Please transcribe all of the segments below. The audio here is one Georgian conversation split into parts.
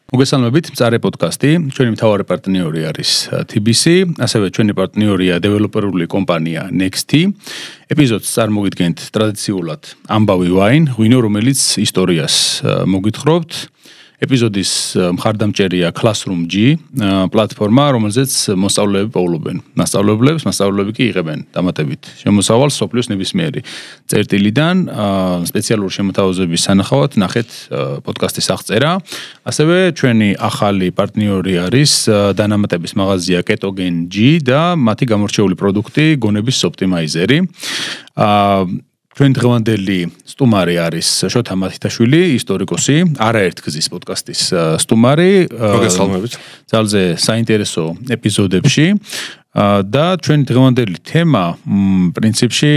მოგესალმებით, მწარე პოდკასტი. ჩვენი მთავარი პარტნიორი არის TBC, ასევე ჩვენი პარტნიორია დეველოპერული კომპანია Nexty. ეპიზოდს წარმოგიდგენთ ტრადიციულად ამბავი ვაინ, ღვინო, რომელიც ისტორიას მოგითხრობთ. ეპიზოდის მხარდამჭერია Classroom G პლატფორმა, რომელზეც მოსწავლეები პოულობენ. მასწავლებლები კი იღებენ დამატებით შემოსავალს სოფლიოს ნებისმიერი წერტილიდან, სპეციალური შემოთავაზების სანახავად ნახეთ პოდკასტის აღწერა. ასევე ჩვენი ახალი პარტნიორი არის დანამატების მაღაზია Ketogen G და მათი გამორჩეული პროდუქტი გონების ოპტიმაიზერი. ჩვენ დღევანდელი სტუმარი არის შოთა მათითაშვილი, ისტორიკოსი, არაერთგზის პოდკასტის სტუმარი. მოგესალმებით. ძალზე საინტერესო ეპიზოდებში და ჩვენ დღევანდელი თემა პრინციპში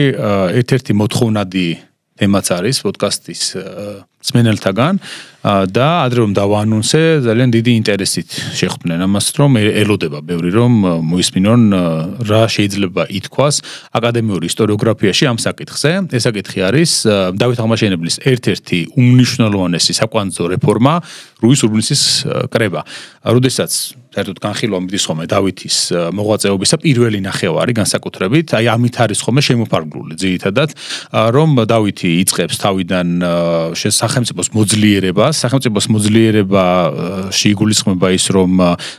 ერთ-ერთი მოთხოვნადი თემაც არის პოდკასტის მსმენელთაგან და ადრე რომ დავაანონსე, ძალიან დიდი ინტერესით შეხვდნენ ამას, რომ ელოდება ბევრი რომ მოისმინონ რა შეიძლება ითქვას აკადემიური ისტორიოგრაფიაში ამ საკითხზე. ეს საკითხი არის დავით აღმაშენებლის ერთ-ერთი უმნიშვნელოვანესი საკვანძო რეფორმა, რუის ურბნისის კრება. როდესაც საერთოდ განხილვა მიდის ხოლმე დავითის მოღვაწეობისა პირველი ნახევარი განსაკუთრებით, აი ამით არის ხოლმე შემოფარგლული ძირითადად, რომ დავითი იწყებს თავიდან სახელმწიფოს მოძლიერებაში იგულისხმება ის, რომ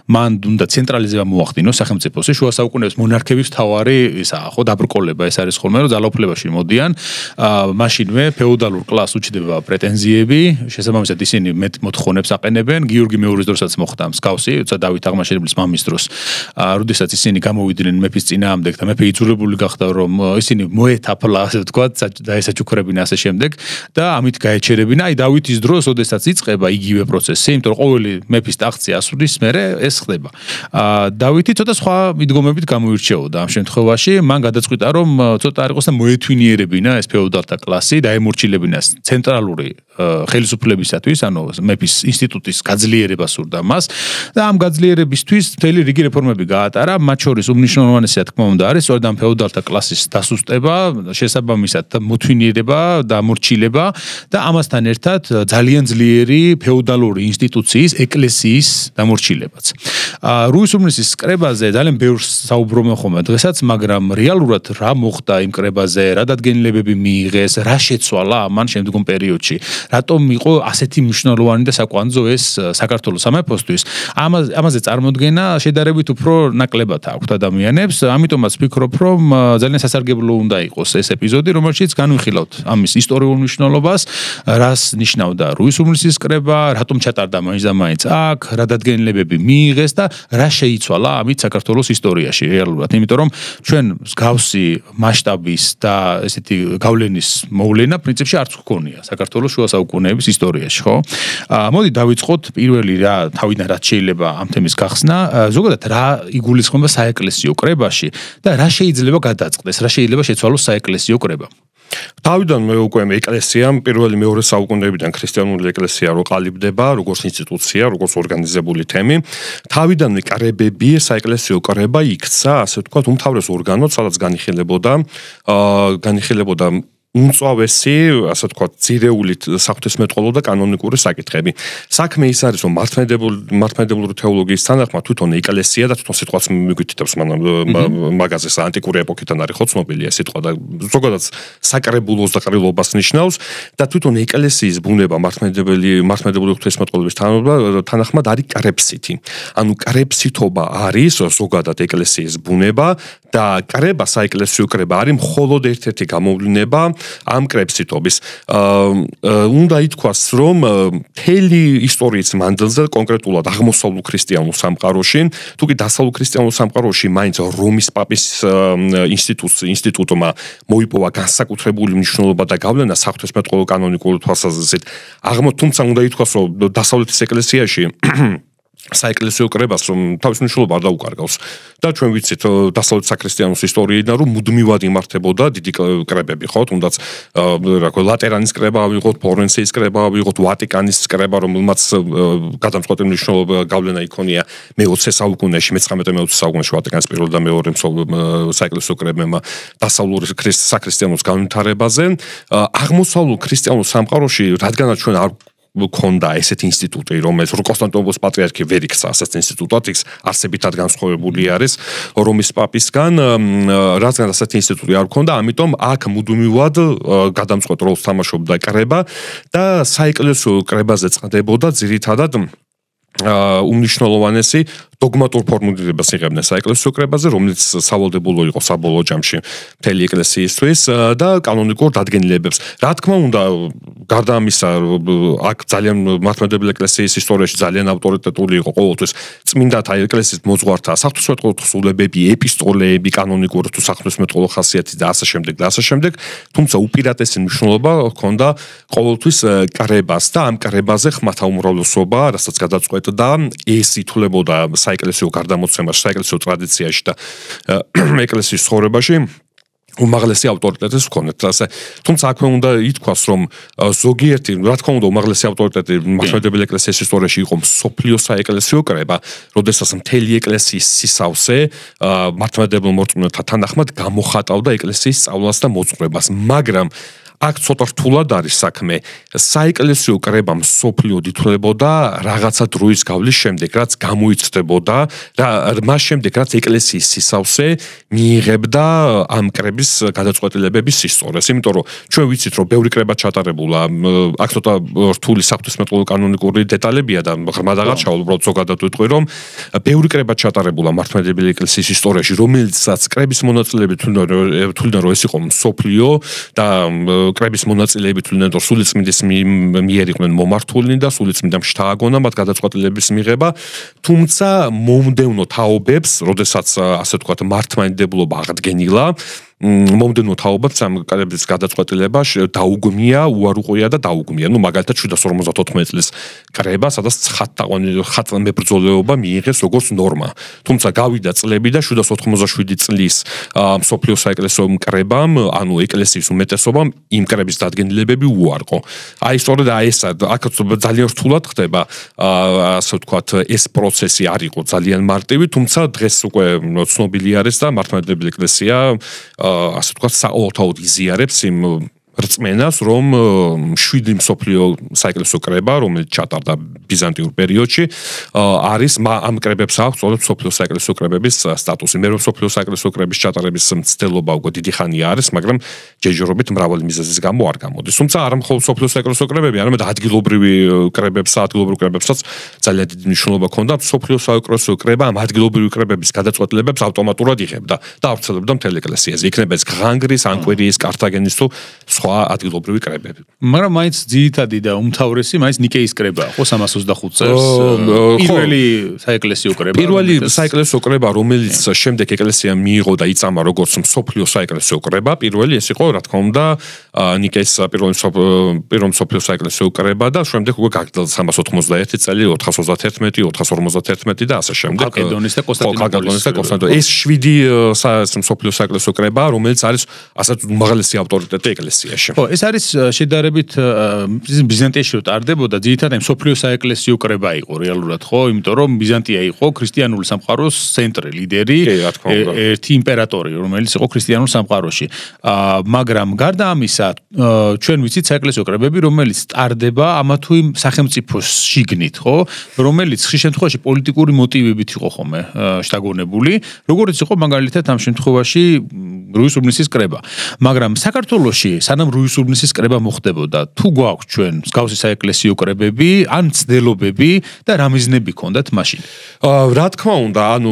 მან უნდა ცენტრალიზება მოახდინოს სახელმწიფოში, შუა საუკუნეების მონარქების მთავარი ისაა, ხო, დაბრკოლება ეს არის ხოლმე, რომ ძალაუფლებაში მოდიან, მაშინვე ფეოდალურ კლასს უჩნდება პრეტენზიები, შესაბამისად ისინი მეტ მოთხოვნებს აყენებენ, გიორგი მეორის დროსაც მოხდა მსგავსი, როცა დავით აღმაშენებლის მამის დროს, როდესაც ისინი გამოვიდნენ მეფის წინააღმდეგ და მეფე იძულებული გახდა, რომ ისინი მოეთაფლა, ასე ვთქვათ, დაესაჩუქრებინა ასე შემდეგ და ამით გაეჩერებინა. აი დავითის დროს, როდესაც იწყება იგივე პროცესი, იმიტომ რომ ყოველი მეფის ტახტზე ასვლის მერე ეს ხდება. დავითი ცოტა სხვა მიდგომებით გამოირჩეოდა ამ შემთხვევაში, მან გადაწყვიტა, რომ ცოტა არ იყოს და მოეთვინიერებინა ეს ფეოდალთა კლასი, დაემორჩილებინა ცენტრალური ხელისუფლებისათვის, ანუ მეფის ინსტიტუტის გაძლიერება სურდა მას და ამ გაძლიერებისთვის მთელი რიგი რეფორმები გაატარა, მათ შორის უმნიშვნელოვანესი თქმა უნდა არის სწორედ ამ ფეოდალთა კლასის დასუსტება, შესაბამისად მოთვინიერება, დამორჩილება და ამასთან ერთად ძალიან ძლიერი ფეოდალური ინსტიტუციის, ეკლესიის დამორჩილებაც. რუის ურბნისის კრებაზე ძალიან ბევრს საუბრობენ ხოლმე დღესაც, მაგრამ რეალურად რა მოხდა იმ კრებაზე, რა დადგენილებები მიიღეს, რა შეცვალა ამან შემდგომ პერიოდში, რატომ იყო ასეთი მნიშვნელოვანი და საკვანძო ეს საქართველოს სამეფოსთვის. ამაზე წარმოდგენა შედარებით უფრო ნაკლებად აქვთ ადამიანებს, ამიტომაც ვფიქრობ, რომ ძალიან სასარგებლო უნდა იყოს ეს ეპიზოდი, რომელშიც განვიხილავთ ამის ისტორიულ მნიშვნელობას, რას ნიშნავდა რუის ურბნისის კრება, რატომ ჩატარდა მაინც და მაინც აქ, რა დადგენილებები მიიღეს და რა შეიცვალა ამით საქართველოს ისტორიაში რეალურად. იმიტომ რომ ჩვენ მსგავსი მასშტაბის და ესეთი გავლენის მოვლენა პრინციპში არც გქონია საქართველოს შუა საუკუნეების ისტორიაში, ხო? მოდი დავიწყოთ პირველი რა თავიდან რაც შეიძლება ამ თემის გახსნა, ზოგადად რა იგულისხმება საეკლესიო კრებაში და რა შეიძლება გადაწყდეს, რა შეიძლება შეცვალოს საეკლესიო კრება. თავიდან მე უკვე ეკლესიამ პირველი მეორე საუკუნეებიდან ქრისტიანული ეკლესია რო ყალიბდება, როგორც ინსტიტუცია, როგორც ორგანიზებული თემი, თავიდან კრებები, საეკლესიო კრება იქცა, ასე ვთქვათ, უმთავრეს ორგანოდ, სადაც განიხილებოდა უმწვავესი, ასე ვთქვათ, ძირეულით საღვთისმეტყველო და კანონიკური საკითხები. საქმე ის არის, რომ მართლმადიდებლური თეოლოგიის თანახმად თვითონ ეკლესია და თვითონ სიტყვაც მიგვითითებს მაგაზე ანტიკური ეპოქიდან არის ხო ცნობილი ეს სიტყვა და ზოგადად საკრებულოს და ყრილობას ნიშნავს და თვითონ ეკლესიის ბუნება მართლმადიდებლური ღვთისმეტყველების თანახმად არის კრებსითი. ანუ კრებსითობა არის ზოგადად ეკლესიის ბუნება და კრება, საეკლესიო კრება არის მხოლოდ ერთ-ერთი გამოვლინება ამ კრებსითობის. უნდა ითქვას, რომ მთელი ისტორიის მანძილზე, კონკრეტულად აღმოსავლურ ქრისტიანულ სამყაროში, თუ კი დასავლურ ქრისტიანულ სამყაროში მაინც რომის პაპის ინსტიტუტმა მოიპოვა განსაკუთრებული მნიშვნელობა და გავლენა საღვთისმეტყველო კანონიკური თვალსაზრისით. თუმცა უნდა ითქვას, რომ დასავლეთის ეკლესიაში საეკლესიო კრებას რომ თავის მნიშვნელობა არ დაუკარგავს და ჩვენ ვიცით დასავლეთ საქრისტიანოს ისტორიიდან რომ მუდმივად იმართებოდა დიდი კრებები ხო თუნდაც რა ქვია ლატერანის კრება ავიღოთ ფლორენციის კრება ავიღოთ ვატიკანის კრება რომელმაც გადამწყვეტი მნიშვნელობა გავლენა იქონია მე-20 საუკუნეში მე-19 საუკუნეში ვატიკანის პირველ და მეორე საეკლესიო კრებებმა დასავლურ საქრისტიანოს განვითარებაზე აღმოსავლურ ქრისტიანულ სამყაროში რადგანაც ჩვენ არ ქონდა ესეთი ინსტიტუტი, რომელიც კონსტანტინოპოლის პატრიარქი ვერ იქცა ასეთ ინსტიტუტად, ის არსებითად განსხვავებული არის რომის პაპისგან, რადგან ასეთი ინსტიტუტი არ ქონდა, ამიტომ აქ მუდმივად გადამწყვეტ როლს თამაშობდა კრება და საეკლესიო კრებაზე წყდებოდა ძირითადად უმნიშვნელოვანესი დოგმატურ ფორმულირებას იღებდნენ საეკლესიო კრებაზე, რომელიც სავალდებულო იყო საბოლოო ჯამში მთელი ეკლესიისთვის და კანონიკურ დადგენილებებს. რა თქმა უნდა, გარდა ამისა, აქ ძალიან მართლმადიდებელი ეკლესიის ისტორიაში ძალიან ავტორიტეტული იყო ყოველთვის წმინდათა ეკლესიის მოძღვართა საღვთისმეტყველო თხზულებები, ეპისტოლეები, კანონიკური თუ საღვთისმეტყველო ხასიათი და ასე შემდეგ და ასე შემდეგ, თუმცა უპირატესი მნიშვნელობა ჰქონდა ყოველთვის კრებას და ამ კრებაზე ხმათა უმრავლესობა, რასაც გადაწყვეტდა, ეს ითვლებოდა საეკლესიო გარდამოცემაში, საეკლესიო ტრადიციაში და ეკლესიის ცხოვრებაში უმაღლესი ავტორიტეტის ჰქონდათ. თუმცა აქვე უნდა ითქვას, რომ ზოგიერთი, რა თქმა უნდა, უმაღლესი ავტორიტეტი მართლმადიდებელი ეკლესიის ისტორიაში იყო მსოფლიო საეკლესიო კრება, როდესაც მთელი ეკლესიის სისავსე მართლმადიდებელ მორწმუნეთა თანახმად გამოხატავდა ეკლესიის სწავლას და მოძღვრებას, მაგრამ აქ ცოტა რთულად არის საქმე. საეკლესიო კრება მსოფლიოდ ითვლებოდა რაღაცა დროის გავლის შემდეგ, რაც გამოიცდებოდა, მას შემდეგ, რაც ეკლესიის სისავსე მიიღებდა ამ კრების გადაწყვეტილებების სისწორეს. იმიტომ რომ ჩვენ ვიცით, რომ ბევრი კრება ჩატარებულა, აქ ცოტა რთული საღვთისმეტყველო კანონიკური დეტალებია და ღრმად აღარ ჩავალ, უბრალოდ ზოგადად ვიტყვი, რომ ბევრი კრება ჩატარებულა მართლმადიდებელი ეკლესიის ისტორიაში, რომელიცაც კრების მონაწილეები თვლიდნენ, რომ ეს იყო მსოფლიო და კრების მონაწილეები თვლიდნენ, რომ სულიწმინდის მიერ იყვნენ მომართულნი და სულიწმიდამ შთააგონა მათ გადაწყვეტილების მიღება, თუმცა მომდევნო თაობებს, როდესაც ასე ვთქვათ, მართლმადიდებლობა აღდგენილა, მომდევნო თაობებს ამ კრების გადაწყვეტილება დაუგმია, უარუყია და დაუგმია. მაგალითად 754 წლის კრება, სადაც ხატ მებრძოლეობა მიიღეს როგორც ნორმა. თუმცა გავიდა წლები და 787 წლის მსოფლიო საეკლესიო კრებამ, ანუ ეკლესიის უმეტესობამ იმ კრების დადგენილებები უარყო. აი სწორედ ესა, აქ ძალიან რთულად ხდება, ასე ვთქვათ, ეს პროცესი არ იყო ძალიან მარტივი, თუმცა დღეს უკვე ცნობილი არის და მართლმადიდებელი ეკლესია ასე ვთქვათ, საყოველთაოდ იზიარებს იმ რწმენას, რომ 7 მსოფლიო საეკლესიო კრება, რომელიც ჩატარდა ბიზანტიურ პერიოდში, არის ამ კრებებს აქვს სწორედ მსოფლიო საეკლესიო კრებების სტატუსი. მე მსოფლიო საეკლესიო კრების ჩატარების მცდელობა უკვე დიდი ხანია არის, მაგრამ ჯერჯერობით მრავალი მიზეზის გამო არ გამოდის. თუმცა არა მხოლოდ მსოფლიო საეკლესიო კრებები, არამედ ადგილობრივი კრებებსაც ძალიან დიდი მნიშვნელობა ჰქონდა. მსოფლიო საეკლესიო კრება ამ ადგილობრივი კრებების გადაწყვეტილებებს ავტომატურად იღებდა და ავრცელებდა მთელ ეკლესიაზე. იქნება ეს ღანგრის, ანკვირიის, კართაგენის თუ სხვა ადგილობრივი კრებები. მაგრამ მაინც ძირითადი და უმთავრესი მაინც ნიკეის კრებაა, ხო 325 წელს პირველი საეკლესიო კრება. პირველი საეკლესიო კრება, რომელიც შემდეგ ეკლესიამ მიიღო და იწამა როგორც მსოფლიო საეკლესიო კრება, პირველი ეს იყო, რა თქმა უნდა, ნიკეის პირველი მსოფლიო საეკლესიო კრება და შემდეგ უკვე გაგრძელდა 391 წელი, 431, 451 და ასე შემდეგ. კალკედონის და კონსტანტინოპოლის. ეს 7 მსოფლიო საეკლესიო კრება, რომელიც არის ასეთ უმაღლესი ავტორიტეტი ეკლესიაში. ხო, ეს არის შედარებით ბიზანტიაში რო ტარდებოდა, ძირითადად მსოფლიო საეკლესიო კრება იყო რეალურად, ხო? იმიტომ რომ ბიზანტია იყო ქრისტიანული სამყაროს ცენტრი, ლიდერი, ერთი იმპერატორი, რომელიც იყო ქრისტიანულ სამყაროში. მაგრამ გარდა ამისა, ჩვენ ვიცით საეკლესიო კრებები, რომელიც ტარდება ამა თუ იმ სახელმწიფოს შიგნით, ხო? რომელიც ხშირ შემთხვევაში პოლიტიკური მოტივებით იყო ხოლმე შთაგონებული, როგორც იყო მაგალითად ამ შემთხვევაში რუის ურბნისის კრება. მაგრამ საქართველოში სანამ რუის ურბნისის კრება მოხდებოდა, თუ გვაქვს ჩვენ მსგავსი საეკლესიო კრებები, ან ცდილობები და რა მიზნები ჰქონდათ მაშინ? რა თქმა უნდა, ანუ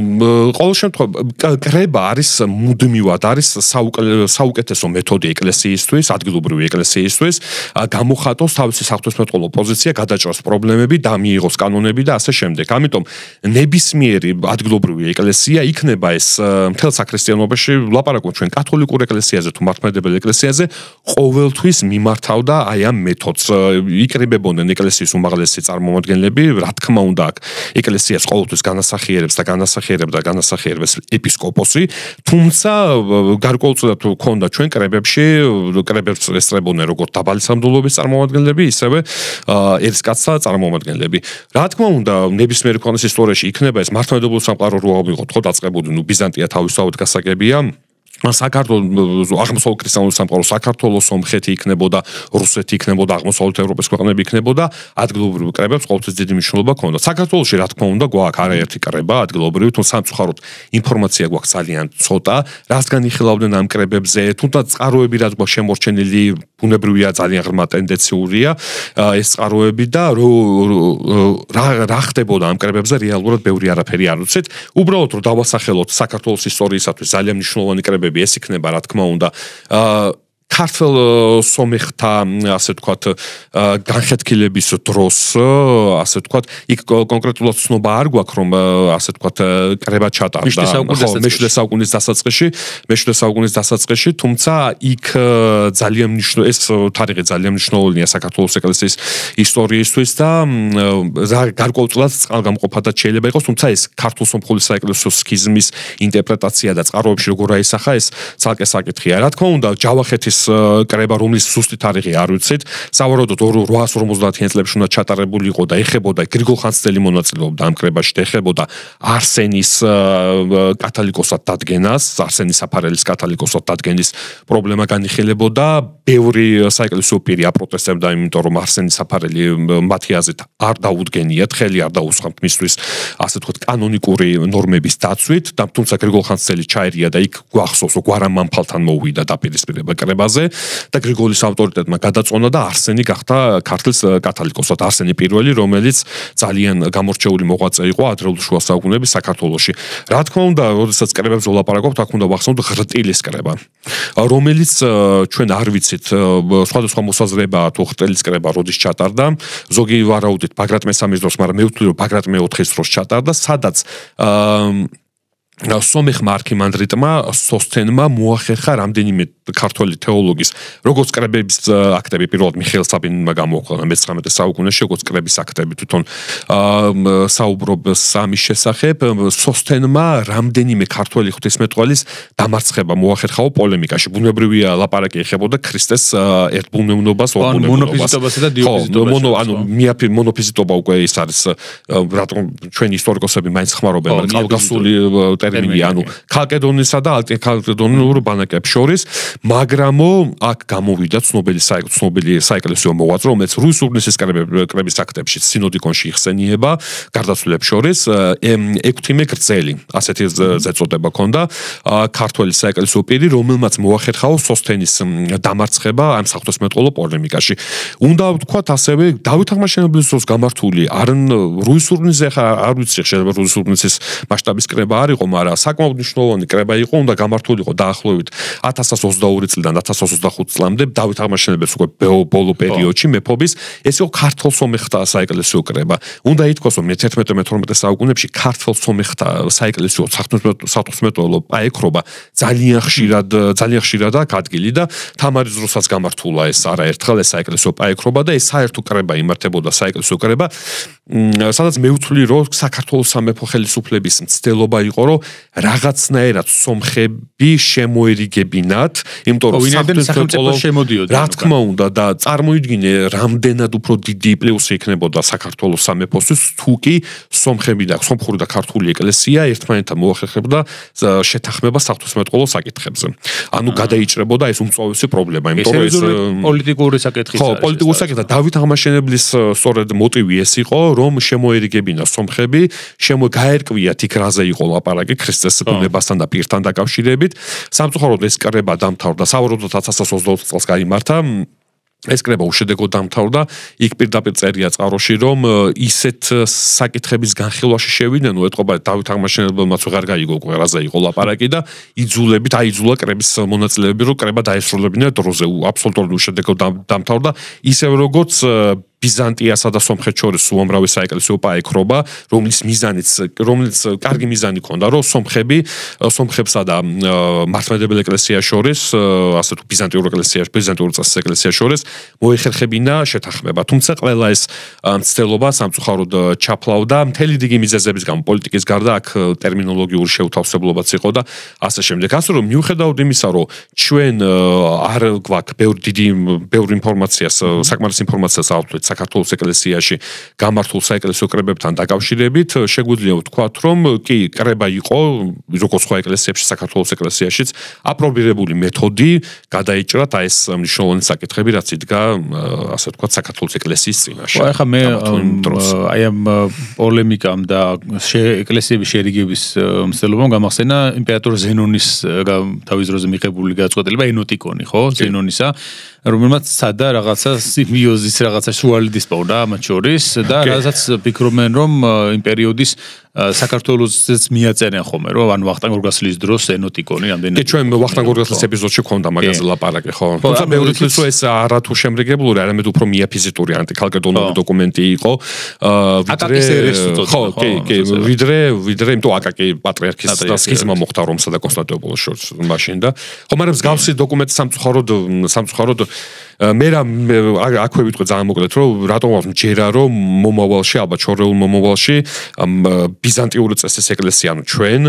ყოველ შემთხვევაში კრება არის მუდმივად არის საუკეთესო მეთოდი ეკლესიისთვის, ადგილობრივი ეკლესიისთვის, გამოხატოს თავისი საღვთისმეტყველო პოზიცია, გადაჭრას პრობლემები, დამიიღოს კანონები და ასე შემდეგ. ამიტომ ნებისმიერი ადგილობრივი ეკლესია იქნება ეს მთელ საქრისტიანობაში, ვლაპარაკობთ ჩვენ კათოლიკურ ეკლესიაზე თუ მართლმადიდებელ ეკლესიაზე, ყოველთვის მიმართავდა აი ამ მეთოდს. იკრიბებოდნენ ეკლესიის უმაღლესი წარმომადგენლები, რა თქმა უნდა, აქ ეკლესიას ყოველთვის განასახიერებს ეპისკოპოსი, თუმცა გარკვეულწილად ჰქონდა ჩვენ კრებებს ესწრებოდნენ როგორც დაბალი სამდელოების წარმომადგენლები, ისევე ერისკაცთა წარმომადგენლები. რა თქმა უნდა, ნებისმიერი ქვეყნის ისტორიაში იქნება ეს მართლმადიდებლური სამყარო რო ავიღოთ, ხო, დაწყებული, ბიზანტია თავისთავად გასაგებია. საქართველოს აღმოსავლეთ ქრისტიანული სამყარო საქართველოს სომხეთი იქნებოდა, რუსეთი იქნებოდა, აღმოსავლეთ ევროპის ქვეყნები იქნებოდა, ადგილობრივ კრებებს ყოველთვის დიდი მნიშვნელობა ჰქონდა. საქართველოში რა თქმა უნდა გვაქვს არაერთი კრება ადგილობრივი, თუმცა სამწუხაროდ ინფორმაცია გვაქვს ძალიან ცოტა, რას განიხილავდნენ ამ კრებებზე, თუნდაც წყაროები რაც გვაქვს შემორჩენილი, ბუნებრივია ძალიან ღრმა ტენდენციურია ეს წყაროები და რა ხდებოდა ამ კრებებზე რეალურად ბევრი არაფერი არ ვიცით. უბრალოდ რომ დავასახელოთ საქართველოს ისტორიისათვის ძალიან მნიშვნელოვანი კრებები ეს იქნება რა თქმა უნდა ქართულ სომეხთა ასე ვთქვათ განხეთქილების დროს ასე ვთქვათ იქ კონკრეტულად ცნობა არ გვაქვს რომ ასე ვთქვათ კრება ჩატარდა მე-7 საუკუნის დასაწყისში თუმცა იქ ძალიან მნიშვნელოვანი ეს თარიღი ძალიან მნიშვნელოვანია საქართველოს ეკლესიის ისტორიისთვის და გარკვეულწილად წყალგამყოფადაც შეიძლება იყოს თუმცა ეს ქართულ სომხური საეკლესიო სქიზმის ინტერპრეტაცია და წყაროებში როგორ აისახა ეს ცალკე საკითხია რა თქმა უნდა ჯავახეთის კრება რომლის ზუსტი თარიღი არ ვიცით სავარაუდოდ 850-იან წლებში უნდა ჩატარებული იყო და ეხებოდა გრიგოლ ხანძთელი მონაწილეობდა ამ კრებაში და ეხებოდა არსენის კათოლიკოსად დადგენას არსენის საფარელის კათოლიკოსად დადგენის პრობლემა განიხილებოდა ბევრი საეკლესიო პირი აპროტესტებდა იმიტომ რომ არსენის საფარელი მათი აზრით არ დაუდგენიათ ხელი არ დაუსხამთ მისთვის ასე ვთქვათ კანონიკური ნორმების დაცვით და თუმცა გრიგოლ ხანძთელი ჩაერია და იქ გვახსოვს რომ გვარამ მამფალთან მოვიდა დაპირისპირება კრებაზე და გრიგოლის ავტორიტეტმა გადაწყვეტა და არსენი გახდა ქართლის კათოლიკოსად არსენი პირველი რომელიც ძალიან გამორჩეული მოღვაწე იყო ადრეული შუა საუკუნეების საქართველოში რა თქმა უნდა როდესაც კრებებს ვლაპარაკობთ აქ უნდა ვახსენოთ ღვთილის კრება რომელიც ჩვენ არ ვიცით სხვადასხვა მოსაზრება თუ ღვთილის კრება როდის ჩატარდა ზოგი ვარაუდით ბაგრატ მესამის დროს მაგრამ მე ვთვლი რომ ბაგრატ მეოთხის დროს ჩატარდა სადაც სომეხმა არქიმანდრიტმა სოსთენმა მოახერხა რამდენიმე ქართველი თეოლოგის როგორც კრებების აქტები პირველად მიხეილ საბინმა გამოუქვეყნა მე-19 საუკუნეში როგორც კრების აქტები თვითონ საუბრობს ამის შესახებ სოსთენმა რამდენიმე ქართველი ღვთისმეტყველის დამარცხება მოახერხაო პოლემიკაში ბუნებრივია ლაპარაკი ეხებოდა ქრისტეს ერთბუნევნობას მონოფიზიტობასა და დიოფიზიტობას ანუ მონოფიზიტობა უკვე ის არის რატომ ჩვენი ისტორიკოსები მაინც ხმარობენ მაგრამ კავკასული ტერმინი ანუ ქალკედონისა და ალტიკალკედონურ ბანაკებს შორის მაგრამ აქ გამოვიდა ცნობილი საეკლესიო მოღვაწე რომელიც რუსულნისის კრების აქტებში სინოდიკონში იხსენიება გარდაცვლილებს შორის ექვთიმე გრძელი ასეთი ზეწოდება ჰქონდა ქართველი საეკლესიო პირი რომელმაც მოახერხაო სოსთენის დამარცხება ამ საღვთისმეტყველო პოლემიკაში უნდა ვთქვათ ასევე დავით აღმაშენებლის დროს გამართული რუსულნისზე არ ვიცი შეიძლება რუსულნისის მასშტაბის კრება არ იყო მაგრამ საკმაოდ მნიშვნელოვანი კრება იყო უნდა გამართულიყო დაახლოებით 1122 წლიდან 1125 წლამდე დავით აღმაშენებლის უკვე ბოლო პერიოდში მეფობის ეს იყო ქართულ სომეხთა საეკლესიო კრება უნდა ითქვას რომ მე-11-12 საუკუნეებში ქართულ სომეხთა საეკლესიო საღვთისმეტყველო პაექრობა ძალიან ხშირად აქ ადგილი და თამარის დროსაც გამართულა ეს არაერთხელ ეს საეკლესიო პაექრობა და ეს საერთო კრება იმართებოდა საეკლესიო კრება სადაც მე ვთვლი რომ საქართველოს სამეფო ხელისუფლების მცდელობა იყო რომ რაღაცნაირად სომხები შემოერიგებინათ, იმიტომ რომ სახელმწიფო შემოდიოდა. რა თქმა უნდა და წარმოიდგინე რამდენად უფრო დიდი პლუსი იქნებოდა საქართველოს სამეფოსთვის, თუ კი სომხები და სომხური და ქართული ეკლესია ერთმანეთთან მოახერხებდა შეთანხმება საღვთისმეტყველო საკითხებზე. ანუ გადაიჭრებოდა ეს უმწვავესი პრობლემა, იმიტომ რომ ეს პოლიტიკური საკითხი არის. ხო, პოლიტიკური საკითხი და დავით აღმაშენებლის სწორედ მოტივი ეს იყო, რომ შემოერიგებინა სომხები, გაერკვიათ იქ რაზე იყო ლაპარაკი ქრისტეს ბუნებასთან და პირთან დაკავშირებით. სამწუხაროდ ეს კრება დამთავრდა, სავარაუდოდ 1120 წელს გაიმართა. ეს კრება უშედეგოდ დამთავრდა, იქ პირდაპირ წერია წყაროში, რომ ისეთ საკითხების განხილვაში შევიდნენ, ეთყობა დავით აღმაშენებელმაც ვეღარ გაიგო რაზე იყო ლაპარაკი და აიძულა კრების მონაწილეები, რომ კრება დაესრულებინა დროზე, აბსოლუტურად უშედეგოდ დამთავრდა, ისევ როგორც ბიზანტიასა და სომხეთს შორის უამრავი საეკლესიო პაექრობა, რომლის კარგი მიზანი ჰქონდა, რომ სომხებსა და მართლმადიდებელ ეკლესიას შორის, ასე თუ ბიზანტიურ წესის ეკლესიას შორის მოეხერხებინა შეთანხმება. თუმცა ყველა ეს მცდელობა სამწუხაროდ ჩაფლავდა მთელი დიდი მიზეზების გამო, პოლიტიკის გარდა აქ ტერმინოლოგიური შეუთავსებლობაც იყო და ასე შემდეგ. ასე რომ მიუხედავად იმისა, რომ ჩვენ არ გვაქვს ბევრი ინფორმაციას, საკმარის ინფორმაციას ავთვლით საქართველოს ეკლესიაში გამართულ საეკლესიო კრებებთან დაკავშირებით შეგვიძლია ვთქვათ, რომ კი კრება იყო როგორც სხვა ეკლესიებში საქართველოს ეკლესიაშიც აპრობირებული მეთოდი გადაიჭრათ ეს მნიშვნელოვანი საკითხები, რაც იდგა ასე ვთქვათ საქართველოს ეკლესიის წინაშე. ახლა მე აი ამ პოლემიკამ და ეკლესიების შერიგების მცდელობამ გამახსენა იმპერატორ ზენონის თავის დროზე მიღებული გადაწყვეტილება ენოტიკონი, ხო? ზენონისა, რომელმაც სადა რაღაცა სიმბიოზის რაღაცა შუალედის პოვნა მათ შორის და რაღაცაც ფიქრობენ, რომ იმ პერიოდის საქართველოსზეც მიაწერენ ხოლმე, რომ ანუ ვახტანგ გორგასლის დროს ენოტიკონი რამდენი. კი, ჩვენ ვახტანგ გორგასლის ეპიზოდში გვქონდა მაგაზე ლაპარაკი, ხო? თუმცა მეორე თვით ეს არათუ შემრიგებლური, არამედ უფრო მიაფიზიტური ანტიქალკედონური დოკუმენტი იყო. ხო, კი, ვიდრე იმიტომ აკაკი პატრიარქის და სქიზმა მოხდა რომსა და კონსტანტინოპოლის შორის მაშინ და ხო, მაგრამ მსგავსი დოკუმენტი სამწუხაროდ მე აქვე ვიტყვი ძალიან მოკლედ, რომ რატომ მჯერა რომ მომავალში, ალბათ შორეულ მომავალში ბიზანტიური წესის ეკლესია, ანუ ჩვენ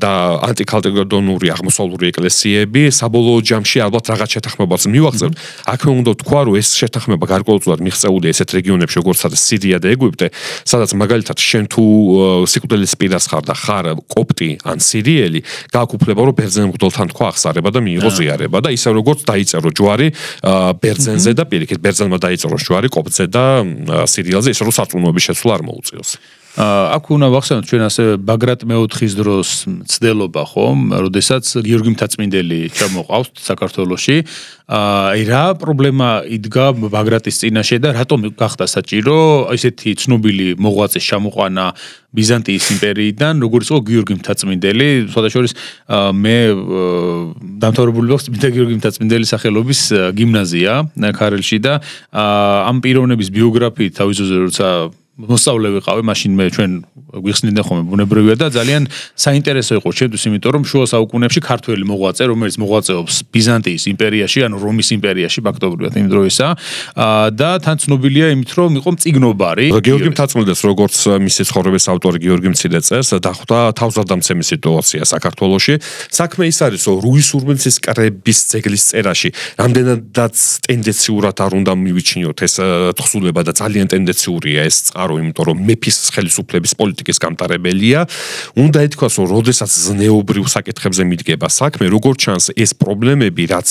და ანტიქალკედონური აღმოსავლური ეკლესიები საბოლოო ჯამში ალბათ რაღაც შეთანხმებას მივაღწევთ. აქვე უნდა თქვა, რომ ეს შეთანხმება გარკვეულწილად მიღწეულია ესეთ რეგიონებში, როგორც სირია და ეგვიპტე, სადაც მაგალითად შენ თუ სიკვდილის პირას ხარ და ხარ კოპტი ან სირიელი, გააქვს უფლება რომ ბერძენ მღვდელთან თქვა აღსარება და მიიღო ზიარება და ისე როგორც დაიწერო ჯვარი ბერძენზე და პირიქით ბერძენმა დაიწერო ჯვარი კოპტზე და სირიელზე, ისე რომ სარწმუნოების შეცვლა არ მოუწიოს. აქ უნდა ვახსენოთ ჩვენ ასე ბაგრატ მეოთხის დროს მცდელობა ხომ, როდესაც გიორგი მთაწმინდელი ჩამოყავთ საქართველოში. აი რა პრობლემა იდგა ბაგრატის წინაშე და რატომ გახდა საჭირო ესეთი ცნობილი მოღვაწის ჩამოყვანა ბიზანტიის იმპერიიდან, როგორც იყო გიორგი მთაწმინდელი, სხვადასხვა მე დამთავრებული ვახთ წმინდა გიორგი მთაწმინდელის სახელობის გიმნაზია ქარელში და ამ პიროვნების ბიოგრაფიით თავისუფლად როცა მოსწავლე ვიყავი, მაშინ მე ჩვენ გვიხსნიდნენ ხოლმე ბუნებრივია და ძალიან საინტერესო იყო ჩემთვის, იმიტომ რომ შუა საუკუნეებში ქართველი მოღვაწე, რომელიც მოღვაწეობს ბიზანტიის იმპერიაში, ანუ რომის იმპერიაში ფაქტობრივად იმ დროისა და თან ცნობილია იმით, რომ იყო მწიგნობარი. გიორგი მთაწმინდელს, როგორც მისი ცხოვრების ავტორი გიორგი მცირეწელს, დახვდა თავზარდამცემი სიტუაცია საქართველოში. საქმე ის არის, რომ რუის ურბნიცის კრების ძეგლის წერაში რამდენადაც ტენდენციურად არ უნდა მივიჩნიოთ ეს თხზულება და ძალიან ტენდენციურია ეს იმიტომ რომ მეფის ხელისუფლების პოლიტიკის გამტარებელია, უნდა ითქვას, რომ როდესაც ზნეობრივ საკითხებზე მიდგება საქმე, როგორც ჩანს, ეს პრობლემები, რაც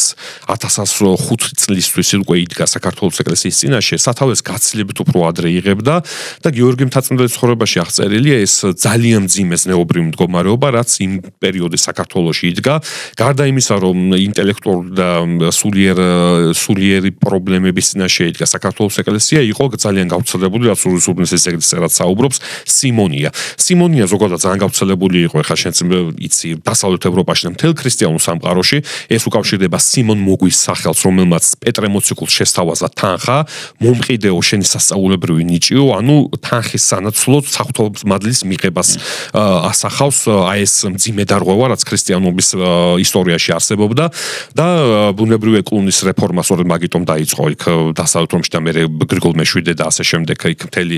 1005 წლისთვის უკვე იდგა საქართველოს ეკლესიის წინაშე, სათავეს გაცილებით უფრო ადრე იღებდა და გიორგი მთაწმინდელის ცხოვრებაში აღწერილია ეს ძალიან მძიმე ზნეობრივი მდგომარეობა, რაც იმ პერიოდის საქართველოში იდგა. გარდა იმისა, რომ ინტელექტუალური და სულიერი პრობლემების წინაშე იდგა საქართველოს ეკლესია, იყო ძალიან გავრცელებული, რაც ურბნიცის ძეგლის წერაც საუბრობს, სიმონია. სიმონია ზოგადად ძალიან გავრცელებული იყო, ეხლა შენც იცი, დასავლეთ ევროპაში და მთელ ქრისტიანულ სამყაროში, ეს უკავშირდება სიმონ მოგვის სახელს, რომელმაც პეტრე მოციქულს შესთავაზა თანხა, მომყიდეო შენი სასწაულებრივი ნიჭიო, ანუ თანხის სანაცვლოდ საღვთო მადლის მიღებას ასახავს აი ეს მძიმე დარღვევა, რაც ქრისტიანობის ისტორიაში არსებობდა და ბუნებრივი ეკლუნის რეფორმა სწორედ მაგიტომ დაიწყო იქ დასავლეთ რომში და მერე გრიგოლ მეშვიდე და ასე შემდეგ იქ მთელი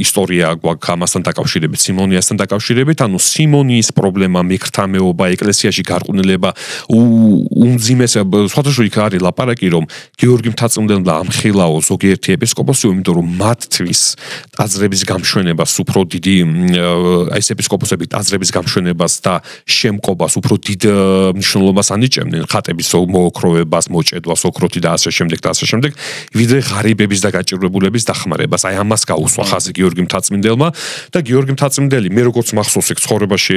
ისტორია გვაქვს ამასთან დაკავშირებით, სიმონიასთან დაკავშირებით, ანუ სიმონიის პრობლემა, მიქრთამეობა, ეკლესიაში გარყვნილება, უმძიმესა, სხვადასხვა იქ არის ლაპარაკი, რომ გიორგი მთაწმინდელმა ამხილაო ზოგიერთი ეპისკოპოსი, იმიტომ რომ მათთვის ტაძრების გამშვენებას უფრო დიდი ეს ეპისკოპოსები ტაძრების გამშვენებას და შემკობას უფრო დიდ მნიშვნელობას ანიჭებდნენ, ხატების მოოქროვებას, მოჭედვას, ოქროთი და ასე შემდეგ და ასე შემდეგ, ვიდრე ღარიბების და გაჭირვებულების დახმარებას. აი ამას გაუსვა ხაზი გიორგი მთაწმინდელმა და გიორგი მთაწმინდელი მე როგორც მახსოვს იქ ცხოვრებაში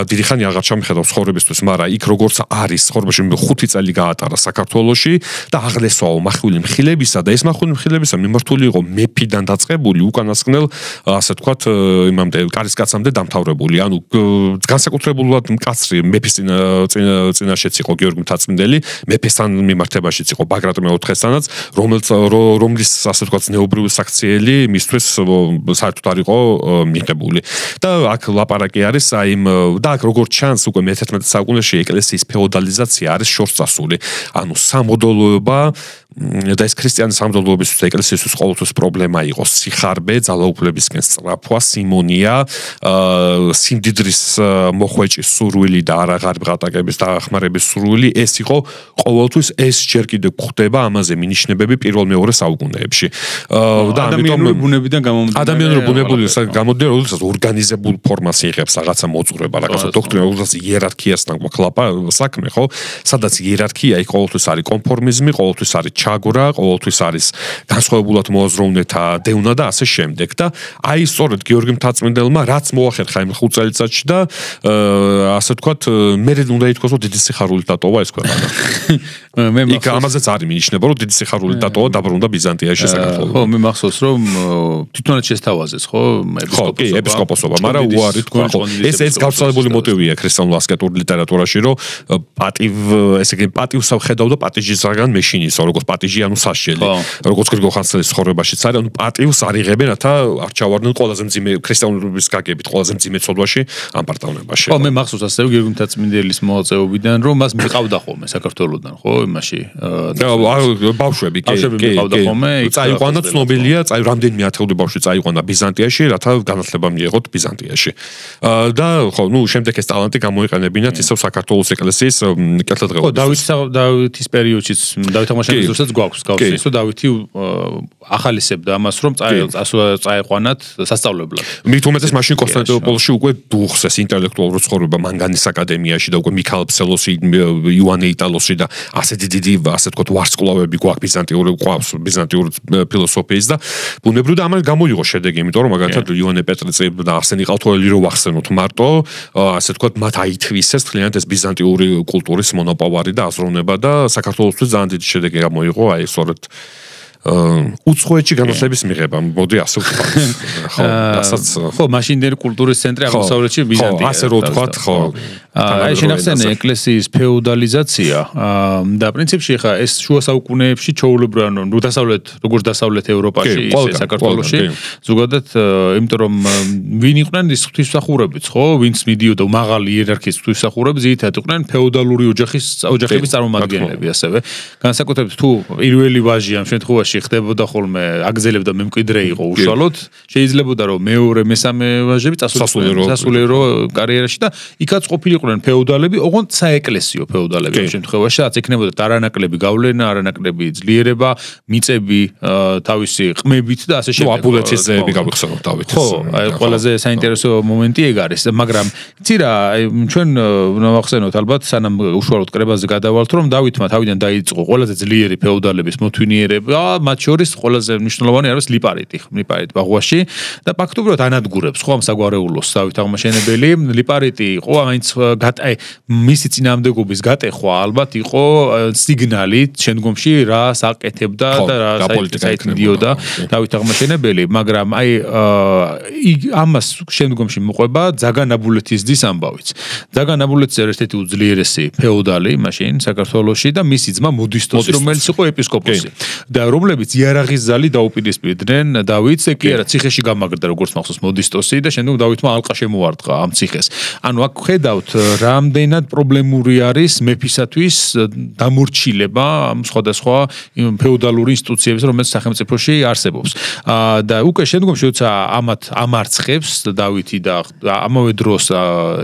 დიდი ხანი აღარ ჩამიხედავ ცხოვრებისთვის, მაგრამ იქ როგორც არის ცხოვრებაში 5 წელი გაატარა საქართველოში და აღლესვაო მახვილი მხილებისა და ეს მახვილი მხილებისა მიმართული იყო მეფიდან დაწყებული უკანასკნელ ასე ვთქვათ იმამდე კარისკაცამდე დამთავრებული, ანუ განსაკუთრებულად მკაცრი მეფის წინაშეც იყო გიორგი მთაწმინდელი, მეფესთან მიმართებაშიც იყო ბაგრატ მეოთხესთანაც, რომლის ასე ვთქვათ ზნეობრივი საქციელი მისთვის საერთოდ არ იყო მიღებული. და აქ ლაპარაკი არის აი და აქ როგორც ჩანს უკვე მე-11 საუკუნეში ეკლესიის ფეოდალიზაცია არის შორს წასული. ანუ სამოდოლოება და ეს ქრისტიანი სამძლავროებისთვის და ეკლესიისთვის ყოველთვის პრობლემა იყო სიხარბე, ძალაუფლებისკენ სწრაფვა, სიმონია, სიმდიდრის მოხვეჭის სურვილი და არაღარ ბღატაკების დაახმარების სურვილი, ეს იყო ყოველთვის ეს ჯერ კიდევ გვხვდება ამაზე მინიშნებები პირველ-მეორე საუკუნეებში. და ადამიანური ბუნებიდან გამომდინარე. ადამიანური ბუნებიდან გამომდინარე, როდესაც ორგანიზებულ ფორმას იღებს რაღაცა მოძღვრება, რაღაცა დოქტრინა, როდესაც იერარქიასთან გვაქვს საქმე, ხო? სადაც იერარქია იქ ყოველთვის არის კონფორმიზმი, ყოველთვის არის ჩაგვრა, ყოველთვის არის განსხვავებულად მოაზროვნეთა დევნა და ასე შემდეგ. და აი სწორედ გიორგი მთაწმინდელმა რაც მოახერხა იმ 5 წელიწადში და ასე ვთქვათ, მე უნდა ითქვას, რომ დიდი სიხარულით დატოვა ეს ქვეყანა. იქ ამაზეც არის მინიშნება, რომ დიდი სიხარულით დატოვა დაბრუნდა ბიზანტიაში საქართველოს. ხო, მე მახსოვს, რომ თვითონაც შესთავაზეს, ხო, ეპისკოპოსობა, მაგრამ უარი თქვა, ხო. ეს გავრცელებული მოტივია ქრისტიანულ ასკეტურ ლიტერატურაში, რომ ესე იგი პატივს ხედავ და პატიჟის რაგან მეშინისა, როგორც პატიჟი ანუ სასჯელი. როგორც გრიგოლ ხანძთელის ცხოვრებაშიც არის, ანუ პატივს არ იღებენ, რათა არ ჩავარდნენ ყველაზე მძიმე ქრისტიანობის გაგებით, ყველაზე მძიმე ცოდვაში ამ პარტავნებაში. ხო, მე მახსოვს ასევე გიორგი მთაწმინდელის მოწვევიდან, რომ მას მიყავდა ხოლმე საქართველოსდან, ხო, იმაში. ბავშვები, კი, მიყავდა ხოლმე. წაიყვანა ცნობილია, რამდენიმე ათეული ბავშვი წაიყვანა ბიზანტიაში, რათა განათლება მიიღოთ ბიზანტიაში. და ხო, შემდეგ ეს ტალანტი გამოიყენებინათ ისევ საქართველოს ეკლესიის კეთილდღეობისთვის. ხო, დავითის პერიოდშიც, დავით აღმაშენის დროსაც გვაქვს გავსის, რომ დავითი ახალისებდა ამას, რომ წაეყვანათ სასწავლებლად. მით უმეტეს მაშინ კონსტანტინოპოლში უკვე დუხსეს ინტელექტუალურ ცხოვრება მანგანის აკადემიაში და უკვე მიქაელ ფსელოსი, იოანე იტალოსი და ასეთი დიდი, ასე ვთქვათ, ვარსკვლავები გვაქვს ბიზანტიური ფილოსოფიის და ბუნებრივად ამან გამოიღო შედეგი, იმიტომ რომ მაგალითად იოანე პეტრეცი და არსენი ყავთოელი რო ვახსენოთ მარტო, ასე ვთქვათ, მათ აითვისეს თლიანად ეს ბიზანტიური კულტურის მონოპოვარი და აზროვნება და საქართველოსთვის ძალიან დიდი შედეგი გამოიღო, აი სწორედ უცხოეთში განათლების მიღება, მოდი ასე ვთქვათ. ხო, რასაც ხო, მაშინდელი კულტურის ცენტრი აღმოსავლეთში ბიზანტია. ასე რო ვთქვათ, ხო. აი შენახსენე ეკლესიის ფეოდალიზაცია და პრინციპში ხა ეს შუა საუკუნეებში ჩაულებრა ანუ როგორც დასავლეთ ევროპაში, ისე საქართველოში ზოგადად, იმიტომ რომ ვინ იყვნენ ის ღვთისმსახურებიც, ხო, ვინც მიდიოდა მაღალი იერარქიის ღვთისმსახურები, ძირითადად იყვნენ ფეოდალური ოჯახების წარმომადგენლები ასევე. განსაკუთრებით თუ პირველი ვაჟი ამ შემთხვევაში ხდებოდა ხოლმე აგზელებდა მემკვიდრე იყო უშუალოდ, შეიძლებოდა რომ მეორე, მესამე ვაჟები სასულიერო კარიერაში და იქაც ყოფილიყვნენ ფეოდალები, ოღონდ საეკლესიო ფეოდალები ამ შემთხვევაში, რაც ექნებოდა არანაკლები გავლენა, არანაკლები ძლიერება, მიწები თავისი ყმებით და ასე შემდეგ. აბულეთის ძეები გავიხსენოთ დავით. ხო, აი ყველაზე საინტერესო მომენტი ეგ არის, მაგრამ იცი რა, ჩვენ ნახსენოთ ალბათ სანამ უშუალოდ კრებაზე გადავალთ, რომ დავითმა თავიდან დაიწყო ყველაზე ძლიერი ფეოდალების მოთვინიერება, მათ შორის ყველაზე მნიშვნელოვანი არის ლიპარიტი ბაღვაში და ფაქტობრივად ანადგურებს ხო ამ საგვარეულოს დავით აღმაშენებელი. ლიპარიტი იყო აინც მისი წინააღმდეგობის გატეხვა ალბათ იყო სიგნალი შემდგომში რა საკეთებდა და რა საერთოდიოდა დავით აღმაშენებელი, მაგრამ აი ამას შემდგომში მოყვება ძაგან აბულეთის დის ამბავიც. ძაგან აბულეთის ერთ-ერთი უძლიერესი ფეოდალი მაშინ საქართველოში და მისი ძმა მოდისტოს, რომელიც იყო ეპისკოპოსი და რომლებიც იარაღის ზალი დაუპირისპირდნენ დავითს, კი არა ციხეში გამაგრდა როგორც მახსოვს მოდისტოსი და შემდგომ დავითმა ალყა შემოარტყა ამ ციხეს. ანუ აქ ხედავთ რამდენად პრობლემური არის მეფისათვის დამორჩილება ამ სხვადასხვა ფეოდალური ინსტიტუციების, რომელიც სახელმწიფოში არსებობს. და უკვე შემდგომში როცა ამათ ამარცხებს დავითი და ამავე დროს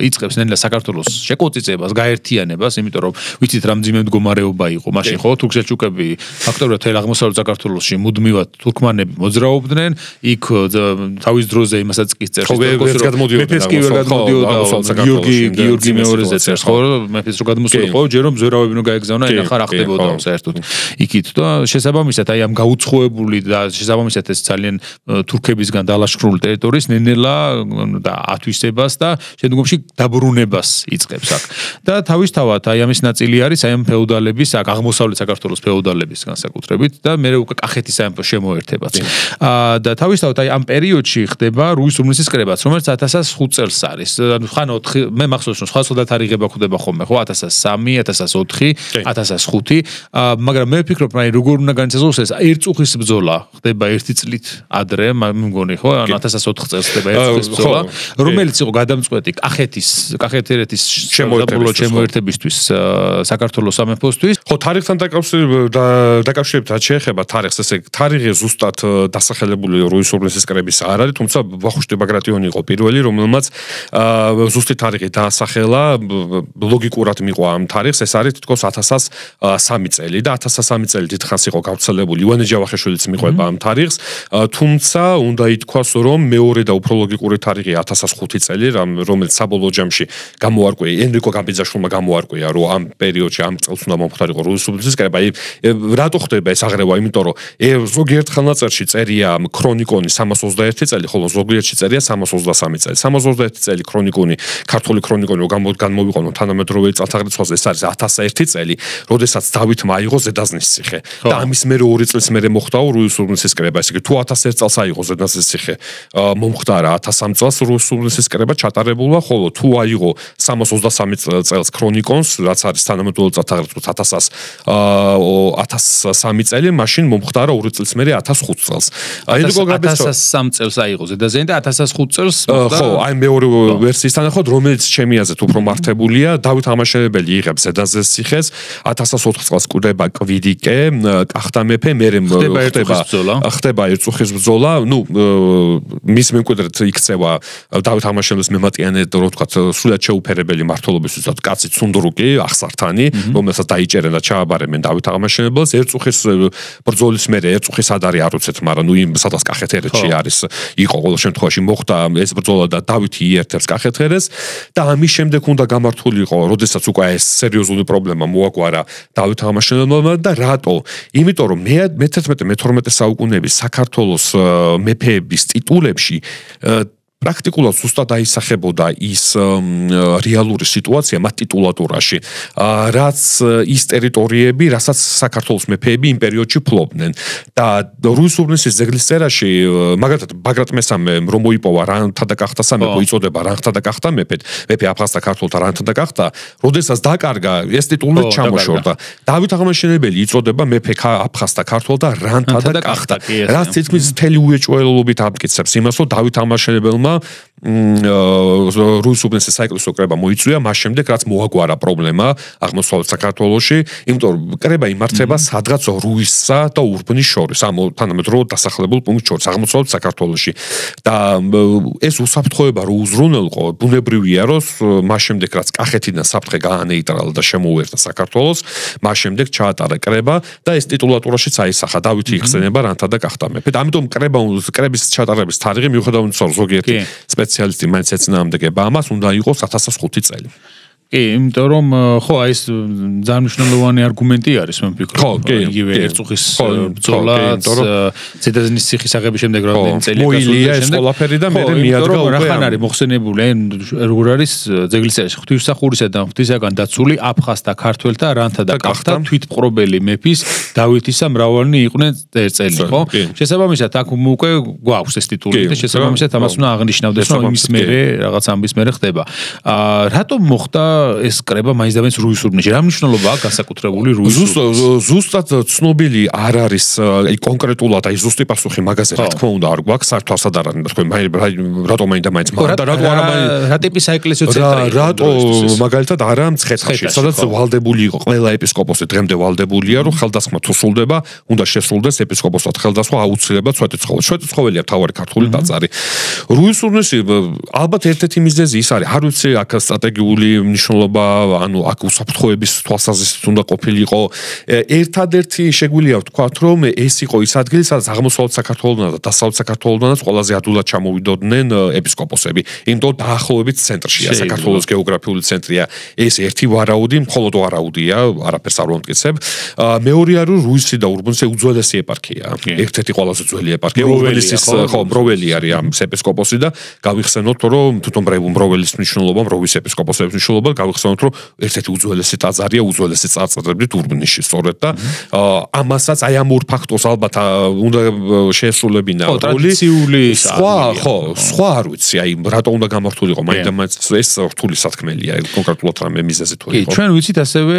იწყებს ნელა საქართველოს შეკოწიწებას, გაერთიანებას, იმიტომ რომ ვიცით რა მძიმე მდგომარეობა იყო მაშინ ხო თურქ-სელჩუკები ფაქტობრივად თელ აღმოსავლეთ საქართველოში მუდმივად თურქმანები მოძრაობდნენ, იქ თავის დროზე იმასაც კი წერს მეფეს კი ვერ გადმოდიოდა გიორგი მეორეზე წერს ხო მეფეს რო გადმოსულიყო ჯერ რომ ზვერავები რო გაეგზავნა ენახა რა ხდებოდა საერთოდ იქით და შესაბამისად აი ამ გაუცხოებული და შესაბამისად ეს ძალიან თურქებისგან დალაშქრული ტერიტორიის ნენელა და ათვისებას და შემდგომში დაბრუნებას იწყებს აქ და თავისთავად აი ამის ნაწილი არის აი ამ ფეოდალების აქ აღმოსავლეთ საქართველოს ფეოდალების განსაკუთრებით და მე უკვე კახეთის სამეფოს შემოერთებაც. და თავისთავად აი ამ პერიოდში ხდება რუის ურბნისის კრებაც, რომელიც 1005 წელს არის. ანუ ხან 4 მე მახსოვს რომ სხვა თარიღება ხდება ხოლმე, ხო 1003, 1004, 1005, მაგრამ მე ვფიქრობ, აი როგორ უნდა განიცადოს ეს ერწუხის ბრძოლა ხდება 1 წლით ადრე, მე მგონი ხო, ანუ 1004 წელს ხდება ერწუხის ბრძოლა, რომელიც იყო გადამწყვეტი კახეთ-ერეთის შემოერთებისთვის საქართველოს სამეფოსთვის. ხო, თარიღთან დაკავშირებით რაც შეეხება თარიღს, ესე თარიღი ზუსტად დასახელებული რუის ურბნისის კრების არ არის, თუმცა ვახუშტი ბაგრატიონი იყო პირველი, რომელმაც ზუსტი თარიღი დაასახელა, ლოგიკურად მიყვა ამ თარიღს, ეს არის თითქოს 1003 წელი და 1003 წელი დიდხანს იყო გავრცელებული. ივანე ჯავახიშვილიც მიყვება ამ თარიღს, თუმცა უნდა ითქვას, რომ მეორე და უფრო ლოგიკური თარიღი 1005 წელი, რომელიც საბოლოო ჯამში გამოარკვია ენრიკო გამბიძაშვილმა გამოარკვია, რომ ამ პერიოდში ამ წელს უნდა მომხდარიყო რუის ურბნისის კრება. რატო ხდება ეს აღრევა? იმიტომ რომ ზოგიერთ ხელნაწერში წერია ქრონიკონი 321 წელი, ხოლო ზოგიერთში წერია 323 წელი. 321 წელი ქრონიკონი, ქართული ქრონიკონი განმოვიყენო თანამედროვე წელთაღრიცხვაზე, ეს არის 1001 წელი, როდესაც დავითმა აიღო ზედაზნის ციხე. და ამის მერე 2 წელს მერე მოხდაო რუის ურბნისის კრება. ესე იგი თუ 1001 წელს აიღო ზედაზნის ციხე, მომხდარა 1003 წელს რუის ურბნისის კრება ჩატარებულა, ხოლო თუ აიღო 323 წელს ქრონიკონს, რაც არის თანამედროვე წელთაღრიცხვით 1003 წელი, მაშინ მომხდარა 2 წელს მერე 1005 წელს. ენრიკო გამბიძაშვილმა 1003 წელს აიღო ზედაზენი და 1005 წელს ხო, აი მეორე ვერსიის თანახმად, რომელიც ჩემი აზრით უფრო მართებულია, დავით აღმაშენებელი იღებს ზედაზნის ციხეს, 1004 წელს კვდება კვიდიკე, კახთა მეფე, მერე ხდება ერწუხის ბრძოლა, ნუ მის მემკვიდრედ იქცევა დავით აღმაშენებლის მემატიანე, რო ვთქვათ, სულად შეუფერებელი მმართველობისთვის კაცი ცუნდრუკი, ახსართანი, რომელსაც დაიჭერენ და ჩააბარემენ დავით აღმაშენებელს, ერწუხის ბრძოლის მერე ერწუხის ადარი არ უცეთ, მაგრამ ნუ იმ სადღაც კახეთ-ერეთში არის, იყო ყოველ შემთხვევაში მოხდა ეს ბრძოლა და დავითი იერთებს კახეთ-ერეთს და ამის შემდეგ უნდა გამართულიყო, როდესაც უკვე ეს სერიოზული პრობლემა მოაგვარა დავით აღმაშენებელმა და რატო? იმიტომ რომ მე-11-მე-12 საუკუნეების საქართველოს მეფეების ტიტულებში პრაქტიკულად ზუსტად აისახებოდა ის რეალური სიტუაცია მათ ტიტულატურაში, რაც ის ტერიტორიები, რასაც საქართველოს მეფეები იმ პერიოდში ფლობდნენ. და რუის ურბნისის ძეგლის წერაში, მაგალითად, ბაგრატ მესამემ რომ მოიპოვა რანთა და კახთა სამეფო, იწოდება რანთა და კახთა მეფედ, მეფე აფხაზთა ქართველთა რანთა და კახთა, როდესაც დაკარგა, ეს ტიტული ჩამოშორდა. დავით აღმაშენებელი იწოდება მეფე აფხაზთა ქართველთა რანთა და კახთა, რაც თითქმის მთელი უეჭველობით ამტკიცებს იმას, რომ დავით აღმაშენებელმა რუის ურბნისის საეკლესიო კრება მოიწვია მას შემდეგ, რაც მოაგვარა პრობლემა აღმოსავლეთ საქართველოში, იმიტომ რომ კრება იმართება სადღაც რუისსა და ურბნის შორის, ამ თანამედროვე დასახლებულ პუნქტს შორის აღმოსავლეთ საქართველოში. და ეს უსაფრთხოება რო უზრუნველყო, ბუნებრივია, რომ მას შემდეგ, რაც კახეთიდან საფრთხე გაანეიტრალა და შემოუერთა საქართველოს, მას შემდეგ ჩაატარა კრება და ეს ტიტულატურაშიც აისახა, დავითი იხსენება რანთა და კახთა მეფედ. ამიტომ კრების ჩატარების თარიღი მიუხედავად იმისა, რომ ზოგიერთი სპეციალისტი მაინც ეცნაამდეგება ამას, უნდა იყოს 1005 წელი. კი, იმიტომ რომ ხო, აი ეს ძალიან მნიშვნელოვანი არგუმენტი არის, მე ვფიქრობ, იგივე ერწუხის ბრძოლაც, ზედაზნის ციხის აღების შემდეგ რამდენი წელი მოილია ეს ყველაფერი და მერე მიადგა უკვე რახან არის მოხსენებული, როგორ არის ძეგლის წერაში, ღვთისმსახურისა და ღვთისაგან დაცული აფხაზთა ქართველთა რანთა და კახთა თვითმპყრობელი მეფის დავითისა მრავალნი იყვნენ წელი, ხო? შესაბამისად, აქ უკვე გვაქვს ეს ტიტული და შესაბამისად ამას უნდა აღნიშნავდეს, რომ იმის მერე რაღაც ამბის მერე ხდება. რატომ მოხდა ეს კრება მაინც და მაინც რუის ურბნისში? რა მნიშვნელობა აქვს განსაკუთრებული რუის ურბნისში? ზუსტად ცნობილი არ არის კონკრეტულად აი ზუსტი პასუხი მაგაზე, რა თქმა უნდა, არ გვაქვს საერთოდ არ არის, თქვენ რატომ მაინც და მაინც რატო არა რა ტიპის საეკლესიო ცენტრი იყო? რატო მაგალითად არა მცხეთაში, სადაც ვალდებული იყო ყველა ეპისკოპოსი, დღემდე ვალდებულია, რომ ხელდასხმა თუ სრულდება, უნდა შესრულდეს ეპისკოპოსად ხელდასხმა აუცილებლად სვეტიცხოველია მთავარი ქართული ტაძარი. რუის ურბნისი ალბათ ერთ-ერთი მიზეზი ის არის, არ ვიცი, აქ სტრატეგიული მნიშვნელობა, ანუ აქ უსაფრთხოების თვალსაზრისით უნდა ყოფილიყო. ერთადერთი შეგვიძლია ვთქვათ, რომ ეს იყო ის ადგილი, სადაც აღმოსავლეთ საქართველოსთან და დასავლეთ საქართველოსთანაც ყველაზე ადვილად ჩამოვიდოდნენ ეპისკოპოსები. იმიტომ დაახლოებით ცენტრშია, საქართველოს გეოგრაფიული ცენტრია. ეს ერთი ვარაუდი, მხოლოდ ვარაუდია, არაფერს არ ვამტკიცებ. მეორე არის რუისი და ურბნისი უძველესი ეპარქია. ერთ-ერთი ყველაზე ძველი ეპარქია. ურბნისის ხო, მროველი არის ამ ეპისკოპოსი და გავიხსენოთ, რომ თვითონ მროველის მნიშვნელობა, მროვის ეპისკოპოსების მნიშვნელობა გავიხსენოთ, რომ ერთ-ერთი უძველესი ტაძარია, უძველესი წარწერები თურბნიში სწორედ და ამასაც აი ამ ორ ფაქტორს ალბათ უნდა შეესრულებინა ტრადიციული სხვა არ ვიცი, აი რატო უნდა გამართულიყო, მაინც ეს რთული სათქმელია, კონკრეტულად რამე მიზეზი თუ იყო. კი, ჩვენ ვიცით ასევე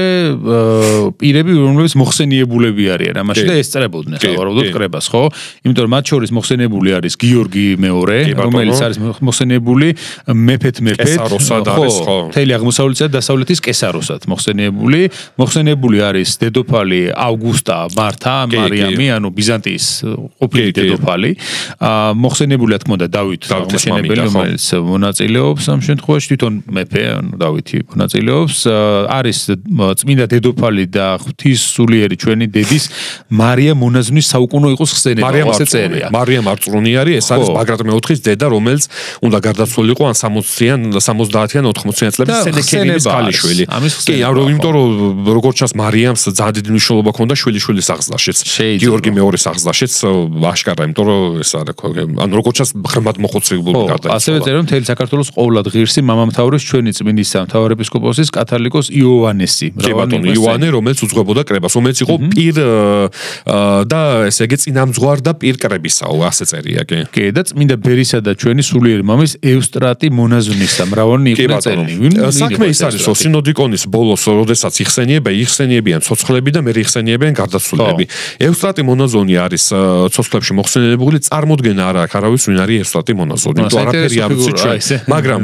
პირები, რომლებიც მოხსენიებულები არიან ამაში და ესწრებოდნენ სავარაუდოდ კრებას, ხო? იმიტომ რომ მათ შორის მოხსენიებული არის გიორგი მეორე, რომელიც არის მოხსენიებული მეფეთ, ხო? მთელი აღმოსავლეთის და დასავლეთის კესაროსად მოხსენიებული არის დედოფალი ავგუსტა მართა მარიამი, ანუ ბიზანტიის ყოფილი დედოფალი. მოხსენებულია თქმა უნდა დავით აღმაშენებელი, რომელიც მონაწილეობს ამ შემთხვევაში, თვითონ მეფე, ანუ დავითი მონაწილეობს. არის წმინდა დედოფალი და ღვთისმსულიერი ჩვენი დედის მარია მონაზონის საუკუნო იყოს ხსენება, ასე წერია. მარია მარწრუნი არის, ეს არის ბაგრატ მეოთხის დედა, რომელიც უნდა გარდაცვლილიყო ან 60-იან, 70-იან, 80-იან წლების სენექერიმის ქალიშვილი. კი, იმიტომ რომ როგორც ჩანს მარიამს ძალიან დიდი მნიშვნელობა ჰქონდა შვილიშვილის აღზრდაშიც. გიორგი მეორის აღზრდაშიც აშკარა, იმიტომ რომ ეს არა, ანუ როგორც ჩანს ღრმად მოხოცებული გარდაიცვალა. ასევე წერია რომ მთელი საქართველოს ყოვლად ღირსი მამამთავრის ჩვენი წმინდის მთავარეპისკოპოსის კათალიკოს იოანესი. იოანე, რომელიც უძღვებოდა კრებას, რომელიც იყო პირ და ესე იგი წინამძღვარ და პირ კრებისაო, ასე წერია, კი. კი, და წმინდა ბერისა და ჩვენი სულიერი მამის ევსტრატი მონაზონისა მრავალი იყვნენ წერილი. საქმე ის არის, რომ სინოდიკონის ბოლოს, როდესაც იხსენიებიან ცოცხლები და მერე იხსენიებიან გარდაცვლილები. ევსტრატი მონაზონი არის ცოცხლებში მოხსენიებული, წარმოდგენა არ აქვს არავის ვინ არის ევსტრატი მონაზონი. თუ არაფერი არ ვიცი ჩვენ, მაგრამ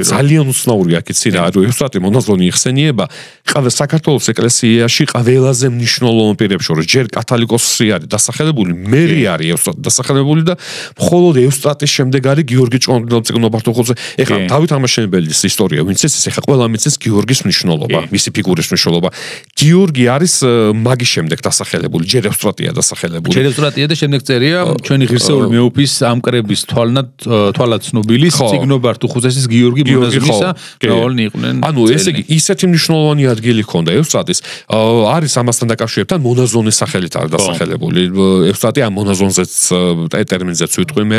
ძალიან უცნაური აქ რა არის, ევსტრატი მონაზონი იხსენიება ყველა საქართველოს ეკლესიაში ყველაზე მნიშვნელოვან პირებს შორის, ჯერ კათალიკოსი არის დასახელებული, მერი არის ევსტრატი დასახელებული და მხოლოდ ევსტრატის შემდეგ არის გიორგი ჭკვიანთმოძღვარი. ეხლა დავით აღმაშენებელის ისტორია, ვინც ეს ეხლა ყველა მიცის გიორგის მნიშვნელობა, მისი ფიგურის მნიშვნელობა. გიორგი არის მაგის შემდეგ დასახელებული, ჯერ ევსტრატია დასახელებული. ჯერ ევსტრატია და შემდეგ წერია ჩვენი ღირსეული მეუფის ამკრების თვალად ცნობილის წიგნობარ თუხუცესის გიორგი მონაზონისა მრავალი იყვნენ. ანუ ესე იგი ისეთი მნიშვნელოვანი ადგილი ჰქონდა ევსტრატის, არის ამასთან დაკავშირებთან მონაზონის სახელით არის დასახელებული. ევსტრატი ამ მონაზონზეც ტერმინზეც ვიტყვი მე.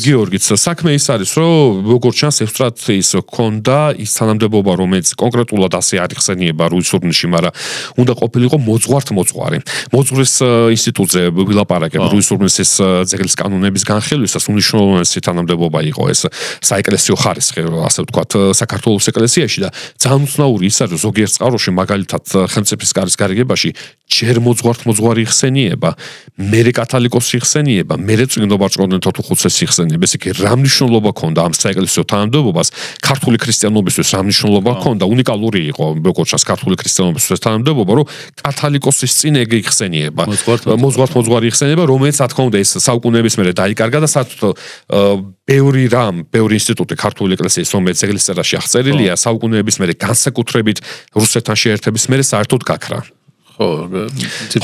გიორგის საქმე ის არის, რომ როგორც ჩანს ევსტრატის ჰქონდა ის თანამდებობა, რომელიც კონკრეტულად ასე არ იხსენიება რუისურნიში, მაგრამ უნდა ყოფილიყო მოძღვარი. მოძღვრის ინსტიტუტზე ვილაპარაკებ რუისურნისის ძეგლის კანონების განხილვისას უნიშნულოვანესი თანამდებობა იყო ეს საეკლესიო ხარისხი, ასე ვთქვათ, საქართველოს ეკლესიაში და ძალიან უცნაური ის არის, ზოგიერთ წყაროში მაგალითად ხელმწიფის კარის გარიგებაში ჯერ მოძღვარი იხსენიება, მერე კათალიკოსი იხსენიება, მერე წმინდობარჭყონენთა თუხუცესი იხსენიება. ესე იგი რა მნიშვნელობა ჰქონდა ამ საეკლესიო თანამდებობას ქართული ქრისტიანობისთვის, რა მნიშვნელობა ჰქონდა, უნიკალური იყო როგორც ჩანს ქართული ქრისტიანობისთვის თანამდებობა, რომ კათალიკოსის წინ ეგ იხსენიება, მოძღვარი იხსენიება, რომელიც რა თქმა უნდა ეს საუკუნეების მერე დაიკარგა და საერთოდ ბევრი ინსტიტუტი ქართული ეკლესიის რომელიც ძეგლის წერაში აღწერილია, საუკუნეების მერე განსაკუთრებით რუსეთთან შეერთების მერე საერთოდ გაქრა. ხო,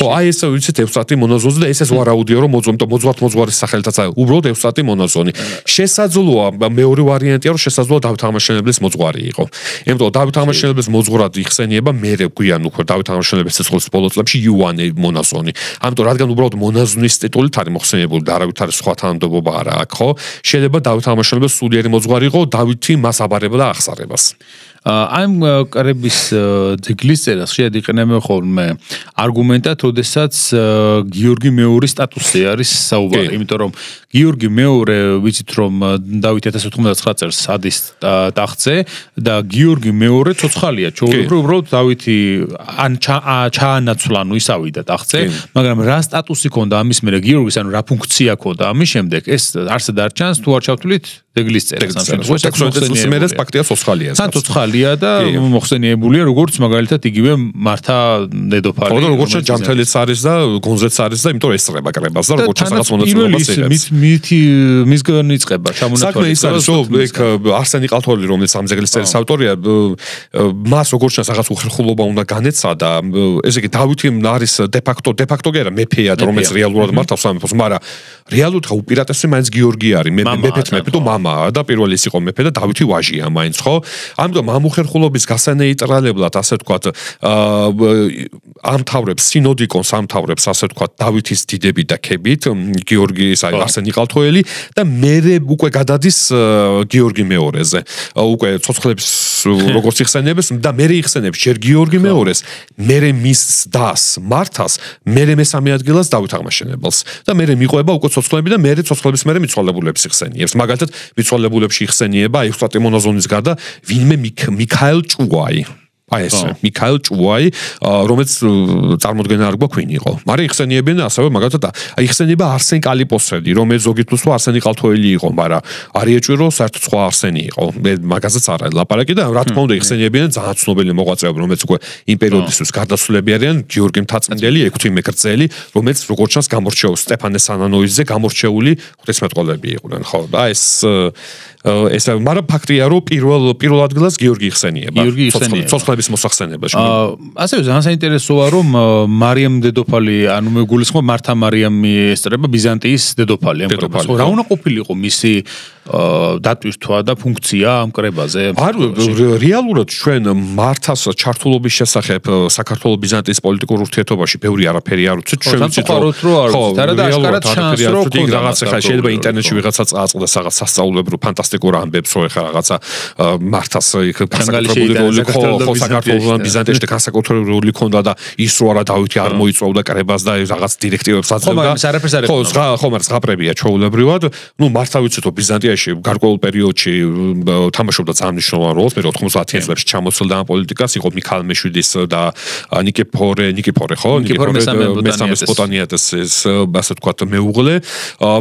აი ეს ვიცით ევსტრატი მონაზონი და ესეც ვარაუდია რომ მოძღვარის სახელითაც არის უბრალოდ ევსტრატი მონაზონი. შესაძლოა მეორე ვარიანტია რომ შესაძლოა დავით აღმაშენებლის მოძღვარი იყო. იმიტომ დავით აღმაშენებლის მოძღვრად იხსენიება მერე გვიან უკვე დავით აღმაშენებლის სიცოცხლის ბოლო წლებში იოანე მონაზონი. ამიტომ რადგან უბრალოდ მონაზონის ტიტულით არის მოხსენიებული და არავით არის სხვა თანამდებობა არა აქვს, ხო? შეიძლება დავით აღმაშენებლის სულიერი მოძღვარი იყო, დავითი მას აბარებდა აღსარებას. ამ კრების ძეგლის წერას შეიძლება იყენებენ ხოლმე არგუმენტად, როდესაც გიორგი მეორის სტატუსზე არის საუბარი, იმიტომ რომ გიორგი მეორე ვიცით რომ დავით 1099 წელს ადის ტახტზე და გიორგი მეორე ცოცხალია, ჩვეულებრივ უბრალოდ დავითი ან ჩაანაცვლა, ანუ ის ავიდა ტახტზე, მაგრამ რა სტატუსი ჰქონდა ამის მერე გიორგის, ანუ რა ფუნქცია ჰქონდა ამის შემდეგ, ეს არსად არ ჩანს, თუ არ ჩავთვლით ძეგლის წერას ამ შემთხვევაში. მერე ფაქტია ცოცხალია. ცოცხალია და მოხსენიებულია როგორც მაგალითად იგივე მართა დედოფალი. ხო, როგორც ჯანმრთელიც არის და გონზეც არის და იმიტომ ესწრება კრებას და როგორც რაღაც მონაწილეობას იღებს. მისგან იწყება ჩამონათვალი. საქმე ის არის, რომ ეგ არსენი ყალთველი, რომელიც ამ ძეგლის წერის ავტორია, მას როგორც ჩანს რაღაც უხერხულობა უნდა განეცა და ესე იგი დავითი არის დე ფაქტო კი არა მეფეა, რომელიც რეალურად მართავს სამეფოს, მაგრამ რეალურად უპირატესობა მაინც გიორგი არის, მეფეთ თუ მამა. მამა და პირველი ის იყო მეფე და დავითი ვაჟია მაინც, ხო? ამიტომ ამ უხერხულობის გასანეიტრალებლად, ასე ვთქვათ, ამთავრებს სინოდიკონს ამთავრებს, ასე ვთქვათ, დავითის დიდები და ქებით, გიორგის, აი არსენი ყალთოელი და მერე უკვე გადადის გიორგი მეორეზე. უკვე ცოცხლებს როგორც იხსენებს და მერე იხსენებს ჯერ გიორგი მეორეს, მერე მის დას მართას, მერე მესამე ადგილას დავით აღმაშენებელს და მერე მიყვება უკვე ცოცხლები და მერე ცოცხლების მერე მიცვალებულებს იხსენიებს. მაგალითად, მიცვალებულებში იხსენიება ეუსტატე მონაზონის გარდა ვინმე მიქაელ ჭუაი. აი ეს მიქაელ ჭუაი, რომელიც წარმოდგენა არ გვაქვინ იყო. მაგრამ იხსენიებენ ასევე მაგალითად იხსენიება არსენ კალიპოსელი, რომელიც ზოგით თვს არსენი ყალთოელი იყო, მაგრამ არ ეჭვირო საერთოდ სხვა არსენი იყო. მე მაგაზეც არ არის ლაპარაკი და რა თქმა უნდა იხსენიებიან ძალიან ცნობილი მოღვაწეები, რომელიც უკვე იმ პერიოდისთვის გარდაცვლილები არიან, გიორგი მთაწმიდელი, ექვთი მეკრძელი, რომელიც როგორც ჩანს გამორჩეულ სტეფანე სანანოიძე გამორჩეული ღვთისმეტყველები იყვნენ, ხო? და ეს მაგრამ ფაქტია, რომ პირველ ადგილას გიორგი იხსენიება. ცოცხლების მოსახსენებაში. ასევე ძალიან საინტერესოა, რომ მარიამ დედოფალი, ანუ მე გულისხმობ მართა მარიამი ესწრება ბიზანტიის დედოფალი ამ კრებაზე. რა უნდა ყოფილიყო მისი დატვირთვა და ფუნქცია ამ კრებაზე? რეალურად ჩვენ მართას ჩართულობის შესახებ საქართველოს ბიზანტიის პოლიტიკურ ურთიერთობაში ბევრი არაფერი არ ვიცით. ჩვენ ვიცით, რომ რეალურად რაღაცა ხა შეიძლება ინტერნეტში ვიღაცა წააწყდეს რაღაც სასწაულებრივ ფანტასტიკურ ამბებს, რომ ეხლა რაღაცა მართას განსაკუთრებული როლი ხო საქართველოს ბიზანტიაში განსაკუთრებული როლი ჰქონდა და ის რო არა დავითი არ მოიწვევდა კრებას და რაღაც დირექტივებს აძლევდა. ხო, მაგრამ ზღაპრებია ჩვეულებრივად. ნუ მართლა ვიცით, რომ ბიზანტიაში გარკვეულ პერიოდში თამაშობდა ძალიან მნიშვნელოვან როლს. მე 90-იან წლებში ჩამოცილდა ამ პოლიტიკას, იყო მიქაელ მეშვიდის და ნიკიფორე, ხო? ნიკიფორე მესამე სპოტანიატეს ასე ვთქვათ მეუღლე.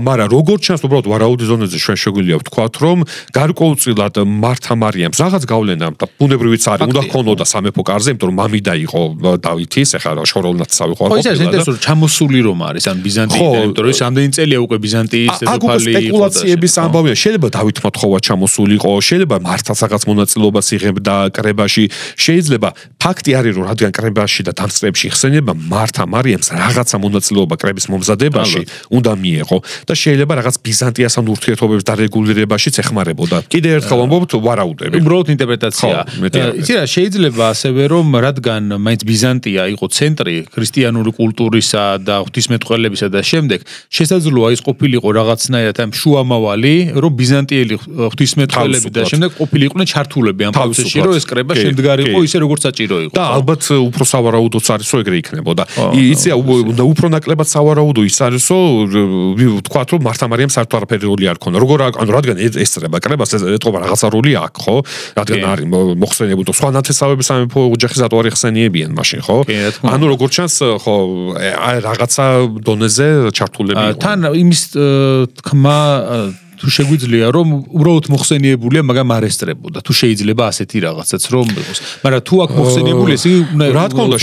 მაგრამ როგორც ჩანს, უბრალოდ ვარაუდი ზონაზე ჩვენ შეგვიძლია ვთქვათ, რომ გარკვეულწილად მართა მარიამს რაღაც გავლენა და ბუნებრივიც არის, უნდა ჰქონოდა სამეფო კარზე, იმიტომ რომ მამიდა იყო დავითის, ეხლა შოროლნაცავი ხო არ ყოფილა. ხო, ის ინტერესური ჩამოსული რომ არის ან ბიზანტიიდან, იმიტომ რომ ის ამდენი წელია უკვე ბიზანტიის დედოფალი იყო. სპეკულაციების ამბავია, შეიძლება დავითმა თხოვა ჩამოსულიყო, შეიძლება მართაც რაღაც მონაწილეობას იღებდა კრებაში, შეიძლება ფაქტი არის, რომ რადგან კრებაში და დამსწრეებში იხსენიება მართა მარიამს რაღაცა მონაწილეობა კრების მომზადებაში უნდა მიეღო და შეიძლება რაღაც ბიზანტიასთან ურთიერთობების დარეგულირებაშიც ეხმარებოდა. კიდევ ერთხელ ვამბობთ, ვარაუდები. უბრალოდ ინტერპრეტაცია. იცი რა, შეიძლება ასევე რომ რადგან მაინც ბიზანტია იყო ცენტრი ქრისტიანული კულტურისა და ღვთისმეტყველებისა და შემდეგ შესაძლოა ის ყოფილიყო რაღაცნაირად ამ შუამავალი, რომ ბიზანტიელი ღვთისმეტყველები და შემდეგ ყოფილიყვნენ ჩართულები ამ პროცესში, რომ ეს კრება შემდგარიყო ისე როგორც საჭირო იყო. და ალბათ უფრო სავარაუდოც არის, რომ ეგრე იქნებოდა. იცი და უფრო ნაკლებად სავარაუდო ის არის, რომ ვთქვათ, რომ მართა მარიამ საერთოდ არაფერი როლი არ ქონდა. როგორ ანუ რადგან ესწრება კრებას, ეთყობა რაღაცა როლი აქვს, ხო? რადგან არის მოხსენიებული სხვა ნათესავები სამეფო ოჯახის ატვარი ხსენიებიან მაშინ, ხო? ანუ როგორც ჩანს, ხო, რაღაცა დონეზე ჩართულები იყო. თან იმის თქმა თუ შეგვიძლია რომ უბრალოდ მოხსენიებულია, მაგრამ არ ესწრებოდა. თუ შეიძლება ასეთი რაღაცაც რომ იყოს. მაგრამ თუ აქ მოხსენიებული ეს რა თქმა უნდა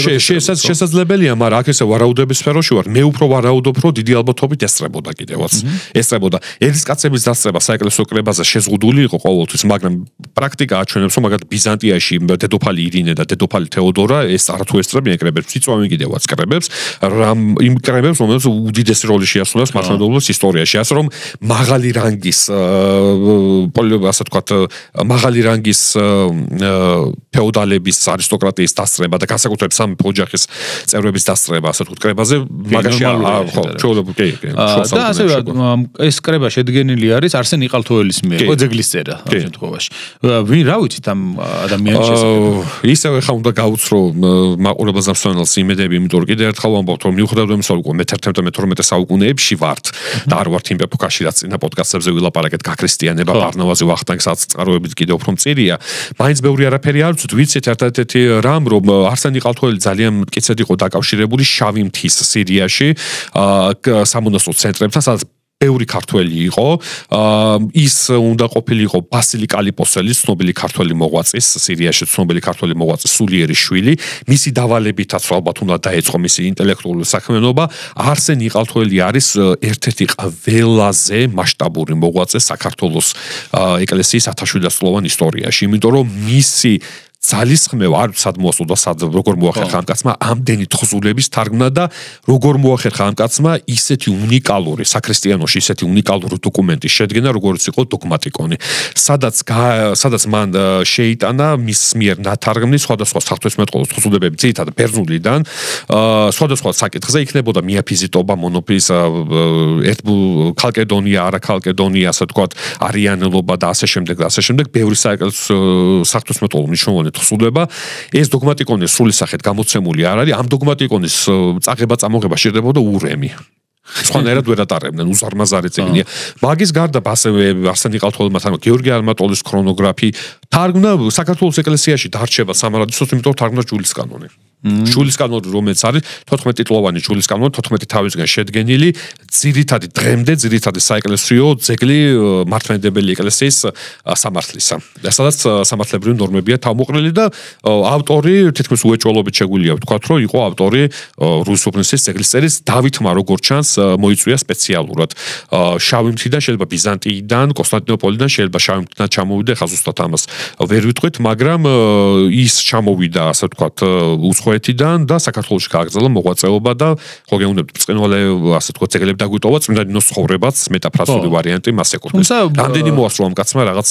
შესაძლებელია, მაგრამ აქ ესე ვარაუდების სფეროში ვარ. მე უფრო ვარაუდობ, რომ დიდი ალბათობით ესწრებოდა კიდევაც. ესწრებოდა. ერისკაცების დასწრება საეკლესიო კრებაზე შეზღუდული იყო ყოველთვის, მაგრამ პრაქტიკა აჩვენებს, რომ მაგალითად ბიზანტიაში დედოფალი ირინე და დედოფალი თეოდორა ეს არათუ ესწრებიან კრებებს, იწვევენ კიდევაც კრებებს, იმ კრებებს, რომელსაც უდიდესი როლი შეასრულებს მართლმადიდებლობის ისტორიაში, ასე რომ მაღალი რანგი ასე ვთქვათ, მაღალი რანგის ფეოდალების არისტოკრატიის დასწრება და განსაკუთრებით სამეფო ოჯახის წევრების დასწრება, ასე ვთქვათ, კრებაზე მაგაში ხო, ჩვეულებრივი კი. და ასევე ეს კრება შედგენილი არის არსენ იყალთოელის მიერ, ხო, ძეგლის წერა ამ შემთხვევაში. რა ვიცით ამ ადამიანის შესახებ? ისევ ხა უნდა გაუცრო მაყურებელს და მსმენელს იმედები, იმიტომ რომ კიდევ ერთხელ ვამბობთ, რომ მიუხედავად იმისა, რომ უკვე მე-11 და მე-12 საუკუნეებში ვართ და არ ვართ იმ ეპოქაში, რაც წინა პოდკასტებზე ვილაპარაკეთ გაქრისტიანება, ბარნავაზი ვახტანგს წყაროებით კიდევ უფრო მწირია. მაინც ბევრი არაფერი არ ვიცით, ვიცით ერთ-ერთი რამ, რომ არსენ იყალთოელი ძალიან მტკიცედ იყო დაკავშირებული შავი მთის სირიაში, სამონასტრო ცენტრებთან, სადაც ბევრი ქართველი იყო. ის უნდა ყოფილიყო ბასილი კალიპოსელის, ცნობილი ქართველი მოღვაწის, სირიაში ცნობილი ქართველი მოღვაწის სულიერი შვილი. მისი დავალებითაც ალბათ უნდა დაეწყო მისი ინტელექტუალური საქმიანობა. არსენ იყალთოელი არის ერთ-ერთი ყველაზე მასშტაბური მოღვაწე საქართველოს ეკლესიის 1000-ლოვან ისტორიაში, იმიტომ რომ მისი ძალისხმევა არ სად მოასწოდა სად როგორ მოახერხა ამ კაცმა ამდენი თხზულების თარგმნა და როგორ მოახერხა ამ კაცმა ისეთი უნიკალური საქრისტიანოში ისეთი უნიკალური დოკუმენტის შედგენა როგორც იყო დოგმატიკონი სადაც მან შეიტანა მის მიერ ნათარგმნი სხვადასხვა საღვთისმეტყველო თხზულებები ძირითადად ბერძნულიდან სხვადასხვა საკითხზე იქნებოდა მიაფიზიტობა მონოფიზ ქალკედონია არა ქალკედონია ასე ვთქვათ არიანელობა და ასე შემდეგ და ასე შემდეგ ბევრი საღვთისმეტყველო მნიშვნელოვანი თხზულება ეს დოგმატიკონის სრული სახით გამოცემული არ არის ამ დოგმატიკონის წაღება წამოღება შეიძლება ურემი სხვანაირად ვერ ატარებდნენ უზარმაზარი წიგნია მაგის გარდა ასევე არსენი ყალთოელმა თარგმნა გიორგი არმატოლის ქრონოგრაფი თარგმნა საქართველოს ეკლესიაში დარჩება სამარადისოს იმიტომ თარგმნა ჯულის კანონი ჯულის კანონი რომელიც არის 14 ტიტლოვანი ჯულის კანონი 14 თავისგან შედგენილი ძირითადი დღემდე ძირითადი საეკლესიო ძეგლი მართლმადიდებელი ეკლესიის სამართლისა სადაც სამართლებრივი ნორმებია თავმოყრილი და ავტორი თითქმის უეჭველობით შეგვიძლია ვთქვათ რომ იყო ავტორი რუსოფნისის ძეგლისწერის დავითმა როგორც ჩანს მოიწვია სპეციალურად შავი მთიდან შეიძლება ბიზანტიიდან კონსტანტინოპოლიდან შეიძლება შავი მთიდან ჩამოვიდა ხა ზუსტად ამას ვერ ვიტყვით მაგრამ ის ჩამოვიდა ასე ვთქვათ უცხოეთიდან და საქართველოში გააგრძელა მოღვაწეობა და ხო გეუბნებთ ბრწყინვალე ასე ვთქვათ ძეგლები დაგვიტოვა წმინდა ნინოს ცხოვრებაც მეტაფრასული ვარიანტი მას ეკუთვნის რამდენი მოასწრო ამ კაცმა რაღაც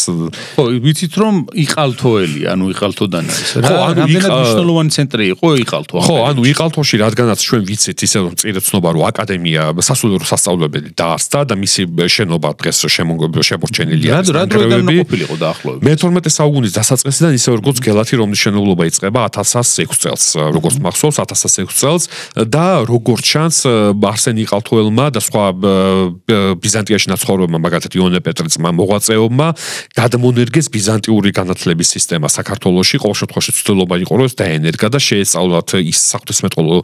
ხო ვიცით რომ იყალთოელი ანუ იყალთოდან არის რა რამდენად მნიშვნელოვანი ცენტრი იყო იყალთო ხო ანუ იყალთოში რადგანაც ჩვენ ვიცით ისე რომ წირეცნობა რომ აკადემია სასულიერო სასწავლებელი დაარსდა და მისი შენობა დღეს შემორჩენილია რა დროიდან ყოფილიყო დაახლოებით მე-12 საუკუნის დასაწყისიდან ისე როგორც გელათი რომის შენებლობა იწყება 1006 წელს როგორც მახსოვს 1006 წელს და როგორც ჩანს არსენი იყალთოელმა და სხვა ბიზანტიაში ნაცხოვრებმა მაგალითად იონე პეტრეცმა მოღვაწეობმა გადმონერგეს ბიზანტიური განათლების სისტემა საქართველოში ყოველ შემთხვევაში ცდილობა იყო რომ დაენერგა და შეესწავლათ ის საღვთისმეტყველო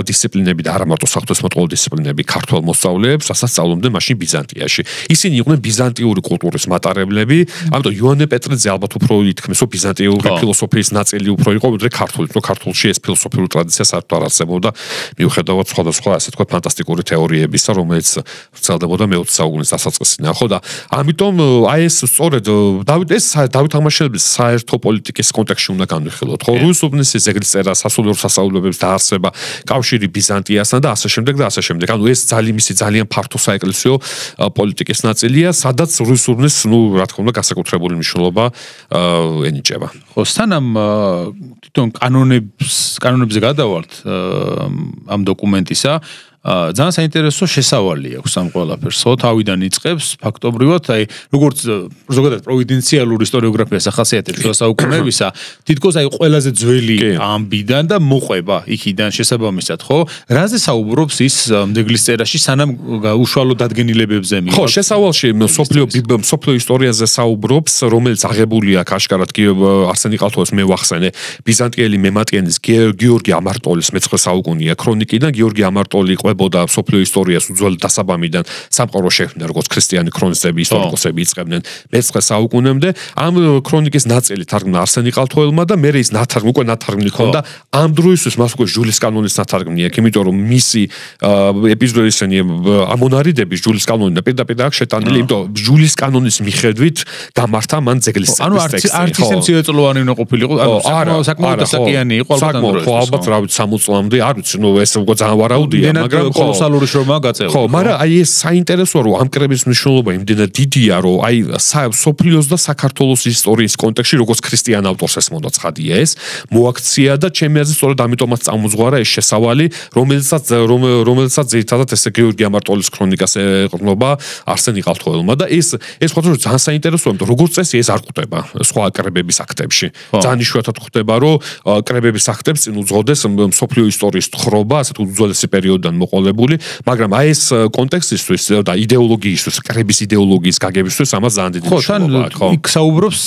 დისციპლინები და არა მარტო საღვთისმეტყველო დისციპლინები ქართველ მოსწავლეებს რასაც სწავლობდნენ მაშინ ბიზანტიაში ისინი იყვნენ ბიზანტიური კულტურის მატარებლები ამიტომ იონე პეტრეცე ალბათ უფრო ითქმის რომ ბიზანტიური ფილოსოფიის ნაწილი უფრო იყო ვიდრე ქართული რომ ქართულში ეს ფილოსოფიური ტრადიცია საერთოდ არ არსებობდა მიუხედავად სხვადასხვა ასე თქვა ფანტასტიკური თეორიებისა რომელიც ვრცელდებოდა მე-20 საუკუნის დასაწყისიდან ხო და ამიტომ აი ეს სწორედ დავით აღმაშენებლის საერთო პოლიტიკის კონტექსტში უნდა განვიხილოთ ხო რუსოფნისის ეგრისწერა სასულიერო სასწავლებელებს დაარსება კავშირი ბიზანტიასთან და ასე შემდეგ და ასე შემდეგ ანუ ეს მისი ძალიან ფართო საეკლესიო პოლიტიკის ნაწილია სადაც რუსოფნის ნუ რა თქმა უნდა განსაკუთრებული მნიშვნელობა ენიჭება ხო სანამ თვითონ კანონებზე გადავართ ამ დოკუმენტისა ძალიან საინტერესო შესავალი აქვს ამ ყველაფერს. ხო, თავიდან იწყებს ფაქტობრივად, აი, როგორც ზოგადად პროვინციალური ისტორიოგრაფიას ახასიათებს შუა საუკუნეებისა, თითქოს აი ყველაზე ძველი ამბიდან და მოყვება იქიდან შესაბამისად, ხო? რაზე საუბრობს ის მდეგლის წერაში, სანამ უშუალო დადგენილებებზე მიიღოს? ხო, შესავალში სოფლიო ისტორიაზე საუბრობს, რომელიც აღებულია კაშკარად არსენი ყალთოეს მე ვახსენე, ბიზანტიელი მემატიანის გიორგი ამარტოლის მე-9 საუკუნეა ქრონიკიდან გიორგი ამარტოლი ყვებოდა სოფლიო ისტორიას უძველად დასაბამიდან სამყარო შექმნა როგორც ქრისტიანი ქრონისტები ისტორიკოსები იწყებდნენ მე-9 საუკუნემდე ამ ქრონიკის ნაწილი თარგმნა არსენი ყალთოელმა და მერე ის უკვე ნათარგმნი ჰქონდა ამ დროისთვის მას უკვე ჯულის კანონის ნათარგმნი აქვს იმიტომ რომ მისი ეპიზოდისენი ამონარიდების ჯულის კანონი და პირდაპირ აქვს შეტანილი იმიტომ ჯულის კანონის მიხედვით გამართა მან ძეგლის ანუ არც ისე მცირეწლოვანი უნდა ყოფილიყო ანუ საკმაოდ დასაკიანი იყო ალბათ რა ვიცი 60 წლამდე არ ვიცი ნუ ეს უკვე ძალიან ვარაუდია მაგრამ კოლოსალური შრომა გაწევა ხო მაგრამ აი ეს საინტერესოა რომ ამ კრების მნიშვნელობა იმდენად დიდია რომ აი სოფლიოს და საქართველოს ისტორიის კონტექსტში როგორც ქრისტიან ავტორს ეს მონაცხადია ეს მოაქცია და ჩემი აზრით სწორედ ამიტომაც წამოძღვარა ეს შესავალი რომელსაც ძირითადად ესე გიორგი ამარტოლის ქრონიკას ეყრდნობა არსენი ყალთოელმა და ეს ხოთო ძალიან საინტერესოა იმიტომ როგორც წესი ეს არ ხვდება სხვა კრებების აქტებში ძალიან იშვიათად ხვდება რომ კრებების აქტებს წინ უძღოდეს სოფლიო ისტორიის თხრობა ასეთ უძველესი პერიოდიდან მოყოლებული, მაგრამ აი ეს კონტექსტისთვის და იდეოლოგიისთვის, კრების იდეოლოგიის გაგებისთვის ამას ძალიან დიდი მნიშვნელობა აქვს. ხო, იქ საუბრობს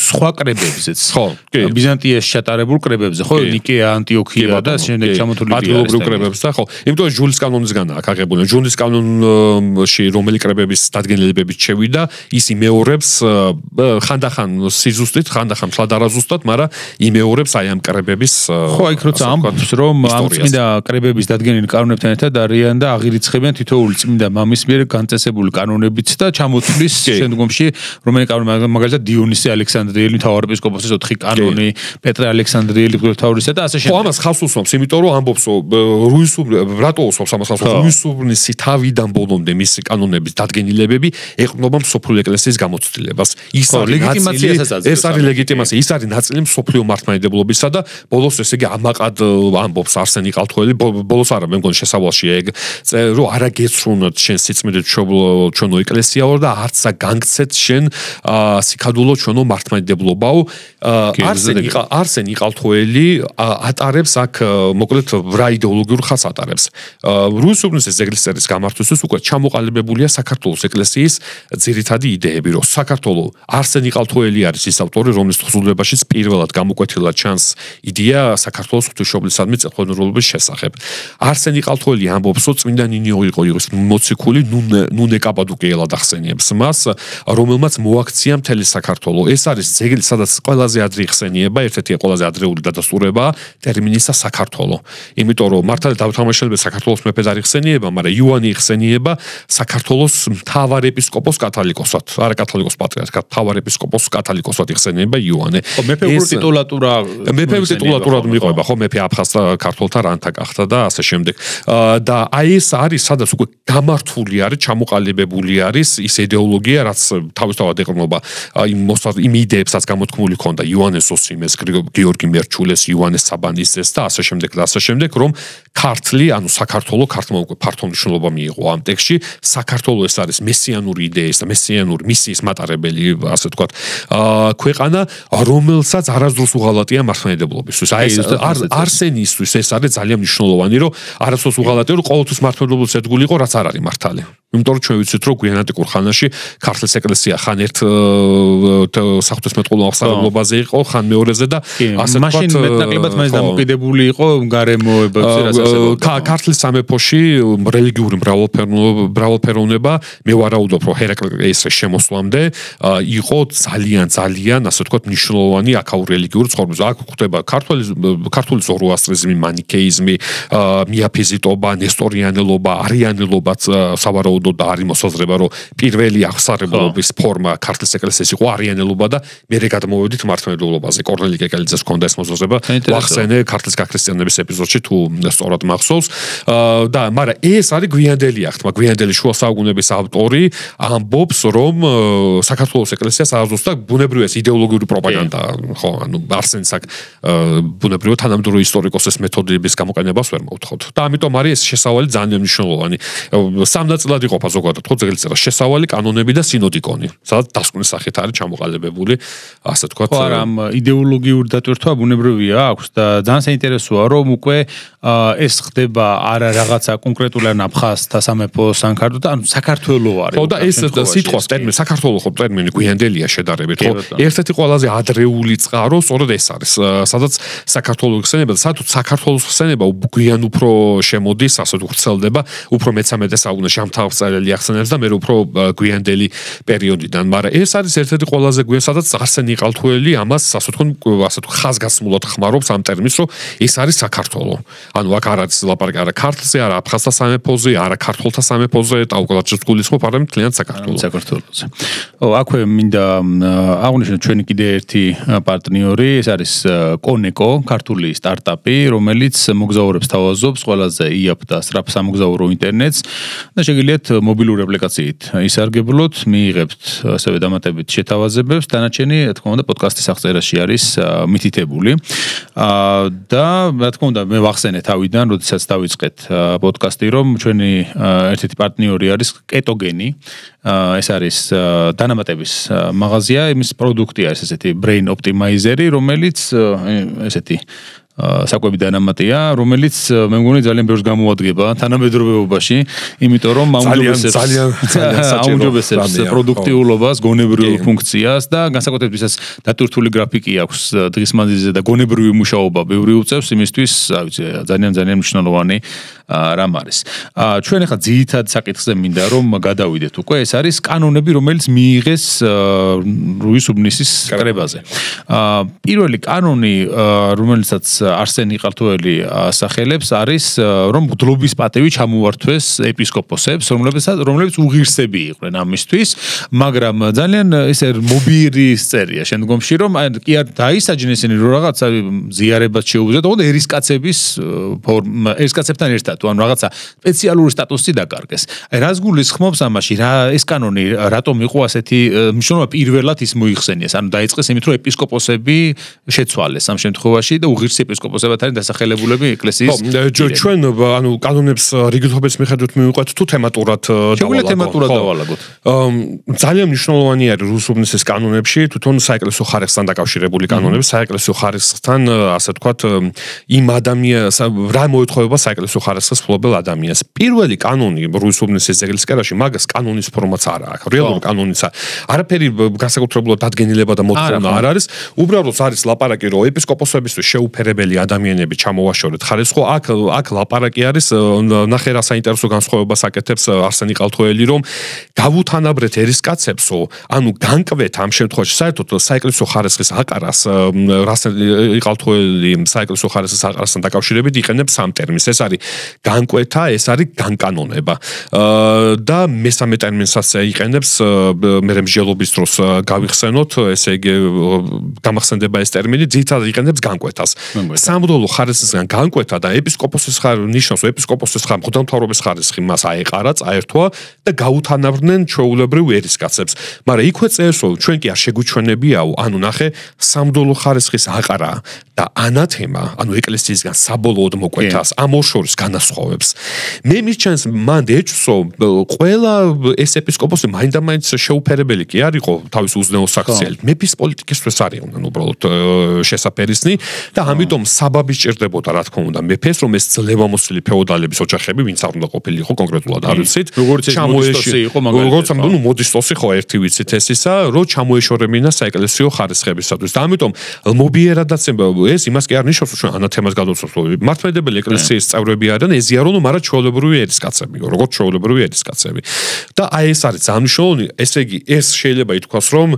სხვა კრებებზეც. ხო, ბიზანტიაში ჩატარებულ კრებებზე, ხო, ნიკეა, ანტიოქია და შემდეგ ჩამოთვლილი ადგილობრივ კრებებს და ხო. იმიტომ ჯულის კანონისგან აქვს აღებული. ჯულის კანონში რომელი კრებების დადგენილებებით შევიდა, ის იმეორებს ხანდახან სიზუსტით, ხანდახან თლადარაზუსტად, მაგრამ იმეორებს აი ამ კრებების ხო, იქ როცა ამბობს რომ ამ წმინდა კრებების დადგენილი რუმენი კანონებთან ერთად არიან და აღირიცხებიან თითოეული წმინდა მამის მიერ განწესებული კანონებით და ჩამოთვლის შემდგომში რუმენი კანონი მაგალითად დიონისე ალექსანდრიელი მთავარეპისკოპოსის 4 კანონი, პეტრე ალექსანდრიელი მღვდელმთავრისა და ასე შემდეგ. ხო, ამას ხალხს უსვამს, იმიტომ რომ ამბობს რატო უსვამს ამას ხალხს? რუისუბნისი თავიდან ბოლომდე მისი კანონების დადგენილებები ეყრდნობა მსოფლიო ეკლესიის გამოცდილებას. ის არის ლეგიტიმაცია, ის არის ნაწილი მსოფლიო მართლმადიდებლობისა და ბოლოს ესე იგი ამაყად ამბობს არსენ იყალთოელი, ბოლოს არა, მე მგონი შესავალში ეგ რომ არა გეცრუნოთ შენ სიწმინდე ჩვენო ეკლესიაო და არცა განგცეთ შენ სიკადულო ჩვენო მართლმადიდებლობაო. არსენ იყალთოელი ატარებს აქ მოკლედ რა იდეოლოგიურ ხაზს ატარებს. რუისუბნის ეგრისწერის გამართვისთვის უკვე ჩამოყალიბებულია საქართველოს ეკლესიის ძირითადი იდეები, რომ საქართველოს არსენ იყალთოელი არის ის ავტორი, რომლის თხზულებაშიც პირველად გამოკვეთილად ჩანს იდეა საქართველოს ღვთისმშობლისადმი წელთაღრიცხვის შესახებ. არსენ იყალთოელი ამბობს, რომ წმინდა ნინიო იყო მოციქული ნუნე კაპადოკიელად ახსენიებს მას, რომელმაც მოაქცია მთელი საქართველოს. ეს არის ძეგლი, სადაც ყველაზე ადრე იხსენიება, ერთ-ერთი ყველაზე ადრეული დადასტურებაა ტერმინისა საქართველოს. იმიტომ რომ მართალი დავთამაშებელები საქართველოს მეფედ არ იხსენიება, მაგრამ იოანე იხსენიება საქართველოს მთავარეპისკოპოს კათოლიკოსად, არა კათოლიკოს პატრიარქად, მთავარეპისკოპოს კათოლიკოსად იხსენიება იოანე. ხო, მეფეური ტიტულატურა ტიტულატურად მიყვება, ხო, მეფე აფხაზთა ქართველთა რანთა გახდა და ასე შემდეგ. და აი ეს არის, სადაც უკვე გამართული არის, ჩამოყალიბებული არის ის იდეოლოგია, რაც თავისთავად ეყრდნობა იმ იდეებსაც გამოთქმული ქონდა იოანეს ოსიმეს, გიორგი მერჩულეს, იოანეს საბანისეს და ასე შემდეგ და ასე შემდეგ, რომ ქართლი, ანუ საქართველოს ქართლმა უკვე ფართო მნიშვნელობა მიიღო ამ ტექსტში. საქართველოს ეს არის მესიანური იდეის და მესიანური მისიის მატარებელი, ასე ვთქვათ, ქვეყანა, რომელსაც არასდროს უღალატია მართლმადიდებლობისთვის. აი ეს არსენისთვის ეს არის ძალიან მნიშვნელოვანი, რომ არასდროს უღალატია, რომ ყოველთვის მართლმადიდებლობის ერთგული იყო, რაც არ არის მართალი. იმიტომ რომ ჩვენ ვიცით, რომ გვიან ანტიკურ ხანაში ქართლის ეკლესია ხან ერთ საღვთისმეტყველო აღსარებლობაზე იყო, ხან მეორეზე და ასე ვთქვათ, მაშინ მეტნაკლებად მაინც დამოკიდებული იყო გარემოებებზე, რასაც ქართლის სამეფოში რელიგიური მრავალფეროვნება, მე ვარაუდობ, რომ ჰერაკლეს შემოსვლამდე იყო ძალიან, ასე ვთქვათ, მნიშვნელოვანი აქაურ რელიგიურ ცხოვრებაზე. აქ გვხვდება ქართული ზოროასტრიზმი, მანიქეიზმი, მიაფიზიტობა, ნესტორიანელობა, არიანელობაც სავარაუდოდ და არის მოსაზრება, რომ პირველი აღსარებლობის ფორმა ქართლის ეკლესიის იყო არიანელობა და მერე გადმოვედით მართლმადიდებლობაზე. კორნელი კეკელიძეს ჰქონდა ეს მოსაზრება, ვახსენე ქართლის გაქრისტიანების ეპიზოდში თუ სწორად მახსოვს. და მაგრამ ეს არის გვიანდელი აღთმა, გვიანდელი შუა საუკუნეების ავტორი ამბობს, რომ საქართველოს ეკლესიას არასდროს და ბუნებრივია ეს იდეოლოგიური პროპაგანდა, ხო, ანუ არსენს აქ ბუნებრივია თანამედროვე ისტორიკოსის მეთოდების გამოყენებას ვერ მოვთხოვთ. და ამიტომ არის ეს შესავალი ძალიან მნიშვნელოვანი. სამ ნაწილად იყოფა ზოგადად, ხო, ძეგლწერა შესავალი, კანონები და სინოდიკონი, სადაც დასკვნის სახით არის ჩამოყალიბებული, ასე ვთქვათ. ხო, არა, ამ იდეოლოგიური დატვირთვა ბუნებრივია აქვს და ძალიან საინტერესოა, რომ უკვე ეს ხდება არა რაღაცა კონკრეტულად აფხაზთა სამეფოს ან ქართულთა, ანუ საქართველო არის. ხო, და ეს სიტყვის ტერმინი საქართველო ხო ტერმინი გვიანდელია შედარებით, ხო? ერთ-ერთი ყველაზე ადრეული წყარო სწორედ ეს არის, სადაც საქართველოს ხსენება და სადაც საქართველოს ხსენება გვიან უფრო შემოდის, ასე ვრცელდება, უფრო მე-13 საუკუნეში ამ თავწერელი ახსენებს და მე უფრო გვიანდელი პერიოდიდან, მაგრამ ეს არის ერთ-ერთი ყველაზე გვიან, სადაც არსენ იყალთოელი ამას ასე ვთქვათ, ხაზგასმულად ხმარობს ამ ტერმინს, რომ ეს არის საქართველო. ანუ აქ არ არის ლაპარაკი არა ქართლზე, არა აფხაზთა სამეფოზე, არა ქართველთა სამეფოზე, და უკეთეს გულისხმობ არამედ მთლიანად საქართველოზე. ო, აქვე მინდა აღნიშნოთ ჩვენი კიდე ერთი პარტნიორი, ეს არის კონეკო, ქართული სტარტაპი, რომელიც მოგზაურებს თავაზობს ყველაზე იაფ და სწრაფ სამოგზაურო ინტერნეტს და შეგიძლიათ მობილური აპლიკაციით ისარგებლოთ, მიიღებთ ასევე დამატებით შეთავაზებებს, დანარჩენი, რა თქმა უნდა, პოდკასტის აღწერაში არის მითითებული. და რა თქმა უნდა, მე ვახსენე თავიდან, როდესაც დავიწყეთ პოდკასტი, რომ ჩვენი ერთ-ერთი პარტნიორი არის კეტოგენი. ეს არის დანამატების მაღაზია, იმის პროდუქტია ეს ესეთი brain optimizer-ი, რომელიც ესეთი საკვები დანამატია, რომელიც მე მგონი ძალიან ბევრს გამოადგება თანამედროვეობაში, იმიტომ რომ აუმჯობესებს პროდუქტიულობას, გონებრივ ფუნქციას და განსაკუთრებით ისაც დატვირთული გრაფიკი აქვს დღის მანძილზე და გონებრივი მუშაობა ბევრი უწევს იმისთვის, რა ვიცი, ძალიან მნიშვნელოვანი რამ არის. ჩვენ ახლა ძირითად საკითხზე მინდა რომ გადავიდეთ უკვე, ეს არის კანონები, რომელიც მიიღეს რუისუბნისის კრებაზე. პირველი კანონი, რომელიცაც არსენი ყალთოელი ასახელებს არის რომ მგდლობის პატივი ჩამოართვეს ეპისკოპოსებს რომლებიც უღირსები იყვნენ ამისთვის მაგრამ ძალიან ესე მობიერი წერია შემდგომში რომ კი არ დაისაჯნენ ისინი რომ რაღაცა ზიარებას შეუძლიათ თუმცა ერისკაცებთან ერთად თუ ან რაღაცა სპეციალური სტატუსი დაკარგეს აი რას გულისხმობს ამაში რა ეს კანონი რატომ იყო ასეთი მნიშვნელობა პირველად ის მოიხსენიეს ანუ დაიწყეს იმით რომ ეპისკოპოსები შეცვალეს ამ შემთხვევაში და უღირსი ეპისკოპოსებად არის დასახელებულები ეკლესიის ჩვენ ანუ კანონებს რიგითობის მიხედვით მივიყვეთ თუ თემატურად დავალაგოთ ძალიან მნიშვნელოვანი არის რუსულობის კანონებში თვითონ საეკლესიო ხარისხთან დაკავშირებული კანონები საეკლესიო ხარისხთან ასე ვთქვათ იმ ადამიანს რა მოეთხოვება საეკლესიო ხარისხის ფლობელ ადამიანს პირველი კანონი რუსულობის ზეგლისკერაში მაგას კანონის ფორმაც არა აქვს რეალური კანონიცა არაფერი განსაკუთრებულად დადგენილება და მოთხოვნა არ არის უბრალოდ არის ლაპარაკი რომ ეპისკოპოსებისთვის შეუფერებელი ადამიანები ჩამოვაშორეთ ხარისხო აქ ლაპარაკი არის ნახე რა საინტერესო განსხვავებას აკეთებს არსენი ყალთოელი რომ გავუთანაბრეთ ერისკაცებსო ანუ განკვეთ ამ შემთხვევაში საერთოდ საეკლესიო ხარისხის აყარას არსენი ყალთოელი საეკლესიო ხარისხის აყარასთან დაკავშირებით იყენებს სამ ტერმინს ეს არის განკვეთა ეს არის განკანონება და მესამე ტერმინსაც იყენებს მე მსჯელობის დროს გავიხსენოთ ესე იგი გამახსენდება ეს ტერმინი ძირითადად იყენებს განკვეთას სამღვდელო ხარისხისგან განკვეთა და ეპისკოპოსის ნიშნავს ეპისკოპოსის მღვდელმთავრობის ხარისხი მას აეყარა წაერთვა და გაუთანაბრდნენ ჩვეულებრივ ერისკაცებს მაგრამ იქვე წერს რომ ჩვენ კი არ შეგვიჩვენებიაო ანუ ნახე სამღვდელო ხარისხის აყარა და ანათემა ანუ ეკლესიისგან საბოლოოდ მოკვეთას ამ ორ შორის განასხვავებს მე მისჩენს მან ეჭვსო ყველა ეს ეპისკოპოსი მაინდამაინც შეუფერებელი კი არისო თავის უზნეო საქციელით მეფის პოლიტიკისთვის არიყვნენ უბრალოდ შესაფერისნი და ამიტომ საბაბი სჭირდებოდა რა თქმა უნდა მეფეს რომ ეს ძლევამოსილი ფეოდალების ოჯახები ვინც არ უნდა ყოფილიყო კონკრეტულად არ ვიცით როგორც მოდისტოსი იყო მაგალითად როგორც მოდისტოსი ხო ერთი ვიცით ეს ისა რომ ჩამოეშორებინა საეკლესიო ხარისხებისათვის და ამიტომ მობიერადაც ეს იმას კი არ ნიშნავს რომ ანათემას გადავწყვეტ მართლმადიდებელი ეკლესიის წევრები არიან ეზიარონო მაგრამ ჩვეულებრივი ერისკაცებიო როგორც ჩვეულებრივი ერისკაცები და აი ეს არის ძალიან ესე იგი ეს შეიძლება ითქვას რომ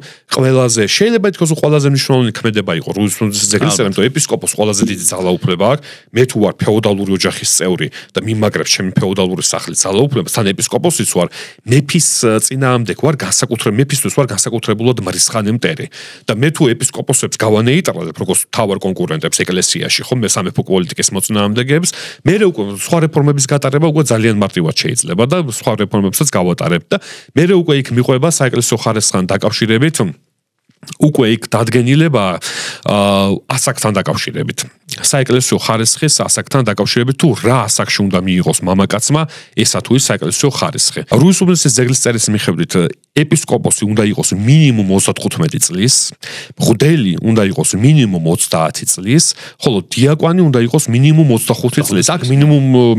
შეიძლება ითქვას რომ ყველაზე მნიშვნელოვანი ქმედება იყო რუსულობის ზეგლისკერაში იმიტომ ეპისკოპოს ყველაზე დიდი ძალაუფლება აქვს მე თუ ვარ ფეოდალური ოჯახის წევრი და მიმაგრებს ჩემი ფეოდალური სახლის ძალაუფლებას თან ეპისკოპოსიც ვარ მეფის წინააღმდეგ ვარ მეფისთვის ვარ განსაკუთრებულად მრისხანე მტერი და მე თუ ეპისკოპოსებს გავანეიტრალებ როგორც თავარ კონკურენტებს ეკლესიაში ხო მე სამეფო პოლიტიკის მოწინააღმდეგეებს მე უკვე სხვა რეფორმების გატარება უკვე ძალიან მარტივად შეიძლება და სხვა რეფორმებსაც გავატარებ და მე უკვე იქ მიყვება საეკლესიო ხარისხთან დაკავშირებით უკვე იქ დადგენილება ასაკთან დაკავშირებით საეკლესიო ხარისხის ასაკთან დაკავშირებით თუ რა ასაკში უნდა მიიღოს მამაკაცმა ესა თუ ის საეკლესიო ხარისხი რუსულობის ზეგლისწერის მიხედვით ეპისკოპოსი უნდა იყოს მინიმუმ 35 წლის მღვდელი უნდა იყოს მინიმუმ 30 წლის ხოლო დიაკვანი უნდა იყოს მინიმუმ 25 წლის აქ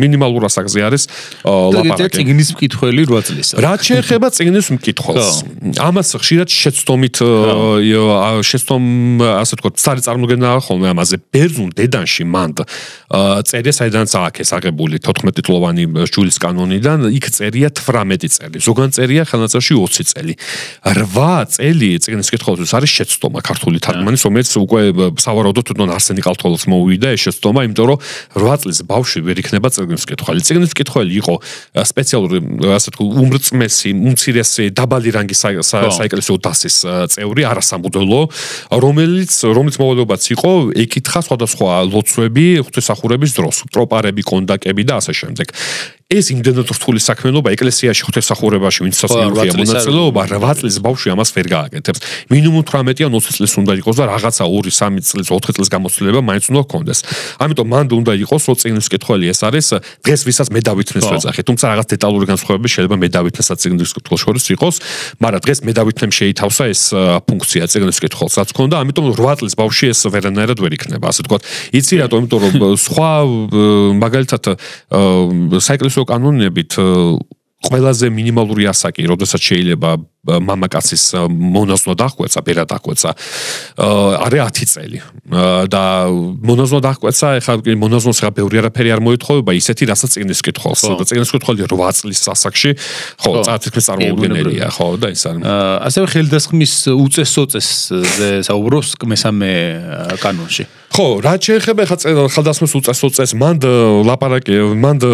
მინიმალურ ასაკზე არის ლაპარაკი წიგნის მკითხველი 8 წლისა რაც შეეხება წიგნის მკითხველს ამას ხშირად შეცდომით ასე ვთქვათ სწარი წარმოდგენა ხოლმე ამაზე ბერძნულ დედანში მანდ წერია საიდანაც ააქეს აღებული 14 წლოვანი ჯულის კანონიდან იქ წერია 18 წელი ზოგან წერია ხელნაწერში 20 წელი 8 წელი წიგნის მკითხველთვის არის შეცდომა ქართული თარგმანის რომელიც უკვე სავარაუდოდ თვითონ არსენი ყალთოელს მოუვიდა ეს შეცდომა იმიტომ რომ 8 წლის ბავშვი ვერ იქნება წიგნის მკითხველი წიგნის მკითხველი იყო სპეციალური ასე ვთქვათ უმრწმესი უმცირესი დაბალი რანგის საეკლესიო დასის წევრი არასამღვდელო რომელიც მოვალეობაც იყო ეკითხა სხვადასხვა ლოცვები ღვთისმსახურების დროს პროპარები კონდაკები და ასე შემდეგ ეს იმდენად რთული საქმიანობა ეკლესიაში ღვთისმსახურებაში ვინცაც მიუღია მონაწილეობა 8 წლის ბავშვი ამას ვერ გააკეთებს მინიმუმ 18-ან 20 წლის უნდა იყოს და რაღაცა 2-3 წლის 4 წლის გამოცდილება მაინც უნდა ჰქონდეს ამიტომ მანდ უნდა იყოს რომ წიგნის მკითხველი ეს არის დღეს ვისაც მე დავითმეს ვეძახი თუმცა რაღაც დეტალური განსხვავებები შეიძლება მე დავითმესაც წიგნის მკითხველს შორის იყოს მაგრამ დღეს მე დავითმემ შეითავსა ეს ფუნქცია წიგნის მკითხველს რაც ჰქონდა ამიტომ 8 წლის ბავშვი ეს ვერანაირად ვერ იქნება ასე ვთქვათ იცი რატო იმიტომ რომ სხვა მაგალითად საეკლესიო კანონებით ყველაზე მინიმალური ასაკი, როდესაც შეიძლება მამაკაცის მონაზვნად დახვეცა, ბერად დახვეცა, არის 10 წელი. და მონაზვნად დახვეცა, ეხლა მონაზვნს ხა ბევრი არაფერი არ მოეთხოვება, ისეთი რასაც წიგნის მკითხველს. და წიგნის მკითხველი 8 წლის ასაკში, ხო, წარსულში წარმოუდგენელია, ხო, და ის არის. ასევე ხელდასხმის უწესოწესზე საუბრობს მესამე კანონში. ხო, რაც შეეხება ხალხდასმის უწესრიგოს მანდ ლაპარაკი, მანდ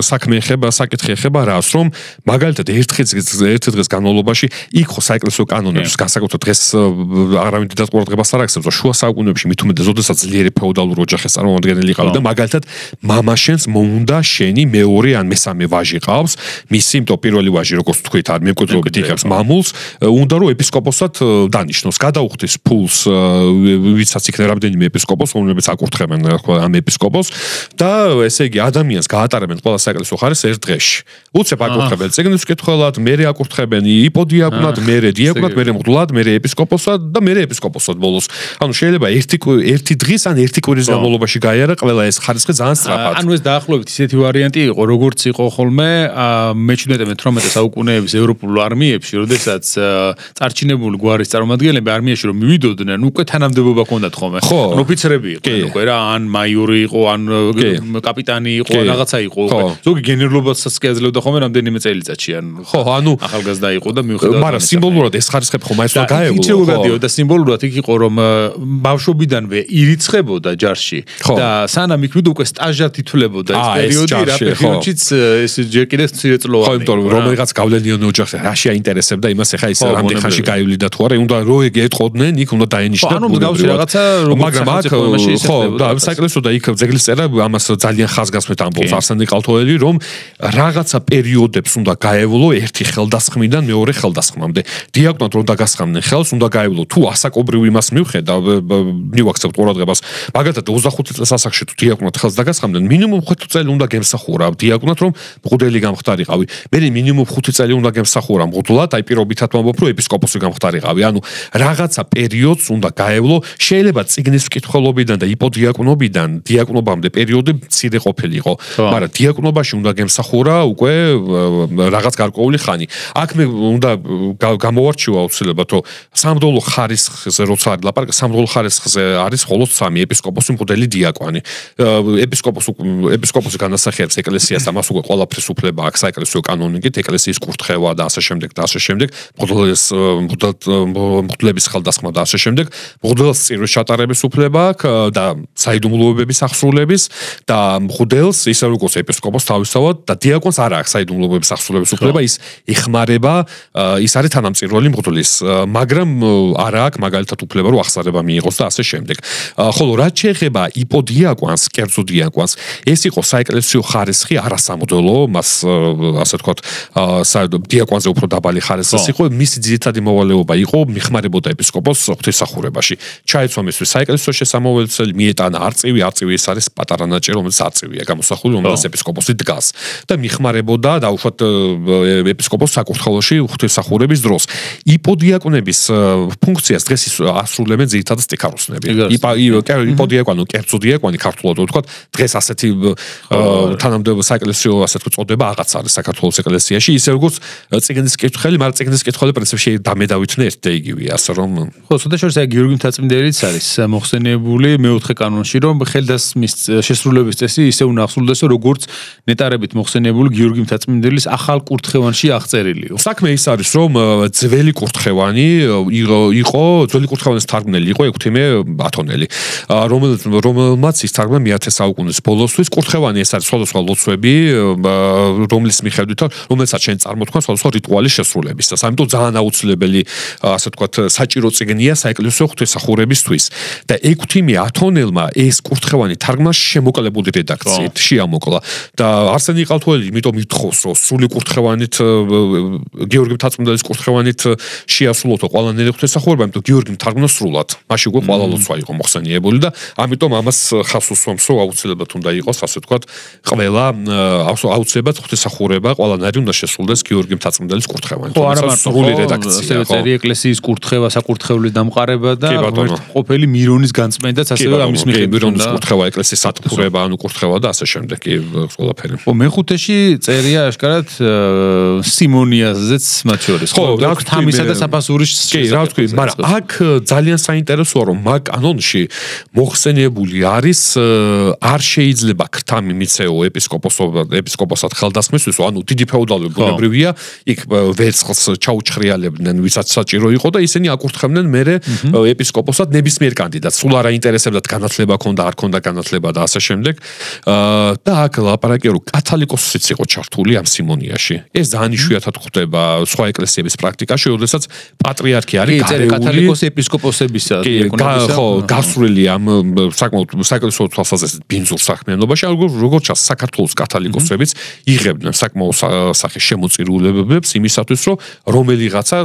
საქმე ეხება, საკითხი ეხება რას, რომ მაგალითად ერთი დღის განმავლობაში იქ ხო საეკლესიო კანონებს განსაკუთრებით დღეს არავინ დიდად ყურადღებას არ აქცევს, რომ შუა საუკუნეებში მით უმეტეს ოდესაც ძლიერი ფეოდალური ოჯახის წარმომადგენელი იყავი და მაგალითად მამაშენს მოუნდა შენი მეორე ან მესამე ვაჟი ყავს, მისი იმიტომ პირველი ვაჟი როგორც თქვით არ მემკვიდრეობით იღებს მამულს, უნდა რომ ეპისკოპოსად დანიშნოს, გადაუხდის ფულს, ვისაც იქნება რამდენიმე ეპისკოპოს, რომლებიც აკურთხებენ ამ ეპისკოპოს და ესე იგი ადამიანს გაატარებენ ყველა საეკლესიო ხარისხს ერთ დღეში. უცებ აკურთხებენ წიგნის მკითხველად, მერე აკურთხებენ იპოდიაკვნად, მერე დიაკვნად, მერე მღვდლად, მერე ეპისკოპოსად და მერე ეპისკოპოსად ბოლოს. ანუ შეიძლება ერთი დღის ან ერთი კვირის განმავლობაში გაიარა ყველა ეს ხარისხი ძალიან სწრაფად. ანუ ეს დაახლოებით ისეთი ვარიანტი იყო, როგორც იყო ხოლმე მე-17-18 საუკუნეების ევროპულ არმიებში, როდესაც წარჩინებული გვარის წარმომადგენლები არმიაში რომ მივიდოდნენ, უკვე თანამდებობა ჰქონდათ ხოლმე. ანუ ოფიცრები იყვნენ უკვე რა, ან მაიორი იყო, ან კაპიტანი იყო, რაღაცა იყო უკვე. ზოგი გენერლობასაც კი აძლევდა ხოლმე რამდენიმე წელიწადში, ან ხო, ანუ ახალგაზრდა იყო და მიუხედავად მაგრამ სიმბოლურად ეს ხარისხები ხომ აიცვა გაევლო. ისე გადიოდა სიმბოლურად იქ იყო რომ ბავშვობიდანვე ირიცხებოდა ჯარში და სანამ იქ მიდ უკვე სტაჟად ითვლებოდა ეს პერიოდი, რა პერიოდშიც ეს ჯერ კიდევ მცირეწლოვანი. ხო, იმიტომ რომ რომელიღაც გავლენიანი ოჯახს რაში აინტერესებდა იმას ეხა ის რამდენ ხანში გაივლიდა თუ არა, უნდა რო ეტყოდნენ, იქ უნდა დაენიშნა. ანუ მსგავსი რაღაცა მაგრამ აქ ხო, და საეკლესიო და იქ ძეგლის წერა ამას ძალიან ხაზგასმით ამბობს არსენი ყალთოელი, რომ რაღაცა პერიოდებს უნდა გაევლო ერთი ხელდასხმიდან მეორე ხელდასხმამდე. დიაკვნად რომ დაგასხამდნენ ხელს, უნდა გაევლო თუ ასაკობრივ იმას მივხედავ, მივაქცევთ ყურადღებას. მაგალითად 25 წელს ასაკში თუ დიაკვნად ხელს დაგასხამდნენ, მინიმუმ 5 წელი უნდა გემსახურა დიაკვნად რომ მღვდელი გამხდარიყავი. მე მინიმუმ 5 წელი უნდა გემსახურა მღვდლად, აი პირობითად ვამბობ, რომ ეპისკოპოსი გამხდარიყავი. ანუ რაღაცა პერიოდს უნდა გაევლო, შეიძლება წიგნის მკითხველობიდან და იპოდიაკნობიდან დიაკნობამდე პერიოდი მცირე ყოფილიყო, მაგრამ დიაკნობაში უნდა გემსახურა უკვე რაღაც გარკვეული ხანი. აქ მე უნდა გამოვარჩიო აუცილებლად, რომ სამღვდელო ხარისხზე როცა არის ლაპარაკი, სამღვდელო ხარისხზე არის მხოლოდ 3 ეპისკოპოსი, მღვდელი, დიაკვანი. ეპისკოპოსი განასახიერებს ეკლესიას და მას უკვე ყველაფრის უფლება აქვს საეკლესიო კანონიკით, ეკლესიის კურთხევა და ასე შემდეგ და ასე შემდეგ, მღვდლების ხელდასხმა და ასე შემდეგ, მღვდელს წირვის ჩატარების უფლება აქვს და საიდუმლოებების აღსრულების და მღვდელს ისე როგორც ეპისკოპოსს თავისთავად და დიაკონს არ აქვს საიდუმლოებების აღსრულების უფლება, ის ეხმარება, ის არის თანამწირველი მღვდლის, მაგრამ არ აქვს მაგალითად უფლება რომ აღსარება მიიღოს და ასე შემდეგ. ხოლო რაც შეეხება იპოდიაკონს, კერძო დიაკონს, ეს იყო საეკლესიო ხარისხი არასამღვდელო, მას ასე ვთქვათ, დიაკონზე უფრო დაბალი ხარისხი იყო, მისი ძირითადი მოვალეობა იყო მიხმარებოდა ეპისკოპოსს ღვთისმსახურებაში. ჩაეცვა მისთვის საეკლესიო შესამოვალწელი, მიეტანა არწივი ეს არის პატარა ნაჭერი, რომელიც არწივია გამოსახული, რომელსაც ეპისკოპოსი დგას და მიხმარებოდა დაუშვათ ეპისკოპოსს საკურთხეველში ღვთისმსახურების დროს. იპოდიაკონების ფუნქციას დღეს ასრულებენ ძირითადად სტიქაროსნები. იპოდიაკონი, კერძო დიაკონი ქართულად ვთქვათ, დღეს ასეთი თანამდებობა საეკლესიო ასე ვთქვათ წოდება აღაც არის საქართველოს ეკლესიაში, ისე როგორც წიგნის მკითხველი, მაგრამ წიგნის მკითხველი პრინციპში დამედავითნე ერთ და იგივეა, ასე რომ ხო, ცოტა შორს აი გიორგი მთაწმინდელიც არის მოხსენიებული მეოთხე კანონში, რომ ხელდასხმის შესრულების წესი ისე უნდა აღსრულდეს, როგორც ნეტარებით მოხსენიებული გიორგი მთაწმინდელის ახალ კურთხევანში აღწერილია. საქმე ის არის, რომ ძველი კურთხევანი იყო, ძველი კურთხევანის თარგმნელი იყო ექვთიმე ათონელი, რომელმაც ის თარგმნა მე-10 საუკუნის ბოლოსთვის. კურთხევანი ეს არის სხვადასხვა ლოცვები, რომლის მიხედვით, რომელსაც შენ წარმოთქვა სხვადასხვა რიტუალის შესრულებისას. ამიტომ ძალიან აუცილებელი, ასე ვთქვათ, საჭირო წიგნია საეკლესიო ღვთისმსახურებისთვის. და ექვთიმე ათონელმა ეს კურთხევანი თარგმნა შემოკლებული რედაქციით, შეამოკლა. და არსენი ყალთოელი იმიტომ ითხოვს, რომ სრული კურთხევანით გიორგი მთაწმინდელის კურთხევანით შეასრულოთ ყველანაირი ღვთისმსახურება, იმიტომ გიორგი თარგმნა სრულად. მაშინ უკვე ყველა ლოცვა იყო მოხსენიებული და ამიტომ ამას ხაზს უსვამს, რომ აუცილებლად უნდა იყოს, ასე ვთქვათ, ყველა აუცილებლად ღვთისმსახურება ყველანაირი უნდა შესრულდეს გიორგი მთაწმინდელის კურთხევანით. ხო, არა მარტო სრული რედაქცია, ხო. ეკლესიის კურთხევა, საკურთხევლის დამყარება და ყოფილი მირონის განწმენდაც ასევე ამის მიხედვით მირონის კურთხევა, ეკლესიის სათოფურება, ანუ კურთხევა და ასე შემდეგ კი ყველაფერი. ხო, მეხუთეში წერია აშკარად სიმონიაზეც მათ შორის. ხო, თამისა და საფასურის კი, რა ვთქვი, მაგრამ აქ ძალიან საინტერესოა, რომ მაგ კანონში მოხსენიებული არის არ შეიძლება ქრთამი მიცეო ეპისკოპოსად ხელდასხმისთვის, ანუ დიდი ფეოდალური ბუნებრივია, იქ ვერცხლს ჩაუჩხრიალებდნენ, ვისაც საჭირო იყო და ისინი აკურთხებდნენ მერე ეპისკოპოსად ნებისმიერ კანდიდატს. და სულ არ აინტერესებდათ განათლება ქონდა, არ ქონდა განათლება და ასე შემდეგ. და აქ ლაპარაკია რომ კათოლიკოსიც იყო ჩართული ამ სიმონიაში. ეს ძალიან იშვიათად ხდება სხვა ეკლესიების პრაქტიკაში, როდესაც პატრიარქი არის გარეული კათოლიკოსი ეპისკოპოსებისა ხო, გასვლილი ამ საკმაოდ საეკლესიო თვალსაზრისით ბინძურ საქმიანობაში, როგორც ჩანს საქართველოს კათოლიკოსებიც იღებდნენ საკმაოდ სახის შემოწირულებებს იმისათვის, რომ რომელიღაცა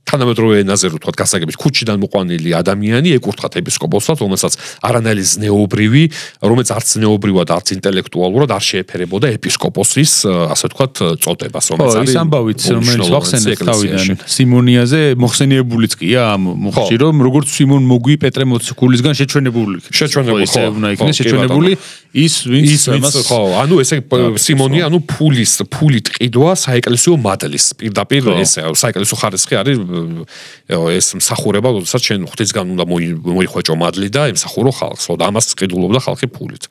თანამედროვე ენაზე რო თქვა გასაგებით ქუჩიდან მოყვანილი ადამიანი ეკურთხათ ეპისკოპოსად, რომელსაც არანაირი ზნეობრივი, რომელიც არც ზნეობრივად, არც ინტელექტუალურად არ შეეფერებოდა ეპისკოპოსის, ასე ვთქვათ, წოდებას, რომელიც არის. ის ამბავიც, რომელიც ახსენეთ თავიდან სიმონიაზე მოხსენიებულიც კია ამ მოხში, რომ როგორც სიმონ მოგვი პეტრე მოციქულისგან შეჩვენებული უნდა იქნეს შეჩვენებული ის ვინც ხო, ანუ ესე სიმონია, ანუ ფულით ყიდვა საეკლესიო მადლის პირდაპირ ესე საეკლესიო ხარისხი არის ეს მსახურება, როდესაც შენ ღვთისგან უნდა მოიხვეჭო მადლი და ემსახურო ხალხს, და ამას ყიდულობდა ხალხი ფულით.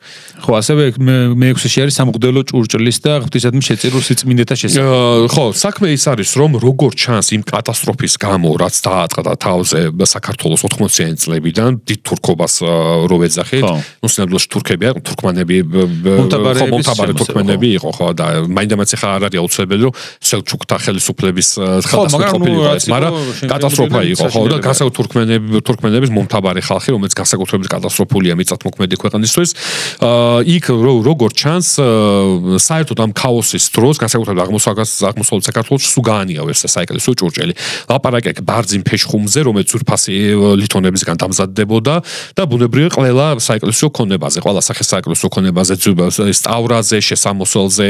ხო, ასევე მე-6-ში არის სამღვდელო ჭურჭლის და ღვთისადმი შეწირულ სიწმინდეთა შესახებ. ხო, საქმე ის არის, რომ როგორ ჩანს იმ კატასტროფის გამო, რაც დააწყდა თავზე საქართველოს 80-იანი წლებიდან დიდ თურქობას რო ეძახით, ნუ სინამდვილეში თურქები არ, თურქმანები, მომთაბარე თურქმენები იყო, ხო, და მაინდამაც ახლა არ არის აუცილებელი, რომ სელჩუკთა ხელისუფლების ხალხი ყოფილიყო ეს, მაგრამ კატასტროფა იყო, ხო, და განსაკუთრებით თურქმენების მომთაბარე ხალხი, რომელიც განსაკუთრებით კატასტროფულია მიწათმოქმედი ქვეყნისთვის. იქ როგორ ჩანს, საერთოდ ამ ქაოსის დროს, განსაკუთრებით აღმოსავლეთ საქართველოში სულ გაანიავეს ეს საეკლესიო ჭურჭელი. ლაპარაკია ბარძიმ ფეშხუმზე, რომელიც ძვირფასი ლითონებისგან დამზადდებოდა და ბუნებრივია ყველა საეკლესიო ქონებაზე, ყველა სახის საეკლესიო ქონებაზე, სტავრაზე, შესამოსელზე,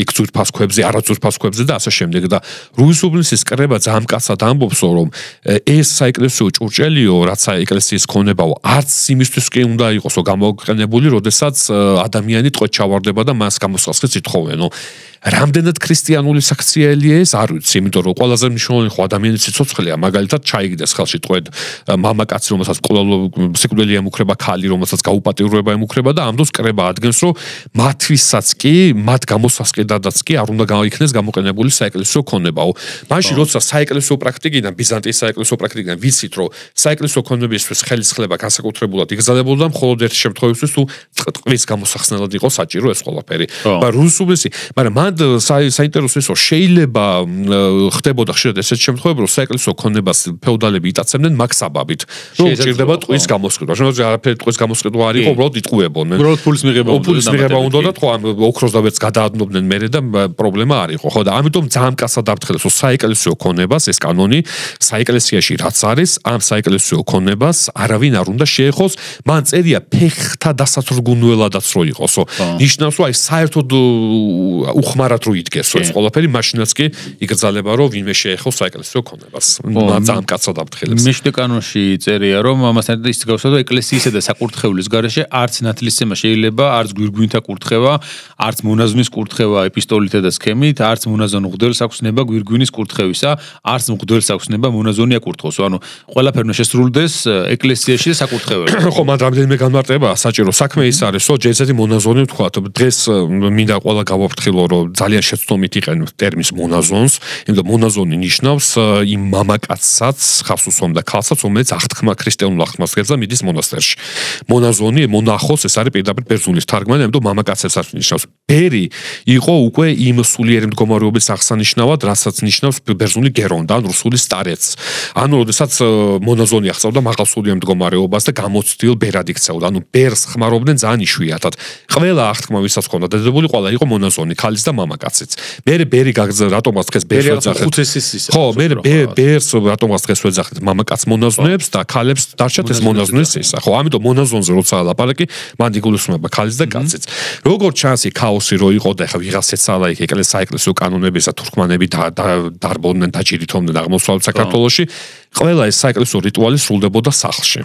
იქ ძვირფას ქვებზე, არაძვირფას ქვებზე და ასე შემდეგ. და რუსუბლისის კრება ძალიან კაცად ამბობს, რომ ეს საეკლესიო ჭურჭელიო, რაც ეკლესიის ქონებაო, არც იმისთვის კი უნდა იყოსო გამოყენებული, როდესაც ადამიანი ტყვედ ჩავარდება და მას გამოსხალხის ითხოვენო. რამდენად ქრისტიანული საქციელია ეს არ ვიცი, იმიტომ რომ ყველაზე მნიშვნელოვანი ხო ადამიანის სიცოცხლეა, მაგალითად ჩაიგდეს ხელში ტყვედ მამაკაცი, რომელსაც სიკვდილი ემუქრება, ქალი, რომელსაც გაუპატიურება ემუქრება და ამ დროს კრება ადგენს, რომ მათვისაც კი, მათ გამოსასყიდადაც კი არ უნდა გაიქნეს გამოყენებული საეკლესიო ქონებაო. მაშინ როცა საეკლესიო პრაქტიკიდან, ბიზანტიის საეკლესიო პრაქტიკიდან ვიცით, რომ საეკლესიო ქონებისთვის ხელისხლება განსაკუთრებულად იგზალებოდა მხოლოდ ერთ შემთხვევაში, თუ ტყვის გამოსახსნელად იყო საჭირო ეს ყველაფერი. რუსუბლისი, მაგრამ საინტერესო ის რომ შეიძლება ხდებოდა ხშირად ესეთ შემთხვევები, რომ საეკლესიო ქონებას ფეოდალები იტაცებდნენ მაქსაბაბით, რომ ჭირდება ტყვის გამოსყიდვა. შემოძე არაფერი ტყვის გამოსყიდვა არ იყო, უბრალოდ იტყუებოდნენ. უბრალოდ ფულის მიღება უნდა და ხო ამ ოქროს და ვერც გადაადნობდნენ მერე და პრობლემა არ იყო. ხო და ამიტომ ძალიან კაცად აფრთხილებს, რომ საეკლესიო ქონებას ეს კანონი საეკლესიაში რაც არის, ამ საეკლესიო ქონებას არავინ არ უნდა შეეხოს, მან წერია ფეხთა დასათრგუნველადაც რო იყოსო. ნიშნავს, რომ აი საერთოდ უხმარად რო იდგესო ეს ყველაფერი, მაშინაც კი იგრძალება, რომ ვინმე შეეხოს საეკლესიო ქონებას. ძალიან კაცად აფრთხილებს. მე-7 კანონში წერია, რომ ამასთან და ის გასაგებია, რომ ეკლესიისა და საკურთხევლის გარეშე არც ნათლისცემა შეიძლება, არც გვირგვინთა კურთხევა, არც მონაზონის კურთხევა ეპისტოლითა და სქემით, არც მონაზონ მღვდელს აქვს ნება გვირგვინის კურთხევისა, არც მღვდელს აქვს ნება მონაზონია კურთხოს. ანუ ყველაფერი შესრულდეს ეკლესიაში და საკურთხეველში. ხო, მაგრამ რამდენიმე განმარტება საჭირო. საქმე ის არის, რომ ჯერზეთი მონაზონი თქვა, დღეს მინდა ყველა გავაფრთხილო, რომ ძალიან შეცდომით იყენებთ ტერმინს მონაზონს, იმიტომ მონაზონი ნიშნავს იმ მამაკაცსაც, ხავს უსვამდა ქალსაც, რომელიც აღთქმა ქრისტიანულ აღთქმას გერდა მიდის მონასტერში. მონაზონი, მონახოს, ეს არის პირდაპირ ბერძნულის თარგმანი, იმიტომ მამაკაცსაც ნიშნავს. ბერი იყო უკვე იმ სულიერი მდგომარეობის აღსანიშნავად, რასაც ნიშნავს ბერძნული გერონდა, ან რუსული სტარეც. ანუ, როდესაც მონაზონი აღწევდა მაღალსულიერ მდგომარეობას და გამოცდილ ბერად იქცეოდა. ანუ ბერს ხმარობდნენ ძალიან იშვიათად. ყველა აღთქმა ვისაც ჰქონდა დედებული, ყველა იყო მონაზონი, ქალის და მამაკაციც. ბერი გაგზავნა, რატომაც დღეს ბერს ვეძახეთ. ხო, ბერს რატომაც დღეს ვეძახეთ მამაკაც მონაზონებს და ქალებს დარჩათ ეს მონაზონის ისა. ხო, ამიტომ მონაზონზე როცა ლაპარაკი, მან იგულისხმება ქალის და კაციც. როგორ ჩანს ქაოსი რო იყო და ეხა ვიღაც ეცალა იქ საეკლესიო კანონებისა თურქმანები დარბოდნენ, დაჭირითობდნენ აღმოსავლეთ საქართველოში. ყველა ეს საეკლესიო რიტუალი სრულდებოდა სახლში.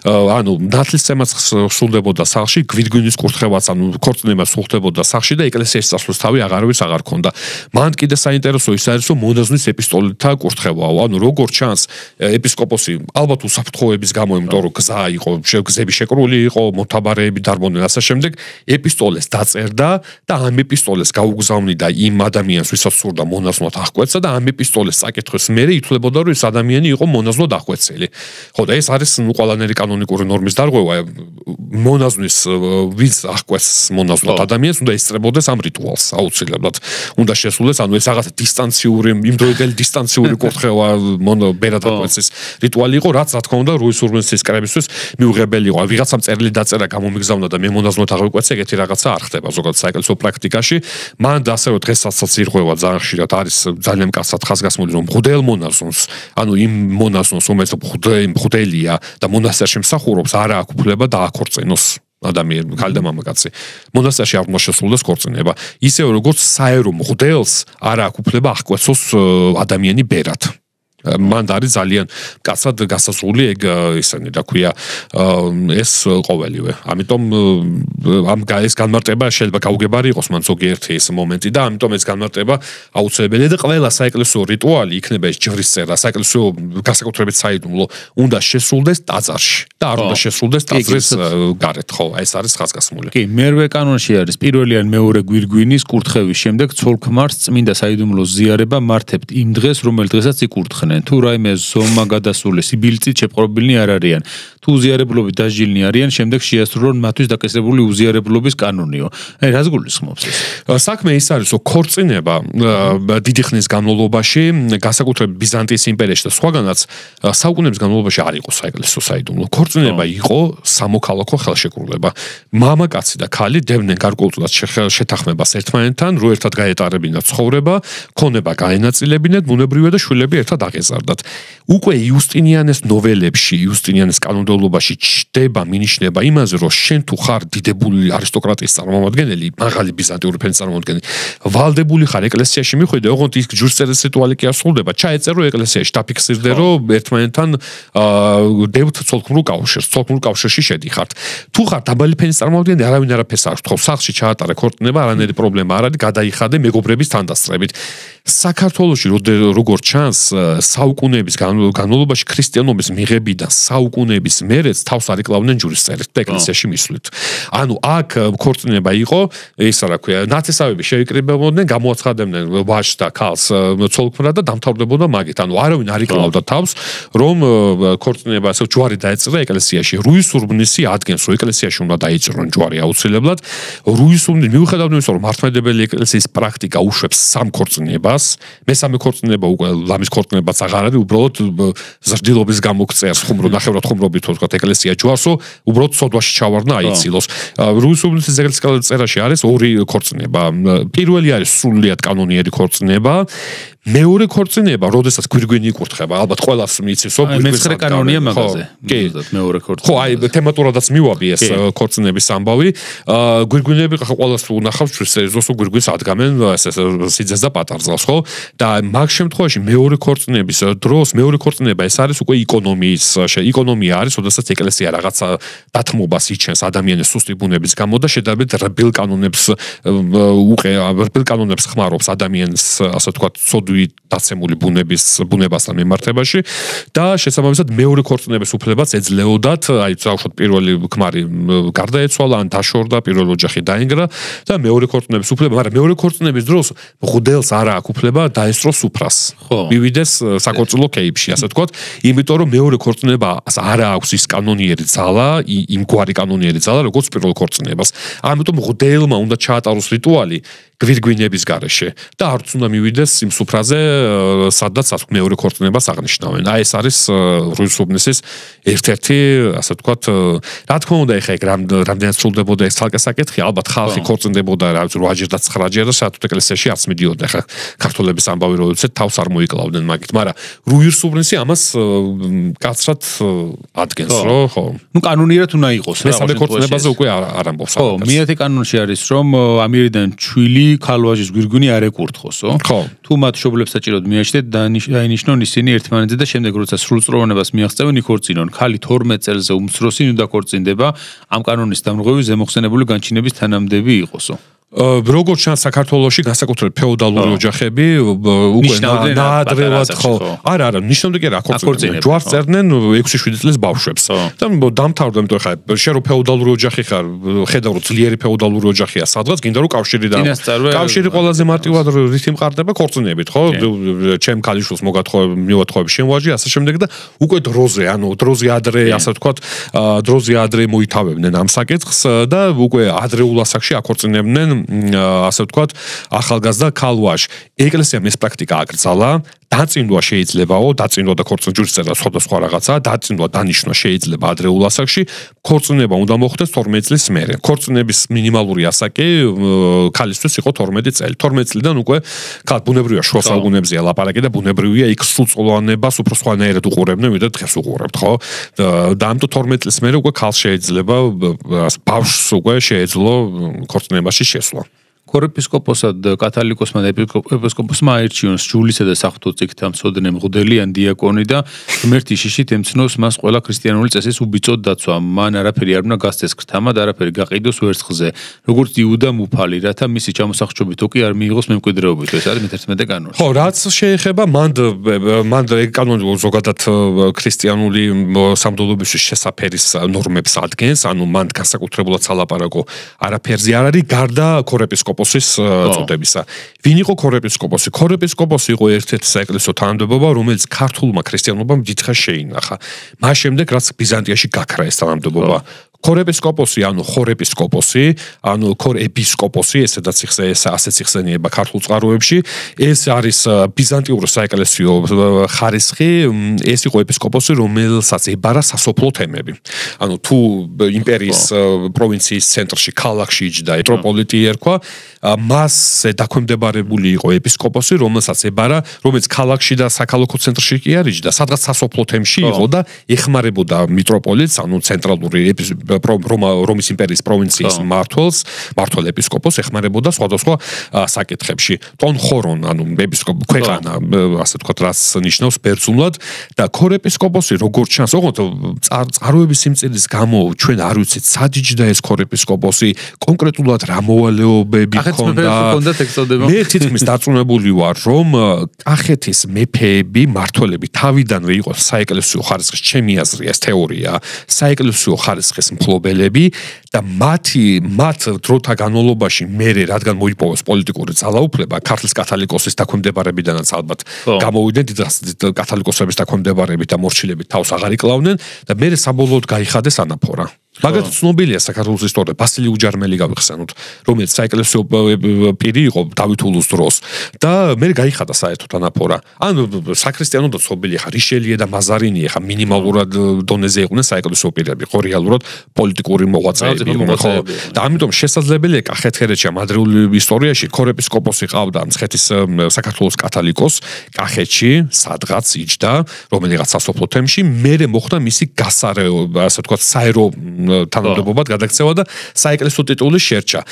ანუ ნათლისცემაც სრულდებოდა სახლში, გვირგვინის კურთხევაც, ანუ ქორწინება სრულდებოდა სახლში და ეკლესიის წასვლის თავი აღარავის აღარ ქონდა. მან კიდე საინტერესო ის არის, რომ მონაზონის ეპისტოლეთა კურთხევაა. ანუ როგორ ჩანს ეპისკოპოსი ალბათ უსაფრთხოების გამო, იმიტომ რომ გზა იყო, გზები შეკრული იყო, მოთაბარეები დარბოდნენ ასე შემდეგ, ეპისტოლეს დაწერდა და ამ ეპისტოლეს გაუგზავნიდა იმ ადამიანს, ვისაც სურდა მონაზვნად აღკვეცა და ამ ეპისტოლეს საკითხვის მერე ითვლებოდა, რომ ეს ადამიანი იყო მონაზვნად აღკვეცილი. ხო და ეს არის ყველანაირი ყველანაირი კანონიკური ნორმის დარღვევა მონაზვნის ვინც აღკვეთს მონაზვნად ადამიანს უნდა ესწრებოდეს ამ რიტუალს აუცილებლად უნდა შესრულდეს ანუ ეს რაღაცა დისტანციური იმდროინდელი დისტანციური კურთხევა ბერად აღკვეცის რიტუალი იყო რაც რა თქმა უნდა რუის ურბნისის კრებისთვის მიუღებელი იყო ვიღაცამ წერილი დაწერა გამომიგზავნა და მე მონაზვნად აღკვეცე ეგეთი რაღაცა არ ხდება ზოგადად საეკლესიო პრაქტიკაში მან და ასევე დღესაც ირღვევა ძალიან ხშირად არის ძალიან მკაცრად ხაზგასმული რომ მღვდელ მონაზვნს ანუ იმ მონაზვნს რომელიც მღვდელია და მონასტერში მსახურობს არ აქვს უფლება დააქორწინოს ადამიანი ქალი და მამაკაცი მონასტერში არ უნდა შესრულდეს ქორწინება ისევე როგორც საერო მღვდელს არ აქვს უფლება აღკვეცოს ადამიანი ბერად მან არის ძალიან მკაცრად გასაზღვრული ეგ ისინი რა ქვია ეს ყოველივე ამიტომ ამ ეს განმარტება შეიძლება გაუგებარი იყოს მან ზოგიერთი ეს მომენტი და ამიტომ ეს განმარტება აუცილებელია და ყველა საეკლესიო რიტუალი იქნება ეს ჯვრის წერა საეკლესიო განსაკუთრებით საიდუმლო უნდა შესრულდეს ტაძარში და არ უნდა შესრულდეს ტაძრის გარეთ ხო ეს არის ხაზგასმული კი მერვე კანონში არის პირველი ან მეორე გვირგვინის კურთხევის შემდეგ ცოლ-ქმარს წმინდა საიდუმლო ზიარება მართებთ იმ დღეს რომელ დღესაც იკურთხენ თუ რაიმე ზომა გადასული სიბილწით შეპყრობილნი არ არიან თუ უზიარებლობით დაჟილნი არიან შემდეგ შეასრულონ მათთვის დაკისრებული უზიარებლობის კანონიო აი რას გულისხმობს ეს საქმე ის არის რომ ქორწინება დიდი ხნის განმავლობაში განსაკუთრებით ბიზანტიის იმპერიაში და სხვაგანაც საუკუნეების განმავლობაში არ იყო საეკლესიო საიდუმლო ქორწინება იყო სამოქალაქო ხელშეკრულება მამაკაცი და ქალი დებდნენ გარკვეულწილად შეთანხმებას ერთმანეთთან რო ერთად გაეტარებინათ ცხოვრება ქონება გაენაწილებინათ ბუნებრივია და შვილები ერთად აღეზარდათ უკვე იუსტინიანეს ნოველებში იუსტინიანეს კანონმდებლობაში ჩდება მინიშნება იმაზე რომ შენ თუ ხარ დიდებული არისტოკრატიის წარმომადგენელი მაღალი ბიზანტიური ფენის წარმომადგენელი ვალდებული ხარ ეკლესიაში მიხვიდე ოღონდ ის ჯვრისწერის რიტუალი კი არ სრულდება ჩაეწერო ეკლესიაში დაფიქსირდე რომ ერთმანეთთან დებთ ცოლქმრულ კავშირში შედიხართ თუ ხარ დაბალი ფენის წარმომადგენელი არავინ არაფერს არ გთხოვს სახლში ჩაატარე ქორწინება არანაირი პრობლემა არ არის გადაიხადე მეგობრების თანდასწრებით საქართველოში როგორც ჩანს საუკუნეების განმავლობაში ქრისტიანობის მიღებიდან საუკუნეების მერეც თავს არიკლავდნენ ჯვრისწერით და ეკლესიაში მისვლით. ანუ აქ ქორწინება იყო, ისა რა ქვია, ნათესავები შეიკრიბებოდნენ, გამოაცხადებდნენ ვაჟს და ქალს ცოლქმრად და დამთავრდებოდა მაგით. ანუ არავინ არიკლავდა თავს, რომ ქორწინება ასე ჯვარი დაეწირა ეკლესიაში. რუის ურბნისი ადგენს, რომ ეკლესიაში უნდა დაეწირონ ჯვარი აუცილებლად. რუის ურბნისი მიუხედავად იმისა, რომ მართლმადიდებელი ეკლესიის პრაქტიკა უშვებს სამ ქორწინებას, მესამე ქორწინება უკვე ლამის ქორწინებაც აღარ არის, უბრალოდ ზრდილობის გამო გწერს ხუმრო, ნახევრად ხუმრობით თქო ეკლესია ჯვარსო, უბრალოდ სოდვაში ჩავარდნა აიცილოს. რუის ურბნისის ეკლესიის წერაში არის ორი ქორწინება. პირველი არის სრულიად კანონიერი ქორწინება. მეორე ქორწინება, როდესაც გვირგვინი იკურთხება, ალბათ ყველას მიცის, რომ მეცხრე კანონია მაგაზე. მეორე ქორწინება. ხო, აი თემატურადაც მივაბი ეს ქორწინების ამბავი. გვირგვინები ყველას უნახავს ჩვენს ზოსო გვირგვინს ადგამენ ეს სიძეს და პატარძალს, ხო? და მაგ შემთხვევაში მეორე ქორწინების დროს, მეორე ქორწინება ეს არის უკვე იკონომია არის, როდესაც ეკლესია რაღაცა დათმობას იჩენს ადამიანის სუსტი ბუნების გამო და შედარებით რბილ კანონებს ხმარობს ადამიანს, ასე ვთქვათ, დაცემული ბუნებასთან მიმართებაში და შესაბამისად მეორე ქორწინების უფლებაც ეძლეოდათ, აი თავშოთ პირველი ქმარი გარდაეცვალა ან დაშორდა, პირველ ოჯახი დაინგრა და მეორე ქორწინების უფლება, მაგრამ მეორე ქორწინების დროს მღვდელს არ აქვს უფლება დაესწროს უფრას. მივიდეს საქორწილო კეიპში, ასე ვთქვათ, იმიტომ რომ მეორე ქორწინება არ აქვს ის კანონიერი ძალა, იმგვარი კანონიერი ძალა, როგორც პირველ ქორწინებას. ამიტომ მღვდელმა უნდა ჩაატაროს რიტუალი გვირგვინების გარეშე და არც უნდა მივიდეს იმ სუფრაზე, სადაც მეორე ქორწინებას აღნიშნავენ. აი ეს არის რუის ურბნისის ერთ-ერთი, ასე ვთქვათ, რა თქმა უნდა, ეხა ეგ რამდენად სრულდებოდა ეს ცალკე საკითხი, ალბათ ხალხი ქორწინდებოდა რა ვიცი 8ჯერ და 9ჯერ და საერთოდ ეკლესიაში არც მიდიოდა. ეხა ქართველების ამბავი როდესაც თავს არ მოიკლავდნენ მაგით, მაგრამ რუის ურბნისი ამას კაცრად ადგენს, რომ ხო. ნუ კანონიერად უნდა იყოს რა. მესამე ქორწინებაზე უკვე არ ამბობს. ხო, მეათე კანონში არის, რომ ამირიდან ჩვილი ქალვაჟის გვირგვინი არ ეკურთხოსო. ხო. თუ მათ მშობლებს საჭიროდ მიაჩნდეთ დაინიშნონ ისინი ერთმანეთზე და შემდეგ როცა სრულწლოვანებას მიაღწევენ იქორწინონ. ქალი 12 წელზე უმცროსი უნდა ქორწინდება, ამ კანონის დამრღვევი ზემოხსენებული განჩინების თანამდები იყოსო. როგორც ჩანს საქართველოში განსაკუთრებით ფეოდალური ოჯახები უკვე ნაადრევად ხო არა ნიშნავდა კი რა ქორწინებდნენ ჯვარს წერდნენ 6-7 წლის ბავშვებს და დამთავრდა იმიტომ ხა შენ რო ფეოდალური ოჯახი ხარ ხედავ რომ ძლიერი ფეოდალური ოჯახია სადღაც გინდა რომ კავშირი და კავშირი ყველაზე მარტივად რითი მყარდება ქორწინებით ხო ჩემ ქალიშვილს მივათხოვები შენ ვაჟი ასე შემდეგ და უკვე დროზე ადრე ასე ვთქვათ დროზე ადრე მოითავებდნენ ამ საკითხს და უკვე ადრეულ ასაკში აქორწინებდნენ ასე ვთქვათ ახალგაზრდა ქალვაშ ეკლესიამ ეს პრაქტიკა აკრძალა დაწინვა შეიძლებაო დაწინვა და ქორწინება ჯურისწერა სხვადასხვა რაღაცა დაწინვა დანიშნვა შეიძლება ადრეულ ასაკში ქორწინება უნდა მოხდეს 12 წლის მერე ქორწინების მინიმალური ასაკი ქალისთვის იყო 12 წელი 12 წლიდან უკვე ბუნებრივია შუა საუკუნეებზეა ლაპარაკი და ბუნებრივია იქ სრულწლოვანებას უფრო სხვანაირად უყურებდნენ ვიდრე დღეს უყურებთ ხო და ამიტომ 12 წლის მერე უკვე ქალს შეიძლება ბავშვს უკვე შეეძლო ქორწინებაში შესვლა ქორეპისკოპოსად კათალიკოსმა და ეპისკოპოსმა აირჩიოს ჯულისა და საღვთო წიგთა მცოდნე მღვდელი ან დიაკონი და ღმერთი შიშით ემცნოს მას ყველა ქრისტიანული წესის უბიწოდ დაცვა. მან არაფერი არ უნდა გასცეს ქრთამად, არაფერი გაყიდოს ვერცხლზე. როგორც იუდა მუფალი, რათა მისი ჩამოსახჭობით უკი არ მიიღოს მემკვიდრეობით. ეს არის მე-11 კანონი. ხო, რაც შეეხება მან კანონი ზოგადად ქრისტიანული სამდელობისთვის შესაფერის ნორმებს ადგენს, ანუ მან განსაკუთრებულად სალაპარაკო არაფერზე არ არის გარდა ქორეპისკოპოსის წოდებისა. ვინ იყო ქორეპისკოპოსი? ქორეპისკოპოსი იყო ერთ-ერთი საეკლესიო თანამდებობა, რომელიც ქართულმა ქრისტიანობამ დიდხანს შეინახა. მას შემდეგ რაც ბიზანტიაში გაქრა ეს თანამდებობა. ქორეპისკოპოსი, ანუ ხორეპისკოპოსი, ანუ ქორეპისკოპოსი, ესედაც ასეც იხსენიება ქართულ წყაროებში, ეს არის ბიზანტიური საეკლესიო ხარისხი, ეს იყო ეპისკოპოსი, რომელსაც ებარა სასოფლო თემები. ანუ თუ იმპერიის პროვინციის ცენტრში ქალაქში იჯდა მეტროპოლიტი ერქვა, მასზე დაქვემდებარებული იყო ეპისკოპოსი, რომელიც ქალაქში და საქალაქო ცენტრში კი არ იჯდა, სადღაც სასოფლო თემში იყო და ეხმარებოდა მიტროპოლიტს, ანუ ცენტრალური რომის იმპერიის პროვინციის მმართველ ეპისკოპოსს ეხმარებოდა სხვადასხვა საკითხებში. ტონ ხორონ, ანუ ეპისკოპოსი ქვეყანა, ასე ვთქვათ, რაც ნიშნავს ბერძნულად და ქორეპისკოპოსი როგორც ჩანს, ოღონდ წყაროების სიმწირის გამო ჩვენ არ ვიცით სად იჯდა ეს ქორეპისკოპოსი, კონკრეტულად რა მოვალეობები ჰქონდა. მე თითქმის დარწმუნებული ვარ, რომ კახეთის მეფეები, მმართველები თავიდანვე იყო საეკლესიო ხარისხის, ჩემი აზრია ეს თეორია, საეკლესიო ხარისხის მფლობელები და მათ დროთა განმავლობაში მერე რადგან მოიპოვეს პოლიტიკური ძალაუფლება ქართლის კათალიკოსის დაქვემდებარებიდანაც ალბათ გამოვიდნენ დიდ კათალიკოსების დაქვემდებარებით და მორჩილებით თავს აღარ იკლავდნენ და მერე საბოლოოდ გაიხადეს ანაფორა. მაგათ ცნობილია საქართველოს ისტორია ბასილი უჯარმელი გავიხსენოთ, რომელიც საეკლესიო პირი იყო დავით ულუს დროს და მე გაიხადა საერთოდ ანაფორა. ან საქრისტიანოდაც ცნობილია ხა რიშელიე და მაზარინი ხა მინიმალურად დონეზე იყვნენ საეკლესიო პირები, ხო რეალურად პოლიტიკური მოღვაწეები იყვნენ, ხო და ამიტომ შესაძლებელია კახეთ-ჰერეთში ადრეულ ისტორიაში ქორეპისკოპოსი ყავდა მცხეთის საქართველოს კათალიკოს კახეთში სადღაც იჯდა რომელიღაც სასოფლო თემში, მერე მოხდა მისი გასარეობა, ასე ვთქვათ, საერო თანამდებობად გადაქცევა და საეკლესიო ტიტული შერჩა.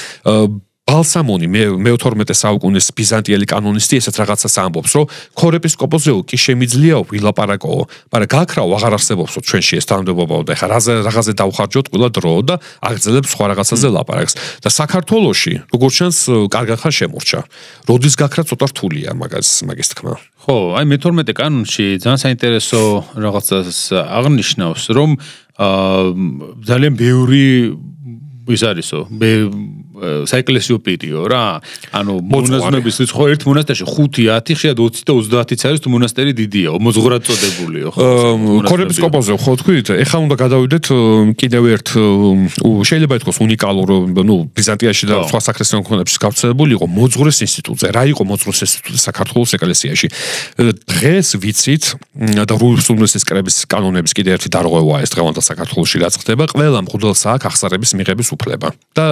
ბალსამონი მე-12 საუკუნის ბიზანტიელი კანონისტი ესეც რაღაცას ამბობს, რომ ქორეპისკოპოსეო კი შემიძლიაო ვილაპარაკოო, მაგრამ გაქრაო აღარ არსებობსო ჩვენში ეს თანამდებობაო და ეხა რაღაცაზე დავხარჯოთ ყველა დრო და აგრძელებს სხვა რაღაცაზე ლაპარაკს. და საქართველოში, როგორც ჩანს, კარგად ხარ შემორჩა. როდის გაქრა ცოტა რთულია მაგის თქმა. ხო, აი მე-12 კანონში ძალიან საინტერესო რაღაცას აღნიშნავს, რომ ძალიან ბევრი ის არისო, საეკლესიო პირიო რა. ანუ მონაზვნების რიცხვი ერთ მონასტერში 5-10, ხშირად 20 და 30-იც არის თუ მონასტერი დიდია, მოძღვრად წოდებულიო, ხო. ქორეპისკოპოსზე ხო თქვით, ეხლა უნდა გადავიდეთ კიდევ ერთ შეიძლება ითქვას უნიკალურ, ბიზანტიაში და სხვა საქრისტიანო ქვეყნებში გავრცელებული იყო მოძღვრის ინსტიტუტზე. რა იყო მოძღვრის ინსტიტუტი საქართველოს ეკლესიაში? დღეს ვიცით და რუსულმესის კრების კანონების კიდევ ერთი დარღვევაა ეს დღევანდელ საქართველოში რაც ხდება, ყველა მღვდელს აქვს აღსარების მიღების უფლება და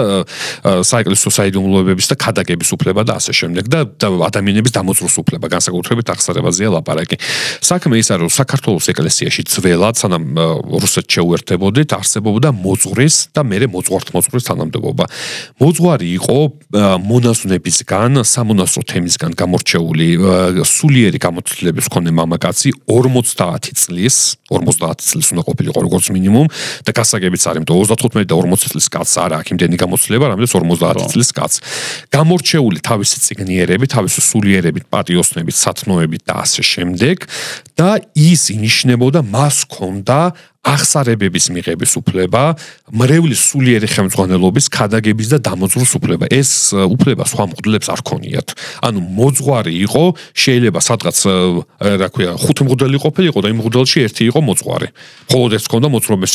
საეკლესიო საიდუმლოებების და ქადაგების უფლება და ასე შემდეგ და ადამიანების დამოძღვის უფლება განსაკუთრებით აღსარებაზეა ლაპარაკი. საქმე ის არის, რომ საქართველოს ეკლესიაში ძველად, სანამ რუსეთს შეუერთებოდით, არსებობდა მოძღვრის და მერე მოძღვრის თანამდებობა. მოძღვარი იყო მონაზვნებისგან, სამონასტრო თემისგან გამორჩეული სულიერი გამოცდილების მქონე მამაკაცი 50 წლის უნდა ყოფილიყო როგორც მინიმუმ და გასაგებიც არის, რომ 35 და 40 წლის კაცს არ აქვს იმდენი გამოცდილება, რამდენიც 50 წლის კაცს. გამორჩეული თავისი წიგნიერებით, თავისი სულიერებით, პატიოსნებით, სათნოებით და ასე შემდეგ და ის ინიშნებოდა მას ჰქონდა აღსარებების მიღების უფლება, მრევლის სულიერი ხელმძღვანელობის, ქადაგების და დამოძვროს უფლება. ეს უფლება სხვა მღვდლებს არ ქონიათ. ანუ მოძღვარი იყო, შეიძლება სადღაც, რა ქვია, 5 მღვდელი ყოფილიყო და იმ მღვდელში ერთი იყო მოძღვარი. მხოლოდ ეს ჰქონდა მოძღვრების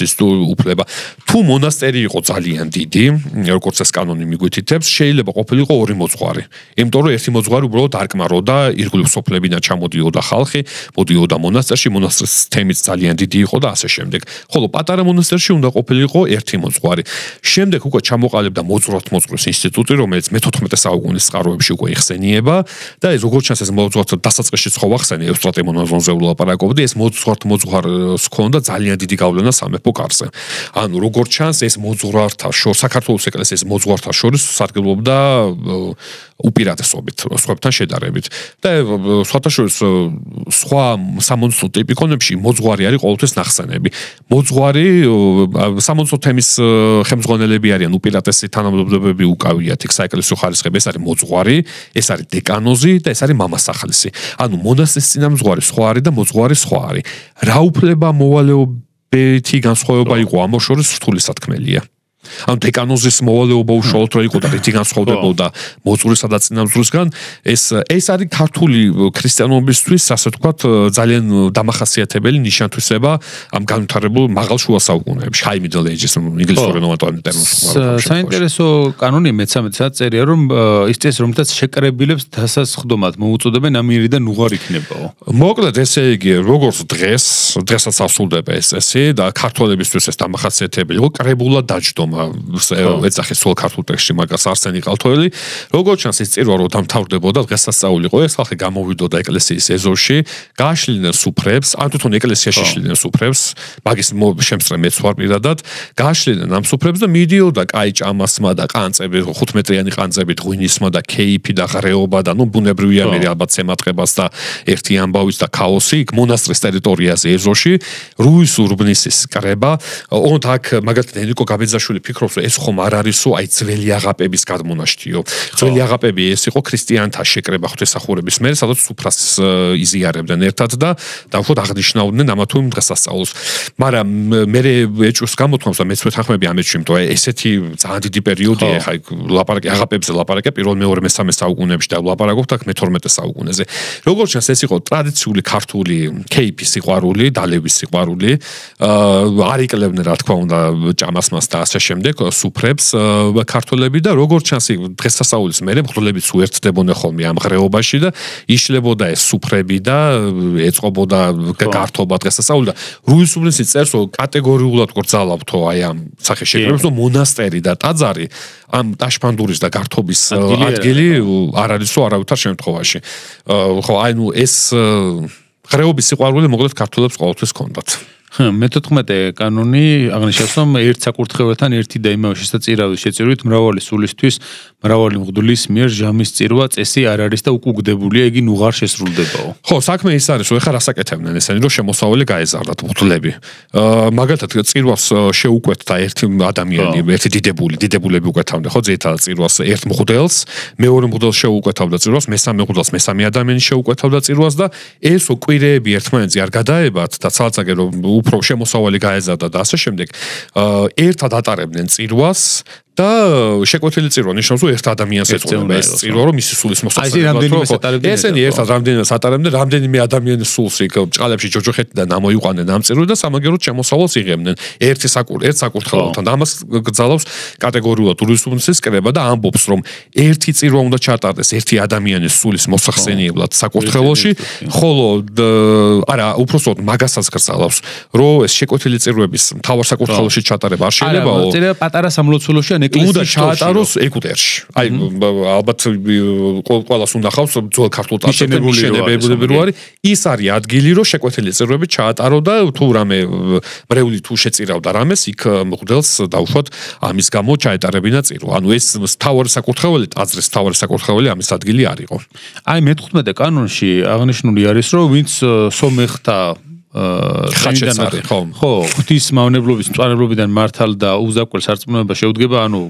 უფლება. თუ მონასტერი იყო ძალიან დიდი, როგორც ეს კანონი მიგვითითებს, შეიძლება ყოფილიყო 2 მოძღვარი. იმიტომ რომ ერთი მოძღვარი უბრალოდ არკმაროდა, ირგვლივ სოფლებიდან ჩამოდიოდა ხალხი, მოდიოდა მონასტერში, მონასტრის თემიც ძალიან დიდი იყო და ასე შემდეგ. ხოლო პატარა მონასტერში უნდა ყოფილიყო ერთი მოძღვარი. შემდეგ უკვე ჩამოყალიბდა მოძღვრის ინსტიტუტი, რომელიც მე-14 საუკუნის წყაროებში უკვე იხსენიება და ეს როგორც ჩანს ეს მოძღვართა დასაწყისში ხო ახსენე ევსტრატე მონაზონზე ვლაპარაკობდი, ეს მოძღვარს ჰქონდა ძალიან დიდი გავლენა სამეფო კარზე. ანუ როგორც ჩანს ეს მოძღვართა შორის საქართველოს ეკლესიის მოძღვართა შორის სარგებლობდა უპირატესობით სხვებთან შედარებით. და სხვათა შორის სხვა სამონასტრო ტიპიკონებში მოძღვარი არის ყოველთვის ნახსენები. მოძღვარი სამონასტრო თემის ხელმძღვანელები არიან უპირატესი თანამდებობები უკავიათ იქ საეკლესიო ხარისხები, ეს არის მოძღვარი, ეს არის დეკანოზი და ეს არის მამასახლისი. ანუ მონასტრის წინამძღვარი სხვა არის და მოძღვარი სხვა არის. რა უფლება მოვალეობითი განსხვავება იყო ამ შორის რთული სათქმელია. ანუ დეკანოზის მოვალეობა უშუალოდ რა იყო და რითი განსხვავდებოდა მოძღვრისა და წინამძღვრისგან, ეს არის ქართული ქრისტიანობისთვის, ასე ვთქვათ, ძალიან დამახასიათებელი ნიშანთვისება ამ განვითარებულ მაღალ შუა საუკუნეებში, high middle ages, ინგლისური ნომატური ტერმინი. საინტერესო კანონი მე-13 საათს წერია, რომ ის წეს რომლითაც შეკრებილებს დასასხდომად მოუწოდებენ ამირიდან უღარ იქნებაო. მოკლედ ესე იგი, როგორც დღესაც ასრულდება ეს წესი და ქართველებისთვის ეს დამახასიათებელი იყო კრებულად დაჯდომა. ეცახე სულ ქართულ ტექსტში მაგას არსენ იყალთოელი. როგორც ჩანს ის წირვა რომ დამთავრდებოდა დღესასწაული იყო, ეს ხალხი გამოვიდოდა ეკლესიის ეზოში, გააშლიდნენ სუფრებს, ან თვითონ ეკლესიაში შლიდნენ სუფრებს, მაგის შემსწრე მეც ვარ პირადად, გააშლიდნენ ამ სუფრებს და მიდიოდა კაი ჭამასმა და ყანწები, 5 მეტრიანი ყანწებით ღვინისმა და კეიფი და ღრეობა და ნუ ბუნებრივი ამერი ალბათ სემატყებას და ერთი ამბავის და ქაოსი იქ მონასტრის ტერიტორიაზე ეზოში, რუის ურბნისის კრება, ოღონდ აქ მაგალითად ენიკო გაბეძაშვილი ფიქრობს, რომ ეს ხომ არ არისო, აი ძველი აღაპების გადმონაშთიო. ძველი აღაპები ეს იყო ქრისტიანთა შეკრება ღვთისმსახურების მერე, სადაც სუფრას იზიარებდნენ ერთად და დაუშვათ აღნიშნავდნენ ამა თუ იმ დღესასწაულს. მაგრამ მე ეჭვს გამოთქვამს და მეც ვეთანხმები ამეთში, იმიტომ რომ ესეთი ძალიან დიდი პერიოდია, ხა ლაპარაკი აღაპებზე ლაპარაკია პირველ, მეორე, მესამე საუკუნეებში და ლაპარაკობთ აქ მე-12 საუკუნეზე. როგორც ჩანს, ეს იყო ტრადიციული ქართული კეიფის სიყვარული, დალევის სიყვარული. არ იკლებდნენ რა თქმა უნდა ჭამასმას და ასე შემდეგ სუფრებს ქართველები და როგორც ჩანს დღესასწაულის მერე მღვდლებიც უერთდებოდნენ ხოლმე ამ ღრეობაში და იშლებოდა ეს სუფრები და ეწყობოდა გართობა დღესასწაული და რუის უბნისი წერს რომ კატეგორიულად გრძალავთო აი ამ სახე შეკრებებს რომ მონასტერი და ტაძარი ამ ტაშფანდურის და გართობის ადგილი არ არისო არავითარ შემთხვევაში. ხო აი ნუ ეს ღრეობის სიყვარული მოკლედ ქართველებს ყოველთვის ჰქონდათ. მე-14 კანონი აღნიშნავს, რომ ერთ საკურთხეველთან ერთი და იმავე შესაწირავის შეწირვით მრავალი სულისთვის, მრავალი მღვდლის მიერ ჟამის წირვა წესი არ არის და უკუგდებულია, იგი ნუღარ შესრულდებაო. ხო, საქმე ის არის, რომ ეხლა რასაკეთებდნენ ესენი, რომ შემოსავალი გაეზარდათ მღვდლები. მაგალითად წირვას შეუკვეთდა ერთი ადამიანი, ერთი დიდებულები უკეთავდნენ, ხო, ძირითადად წირვას ერთ მღვდელს, მეორე მღვდელს შეუკვეთავდა წირვას, მესამე მღვდელს მესამე ადამიანი შეუკვეთავდა წირვას და ეს კვირეები ერთმანეთზე არ გადაებათ და ცალ-ცალკე რომ უფრო შემოსავალი გაეზარდა და ასე შემდეგ. ერთად ატარებდნენ წირვას და შეკვეთილი წირვა ნიშნავს, რომ ერთ ადამიანს ეწოდება ეს წირვა, რომ მისი სულის მოსასწრებლად. ესენი ერთად რამდენიმეს ატარებდნენ, რამდენიმე ადამიანის სულს იქ ჭყალებში ჯოჯოხეთიდან ამოიყვანენ ამ წირვით და სამაგეროდ შემოსავალს იღებდნენ. ერთ საკურთხეველთან და ამას გძალავს კატეგორიულად რუის უბნისის კრება და ამბობს, რომ ერთი წირვა უნდა ჩატარდეს ერთი ადამიანის სულის მოსახსენიებლად საკურთხეველში, ხოლო არა, უпростоოდ მაგასაც გძალავს, რომ ეს შეკვეთილი წირვების მთავარ საკურთხეველში ჩატარება არ შეიძლებაო. არა, პატარა სამლოცველოში უნდა ჩაატაროს ეკვტერში. აი ალბათ ყველას უნდა ხავს ძველ ქართულ ტაძარში მიშენებები რო არის, ის არის ადგილი, რომ შეკვეთილი წირვები ჩაატარო და თუ რამე მრევლი თუ შეწირავდა რამეს, იქ მღვდელს დაუშვათ ამის გამო ჩაეტარებინა წირვა. ანუ ეს მთავარი საკურთხეველი, ტაძრის მთავარი საკურთხეველი ამის ადგილი არ იყო. აი მე-15 კანონში აღნიშნული არის, რომ ვინც სომეხთა ხო, ღვთის მავნებლობის მწვანებლობიდან მართალ და უზაკველ სარწმუნოება შეუდგება, ანუ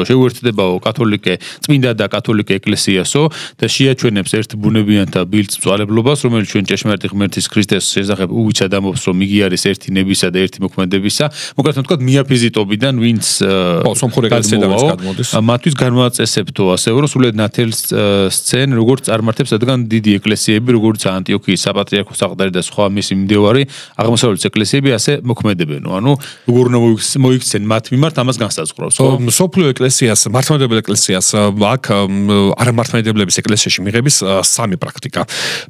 შეუერთდებაო კათოლიკე, წმინდა და კათოლიკე ეკლესიასო და შეაჩვენებს ერთ ბუნებიანთა ბილწ მწვალებლობას, რომელიც ჩვენ ჭეშმარიტი ღმერთის ქრისტეს შესახებ უვიჩად ამბობს, რომ იგი არის ერთი ნებისა და ერთი მოქმედებისა. მოკლედ ვთქვათ, მიაფიზიტობიდან ვინც სომხური ეკლესიიდან გადმოდის. მათთვის განვაწესებთო ასევე, რომ სულ ნათელ სცენ, როგორც წარმართებს რადგან დიდი ეკლესიები, როგორც ანტიოქიის საპატრიარქოს საყდარი და სხვა მისი მიმდევარი აღმოსავლეთის ეკლესიები ასე მოქმედებენო. ანუ როგორ უნდა მოიქცენ მათ მიმართ ამას განსაზღვრავს, ხო? სოფლიო ეკლესიას, მართლმადიდებელ ეკლესიას აქ არამართლმადიდებლების ეკლესიაში მიღების სამი პრაქტიკა.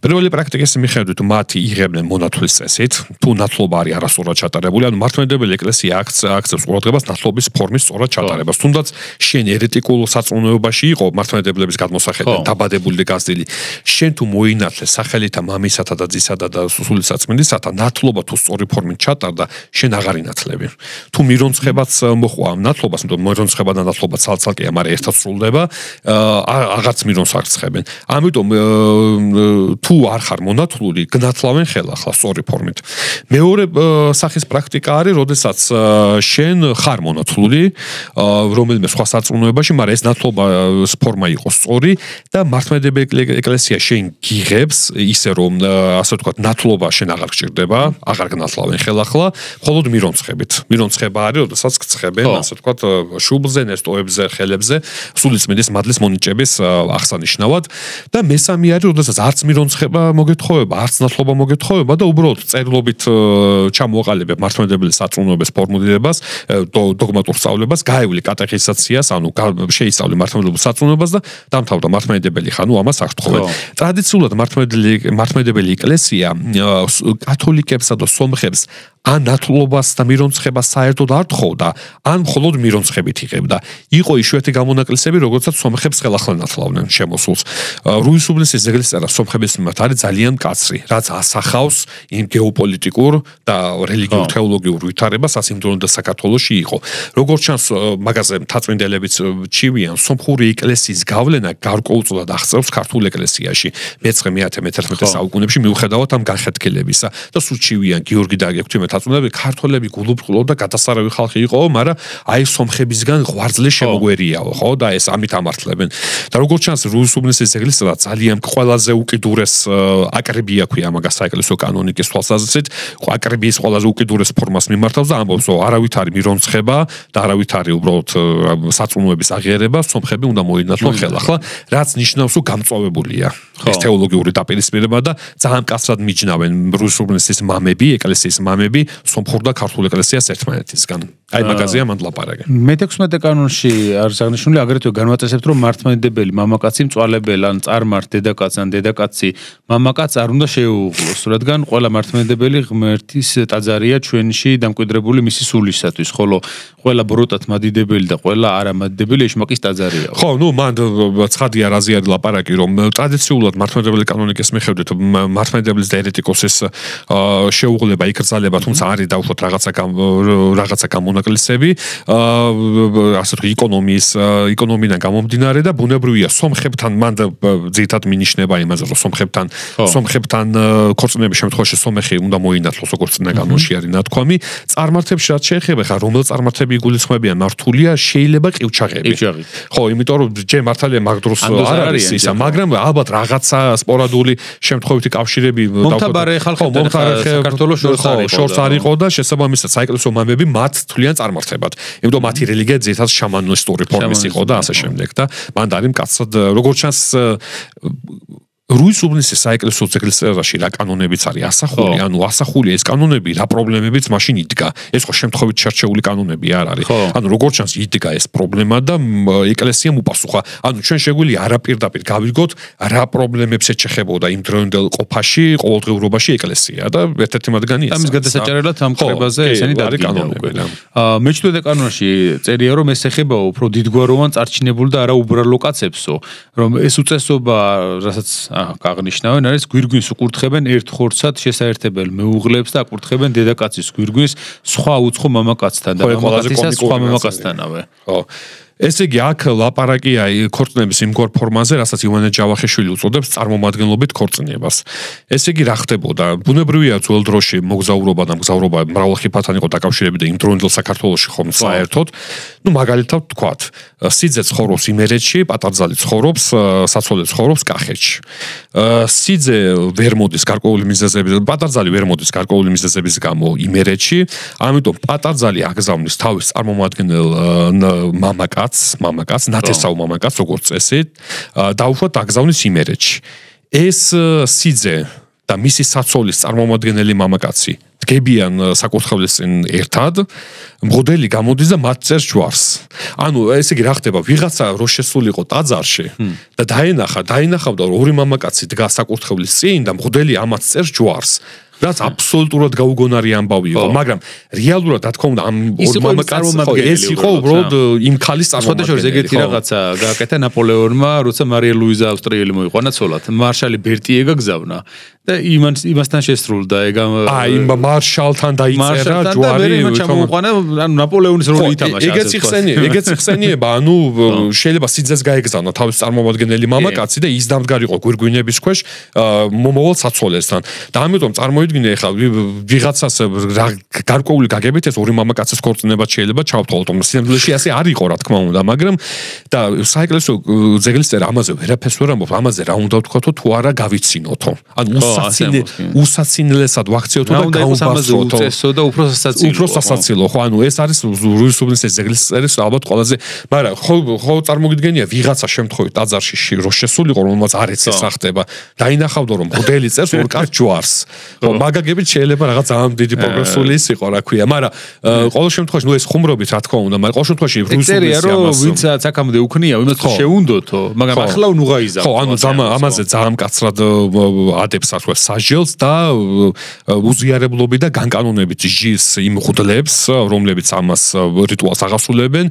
პირველი პრაქტიკის მიხედვით მათი იღებდნენ მონათვლის წესით, თუ ნათლობა არის არასწორად ჩატარებული, ანუ მართლმადიდებელი ეკლესია აქცევს ყურადღებას ნათლობის ფორმის სწორად ჩატარებას. თუნდაც შენ ერეტიკულ საწუნოებაში იყო მართლმადიდებლების გადმოსახედიდან დაბადებული და გაზრდილი. შენ თუ მოინათლე სახელითა მამისათა და ძისათა და სული საწმინდისათა ნათლობა თუ სწორი ფორმით ჩატარდა, შენ აღარ ინათლები. თუ მირონცხებაც მოხვა ამ ნათლობას, იმიტომ მირონცხება და ნათლობა ცალ-ცალკეა, მაგრამ ერთად სრულდება, აღარც მირონს არ ცხებენ. ამიტომ თუ არ ხარ მონათლული, გნათლავენ ხელახლა სწორი ფორმით. მეორე სახის პრაქტიკა არის, როდესაც შენ ხარ მონათლული, რომელიმე სხვა სარწმუნოებაში, მაგრამ ეს ნათლობის ფორმა იყოს სწორი და მართლმადიდებელი ეკლესია შენ გიღებს ისე რომ ასე ვთქვათ, ნათლობა შენ აღარ გჭირდება, აღარ გნათლავენ ხელახლა, მხოლოდ მირონცხებით. მირონცხება არის, როდესაც გცხებენ, ასე ვთქვათ, შუბლზე, ნესტოებზე, ხელებზე, სულიწმინდის მადლის მონიჭების აღსანიშნავად და მესამე არის, როდესაც არც მირონცხება მოგეთხოვება, არც ნათლობა მოგეთხოვება და უბრალოდ წერილობით ჩამოაყალიბებ მართლმადიდებელი საწუნოების ფორმულირებას, დოგმატურ სწავლებას, გაევლი კატეხიზაციას, ანუ შეისწავლე მართლმადიდებელ საწუნოებას და დამთავრდა მართლმადიდებელი ხარ, ნუ ამას არ თხოვენ. ტრადიციულად მართლმადიდებელი ეკლესია კათოლიკებსა და სომხებს ან ნათლობას და მირონცხებას საერთოდ არ თხოვდა, ან მხოლოდ მირონცხებით იღებდა. იყო იშვიათი გამონაკლისები, როგორცაც სომხებს ხელახლა ნათლავდნენ შემოსულს. რუის უბნისის ზეგლისწერა სომხების მიმართ არის ძალიან მკაცრი, რაც ასახავს იმ გეოპოლიტიკურ და რელიგიურ თეოლოგიურ ვითარებას, ასე იმდროინდ და საქართველოში იყო. როგორც ჩანს, მაგაზე მთაწმინდელებიც ჩივიან, სომხური ეკლესიის გავლენა გარკვეულწილად აღწევს ქართულ ეკლესიაში. მე-11 საუკუნეებში მიუხედავად ამ განხეთქილებისა და სულ ჩივიან გიორგი დაგეკვთი აწუნები ქართველები გულუბრყვილო და გადასარავი ხალხი იყო, მაგრამ აი სომხებისგან ღვარძლე შემოგვერიაო, ხო? და ეს ამით ამართლებენ. და როგორც ჩანს, რუის უბნისის ზეგლისწერა ძალიან ყველაზე უკიდურეს აკრებია ქვია მაგას საეკლესიო კანონიკის თვალსაზრისით, აკრებიის ყველაზე უკიდურეს ფორმას მიმართავს და ამბობს, რომ არავით არის მირონცხება და არავით არის უბრალოდ საწუნოების აღიარება, სომხები უნდა მოინათლონ ხელახლა, რაც ნიშნავს, რომ გამწვავებულია ეს თეოლოგიური დაპირისპირება და ძალიან მკაცრად მიჯნავენ რუის უბნისის მამები, ეკლესიის მამები სომხურ და ქართულ ეკლესიას ერთმანეთისგან. აი მაგაზეა მანდ ლაპარაკი. მე-16 კანონში არის აღნიშნული, აგრეთვე განვაწესებთ, რომ მართლმადიდებელი მამაკაცი მწვალებელ ან წარმართ დედაკაცს ან დედაკაცი მამაკაცს არ უნდა შეუღლოს, რადგან ყველა მართლმადიდებელი ღმერთის ტაძარია ჩვენში დამკვიდრებული მისი სულისათვის, ხოლო ყველა ბროტად მადიდებელი და ყველა არამადიდებელი ეშმაკის ტაძარია. ხო, ნუ მანდ ცხადია რაზე არის ლაპარაკი, რომ ტრადიციულად მართლმადიდებელი კანონიკის მიხედვით მართლმადიდებლის და ერეტიკოსის შეუღლება იკრძალება, თუმცა არის დაუშვათ რაღაცა გამონაკლისები, ასე ვთქვი, ეკონომიიდან გამომდინარე და ბუნებრივია სომხებთან მანდ ძირითადად მინიშნება იმაზე, რომ სომხებთან ქორწინების შემთხვევაში სომეხი უნდა მოინათლოს, როგორც წინა კანონში არის ნათქვამი. წარმართებში რაც შეეხება, ხა რომელ წარმართები იგულისხმებიან მართულია, შეიძლება ყივჩაღები. ხო, იმიტომ რომ ჯერ მართალია მაგ დროს არ არის ისა, მაგრამ ალბათ რაღაცა სპორადული შემთხვევითი კავშირები მომთაბარე ხალხი საქართველოს შორს არ იყო და შესაბამისად საეკლესიო მამები მათ თვლიან წარმართებად. იმიტომ მათი რელიგია ძირითადად შამანისტური ფორმის იყო და ასე შემდეგ და მანდ არის მკაცრად როგორც ჩანს რუის უბნისის საეკლესიო ზეგლისწერაში რა კანონებიც არის ასახული, ანუ ასახულია ეს კანონები, რა პრობლემებიც მაშინ იდგა. ეს ხო შემთხვევით შერჩეული კანონები არ არის. ანუ როგორც ჩანს იდგა ეს პრობლემა და ეკლესიამ უპასუხა. ანუ ჩვენ შეგვიძლია არაპირდაპირ გავიგოთ რა პრობლემებს ეჩეხებოდა იმ დროინდელ ყოფაში, ყოველდღიურობაში ეკლესია და ერთ-ერთი მათგანი ამის გადასაჭერელად ამ ხრებაზე ესენი დადგინდა უკვე. მე-17 კანონში წერია, რომ ეს ეხება უფრო დიდგვაროვან წარჩინებულ და არა უბრალო კაცებსო, რომ ეს უწესობა, რასაც აღნიშნავენ, არის გვირგვინს უკურთხებენ ერთ ხორცად შესაერთებელ მეუღლებს და აკურთხებენ დედაკაცის გვირგვინს სხვა უცხო მამაკაცთან და მამაკაცისა სხვა მამაკაცთანავე. ხო. ესე იგი აქ ლაპარაკია ქორწინების იმგვარ ფორმაზე, რასაც ივანე ჯავახიშვილი უწოდებს წარმომადგენლობით ქორწინებას. ესე იგი რა ხდებოდა? ბუნებრივია ძველ დროში მოგზაურობა და მგზავრობა მრავალხიფათთან იყო დაკავშირებული და იმ დროინდელ საქართველოში ხომ საერთოდ. მაგალითად ვთქვათ, სიძე ცხოვრობს იმერეთში, პატარძალი ცხოვრობს, საცოლე ცხოვრობს კახეთში. სიძე ვერ მოდის გარკვეული მიზეზების, პატარძალი ვერ მოდის გარკვეული მიზეზების გამო იმერეთში, ამიტომ პატარძალი აგზავნის თავის წარმომადგენელ მამაკაც, ნათესაო მამაკაც, როგორც წესი, დაუშვათ აგზავნის იმერეთში. ეს სიძე და მისი საცოლის წარმომადგენელი მამაკაცი დგებიან საკურთხევლის წინ ერთად, მღვდელი გამოდის და მათ წერს ჯვარს. ანუ ესე იგი რა ხდება, ვიღაცა რო შესულიყო ტაძარში და დაინახავდა რომ ორი მამაკაცი დგას საკურთხევლის წინ და მღვდელი ამათ წერს ჯვარს. რაც აბსოლუტურად გაუგონარი ამბავი იყო, მაგრამ რეალურად რა თქმა უნდა ამ ორ მამაკაცს ეს იყო უბრალოდ იმ ქალის წარმომადგენელი. შორს ეგეთი რაღაცა გააკეთა ნაპოლეონმა, როცა მარია ლუიზა ავსტრიელი მოიყვანა ცოლად. მარშალი ბერტიე გაგზავნა და იმასთან შესრულდა ეგ იმ მარშალთან დაიწერა ჯვარი, ჩამოყვანა, ანუ ნაპოლეონის როლი ითამაშა. ეგეც ხსენიება, ანუ შეიძლება სიძეს გაეგზავნა თავის წარმომადგენელი მამაკაცი და ის დამდგარიყო გვირგვინების ქვეშ მომავალ საცოლესთან. და ამიტომ წარმოიდგინე ახლა ვიღაცას გარკვეული გაგებით ეს ორი მამაკაცის ქორწინებაც შეიძლება ჩავთვალოთ. სინამდვილეში ასე არ იყო რა თქმა უნდა, მაგრამ და საეკლესიო ძეგლის წერა ამაზე ვერაფერს ვერ ამბობს, ამაზე რა უნდა ვთქვათო თუ არა გავიცინოთო. ანუ უსაცინელესად ვაქციოთო და გაუბასროთო. უწესო და უფრო სასაცილო, ხო, ანუ ეს არის რუსუბნის ძეგლის წერის ალბათ ყველაზე, მაგრამ ხო წარმოგიდგენია ვიღაცა შემთხვევით ტაძარში რო შესულიყო, რომელმაც არ ეცეს სახდება, დაინახავდა რომ მღვდელი წერს ორ კაც ჯვარს. ხო, მაგაგებით შეიძლება რაღაც ძალიან დიდი პროგრესული ის იყო, რა ქვია, მაგრამ ყოველ შემთხვევაში ეს ხუმრობით რა თქმა უნდა, მაგრამ ყოველ შემთხვევაში რუსუბნის ამას ვინც აქამდე უქნია, იმას შეუნდოთო, მაგრამ ახლა უნუღაიზა. ხო, ანუ ამაზე ძალიან მკაცრად ადებს ასე საჟელს და უზიარებლობით და განკანონებით ჟის იმ მღვდლებს, რომლებიც ამას რიტუალს აღასრულებენ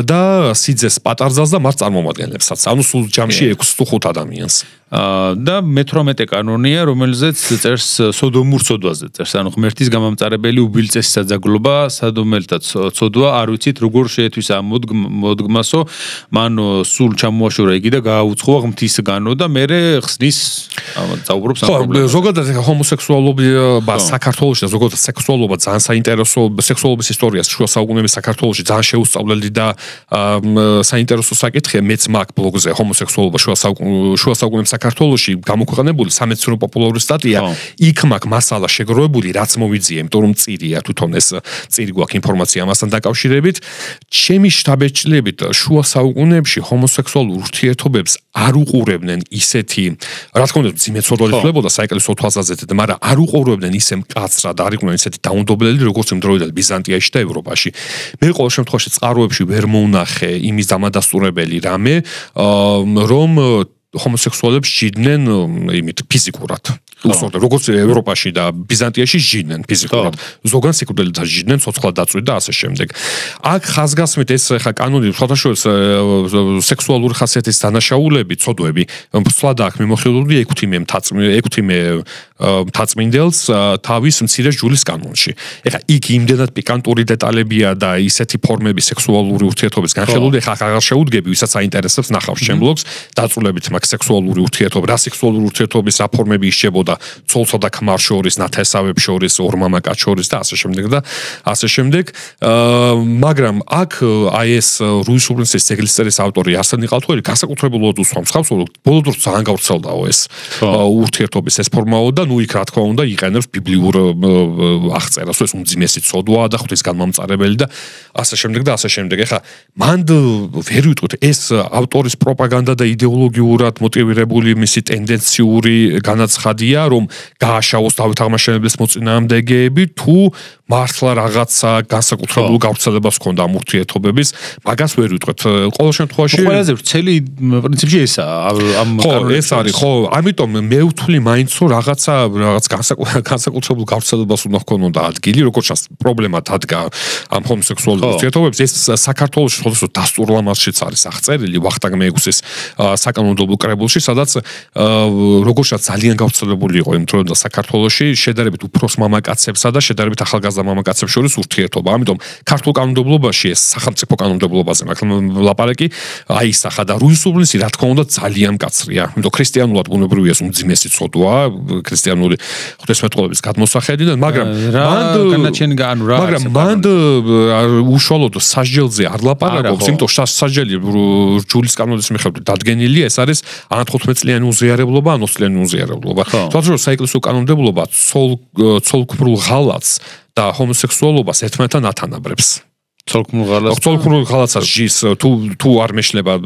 და სიძეს პატარძალს და მათ წარმომადგენლებსაც. ანუ სულ ჯამში 6-5 ადამიანს. და მე-18 კანონია, რომელზეც წერს სოდომურ ცოდვაზე წერს, ანუ ღმერთის გამამწარებელი უბილწესი საძაგლობა, სადომელთა ცოდვა, არ ვიცით როგორ შეეთვის ამ მოდგმასო, მან სულ ჩამოაშორა იგი და გააუცხოა ღმთისგანო და მერე ხსნის წაუბრობს ამ პრობლემას. ზოგადად ჰომოსექსუალობა საქართველოში და ზოგადად სექსუალობა ძალიან საინტერესო, სექსუალობის ისტორიას შუა საუკუნეების საქართველოში ძალიან შეუსწავლელი და საინტერესო საკითხია. მეც მაგ ბლოგზე ჰომოსექსუალობა შუა საუკუნეების საქართველოში გამოქვეყნებული სამეცნიერო პოპულარული სტატია, იქ მაგ მასალა შეგროვებული, რაც მოვიძიე, იმიტომ რომ წირია თვითონ ეს წირი გვაქვს ინფორმაცია ამასთან დაკავშირებით. ჩემი შთაბეჭდილებით შუა საუკუნეებში ჰომოსექსუალურ ურთიერთობებს არ უყურებდნენ ისეთი, რა თქმა უნდა, მძიმე ცოდვალი ხდებოდა საეკლესიო თვალსაზრისით, მაგრამ არ უყურებდნენ ისე მკაცრად, არ იყვნენ ისეთი დაუნდობლელი, როგორც იმ დროიდან ბიზანტიაში და ევროპაში. მე ყოველ შემთხვევაში წყაროებში ვერ მოვნახე იმის დამადასტურებელი რამე, რომ ჰომოსექსუალებს ჭიდნენ იმით ფიზიკურად. როგორც ევროპაში და ბიზანტიაში ჟიდნენ ფიზიკურად. ზოგან სიკვდილით ჟიდნენ, ცოცხლად დაწვით და ასე შემდეგ. აქ ხაზგასმით ეს ხა კანონი სხვადასხვა სექსუალური ხასიათის დანაშაულები, ცოდვები, სვლად აქ მიმოხილული 6 მთაწმინდელს თავის მცირე ჯულის კანონში. ეხა იქ იმდენად პიკანტური დეტალებია და ისეთი ფორმები სექსუალური ურთიერთობის განხილული, ეხა აღარ შეუდგები, ვისაც აინტერესებს ნახავს ჩემ ბლოგს, დაწვრილებით მაგ სექსუალური ურთიერთობა, რა სექსუალური ურთიერთობის რა ფორმები ისჩებოდა ცოლსა და ქმარ შორის, ნათესავებს შორის, ორ მამაკაც შორის და ასე შემდეგ და ასე შემდეგ. მაგრამ აქ აი ეს რუსუბნის ძეგლის წერის ავტორი არსენ ყალთველი განსაკუთრებულად უსვამს ხავს, რომ ბოლო დროს ძალიან გავრცელდაო ეს ურთიერთობის ეს ფორმაო და ნუ იქ რა თქმა უნდა იყენებს ბიბლიურ აღწერას, ეს უმძიმესი ცოდვაა და ღვთის განმამწარებელი და ასე შემდეგ და ასე შემდეგ. ეხა მან ვერ ვიტყვით ეს ავტორის პროპაგანდა და იდეოლოგიურად მოტივირებული მისი ტენდენციური განაცხადია, რომ გააშავოს დავით აღმაშენებლის მოწინააღმდეგეები თუ მართლა რაღაცა განსაკუთრებულ გავრცელებას ჰქონდა ამ ურთიერთობების, მაგას ვერ ვიტყვით. ყოველ შემთხვევაში ყველაზე ვრცელი პრინციპში ესაა ამ კანონში. ეს არის, ხო, ამიტომ მე ვთვლი მაინც რომ რაღაც განსაკუთრებულ გავრცელებას უნდა ჰქონოდა ადგილი, როგორც ჩანს პრობლემა დადგა ამ ჰომოსექსუალურ ურთიერთობებს. ეს საქართველოში სხვადასხვა დასტურლამაზშიც არის აღწერილი ვახტანგ მეექვსის საკანონმდებლო კრებულში, სადაც როგორც ჩანს ძალიან გავრცელებული განსხვავებული იყო იმ დროინდელ საქართველოში შედარებით უფროს მამაკაცებსა და შედარებით ახალგაზრდა მამაკაცებს შორის ურთიერთობა. ამიტომ ქართულ კანონმდებლობაში ეს სახელმწიფო კანონმდებლობაზე ლაპარაკი აისახა და რუსულენსი რა თქმა უნდა ძალიან მკაცრია. იმიტომ ქრისტიანულად ბუნებრივია უმძიმესი ცოდვაა ქრისტიანული ღვთისმეტყველების გადმოსახედიდან, მაგრამ მან უშუალოდ სასჯელზე არ ლაპარაკობს, იმიტომ რომ სასჯელი რჯულის კანონის მიხედვით დადგენილია, ეს არის ან 15 წლიანი უზიარებლობა, ან 20 წლიანი უზიარებლობა. თუმცა საეკლესიო კანონმდებლობა ცოლქმრულ ღალატს და ჰომოსექსუალობას ერთმანეთთან ათანაბრებს. ცოლქმრულ ღალატსაც ჯის თუ არ მეშლება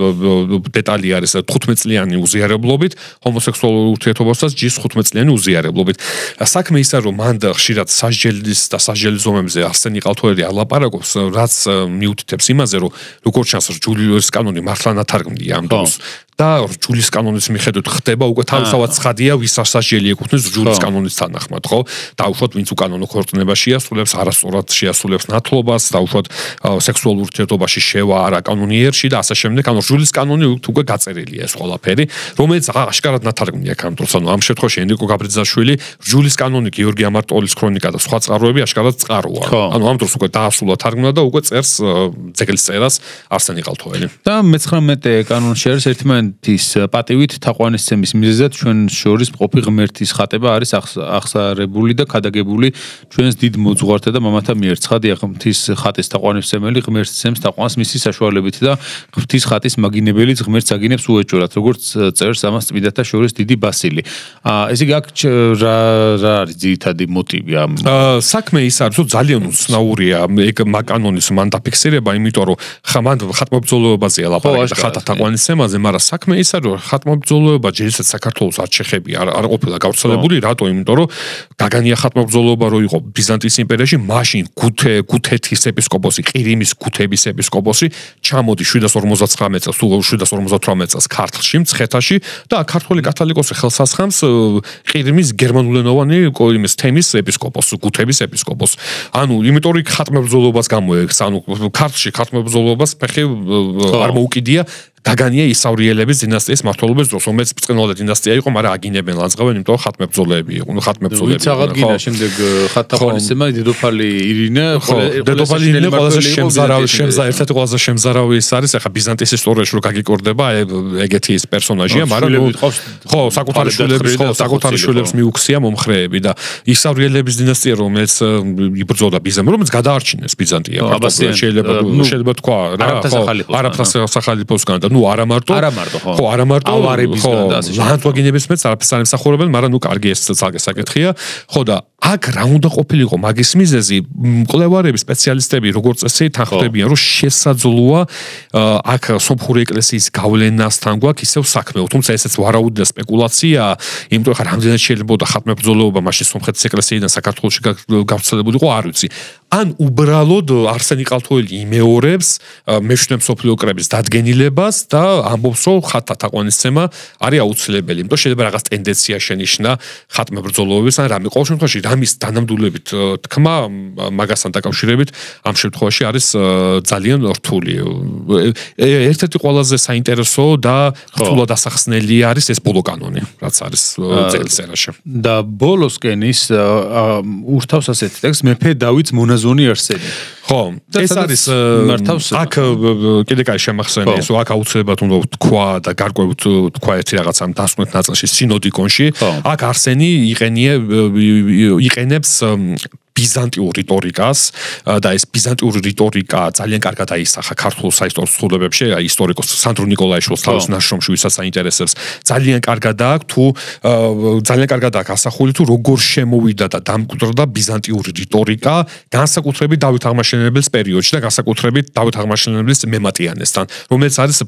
დეტალი არის 15 წლიანი უზიარებლობით, ჰომოსექსუალურ ურთიერთობასაც ჯის 15 წლიანი უზიარებლობით. საქმე ისაა, რომ მან ხშირად სასჯელის და სასჯელის ზომებზე არსენი ყალთოელი არ ლაპარაკობს, რაც მიუთითებს იმაზე, რომ როგორც ჩანს რჯულის კანონი მართლა ნათარგმნია ამ დროს. და რჯულის კანონის მიხედვით ხდება უკვე თავისთავად ცხადია ვის სასჯელი ეკუთვნის რჯულის კანონის თანახმად, ხო? დაუშვათ ვინც უკანონო ქორწინებას შეასრულებს, არასწორად შეასრულებს ნათლობას, დაუშვათ სექსუალურ ურთიერთობაში შევა არაკანონიერში და ასე შემდეგ. ანუ რჯულის კანონი უკვე გაწერილია ეს ყველაფერი, რომელიც აშკარად ნათარგმნია ამ დროს. ანუ ამ შემთხვევაში ენრიკო გაბრიძაშვილი რჯულის კანონი, გიორგი ამარტოლის ქრონიკა და სხვა წყაროები აშკარად წყაროა. ანუ ამ დროს უკვე დაასრულა თარგმნა და უკვე წერს ძეგლის წერას არსენი ყალთოელი. და მე-19 კანონში არის ერთმანეთის პატივით თაყვანისცემის მიზეზად ჩვენ შორის მყოფი ღმერთის ხატება არის აღსარებული და ქადაგებული ჩვენს დიდ მოძღვართა და მამათა მიერ. ცხადია, ღმერთის ხატის თაყვანისმცემელი ღმერთს ცემს თაყვანს მისი საშუალებით და ღმერთის ხატის მაგინებელიც ღმერთს აგინებს უეჭვურად, როგორც წერს ამას წმინდათა შორის დიდი ბასილი. ესე იგი აქ რა არის ძირითადი მოტივი ამ საქმე ის არის, რომ ძალიან უცნაურია ეგ კანონის მან დაფიქსირება, იმიტომ რომ მან ხატმობრძოლოებაზეა ლაპარაკი და ხათა თაყვანისცემაზე, მაგრამ საქმე ის არის, რომ ხატმობრძოლოება ჯერისად საქართველოს არ შეხებია, არ ყოფილა გავრცელებული, რატო? იმიტომ რომ გაგანია ხატმობრძოლოება რო იყო ბიზანტიის იმპერიაში, მაშინ გუთეთის ეპისკოპოსი, ყირიმის გუთების ეპისკოპოსი ჩამოდი 759 წელს თუ 758 წელს ქართლში, მცხეთაში და ქართული კათოლიკოსი ხელს ასხამს ყირიმის გერმანულენოვანი იმის თემის ეპისკოპოსს, გუთების ეპისკოპოსს. ანუ იმიტომ რომ ხატმობრძოლობას გამოექს, ანუ ქართლში ხატმობრძოლობას ფეხი არ მოუკიდია გაგანია ისავრიელების დინასტიის მმართველობის დროს, რომელიც ბრწყინვალე დინასტია იყო, მაგრამ აგინებენ ლანძღავენ, იმიტომ რომ ხატმებრძოლეები იყო, ხატმებრძოლები. ვიც აღადგინა შემდეგ ხატთაყვანისცემა დედოფალი ირინა, დედოფალი ირინა ყველაზე ერთ-ერთი ყველაზე შემზარავი ის არის, ახლა ბიზანტიის ისტორიაში რო გაგიკორდება, ეგეთი ის პერსონაჟია, მაგრამ ხო, საკუთარი შვილებს მიუქცია მომხრეები და ისავრიელების დინასტია, რომელიც იბრძოდა ბიზანტიას, რომელიც გადაარჩინეს ბიზანტია, შეიძლება თქვა რა, არაბთა სახალიფოსგან და ნუ არა მარტო ხო არა მარტო ავარებისგან და ასე ლანდვაგინების მეც არაფერს არ ემსახურებენ, მაგრამ ნუ კარგი ეს ცალკე საკითხია. ხო და აქ რა უნდა ყოფილიყო მაგის მიზეზი? მკვლევარები, სპეციალისტები როგორც წესი თანხმდებიან, რომ შესაძლოა აქ სომხური ეკლესიის გავლენასთან გვაქვს ისევ საქმეო, თუმცა ესეც ვარაუდი და სპეკულაციაა, იმიტომ რომ რამდენად შეიძლება ხატმებრძოლეობა მაშინ სომხეთის ეკლესიიდან საქართველოში გავრცელებულიყო, არ ვიცი. ან უბრალოდ არსენი ყალთოელი იმეორებს მეშვიდე მსოფლიო კრების დადგენილებას და ამბობს, რომ ხატთა თაყვანისცემა არის აუცილებელი. იმიტომ შეიძლება რაღაც ტენდენცია შენიშნა ხატმებრძოლეობის ან რამე. ყოველ შემთხვევაში რამის დანამდვილებით თქმა მაგასთან დაკავშირებით ამ შემთხვევაში არის ძალიან რთული. ერთ-ერთი ყველაზე საინტერესო და რთულად ასახსნელი არის ეს ბოლო კანონი, რაც არის ძეგლის წერაში. და ბოლოსკენ ის ურთავს ასეთი ტექსტს მეფე დავითს მონაზონი არსენი. ხო, ეს არის აქ კიდე კაი შემახსენე ეს, აქ აუცილებლად უნდა თქვა და გარკვევით თქვა ერთი რაღაც ამ დასკვნით ნაწილში სინოდიკონში, აქ არსენი იყენებს ბიზანტიურ რიტორიკას და ეს ბიზანტიური რიტორიკა ძალიან კარგად აისახა ქართულ საისტორიო ცნობებში, ისტორიკოს სანდრო ნიკოლაიშვილს თავის ნაშრომში, ვისაც აინტერესებს, ძალიან კარგად აქვს თუ ძალიან კარგად აქვს ასახული თუ როგორ შემოვიდა და დამკვიდრდა ბიზანტიური რიტორიკა, განსაკუთრებით დავით აღმაშენებლის პერიოდში და განსაკუთრებით დავით აღმაშენებლის მემატიანესთან, რომელიც არის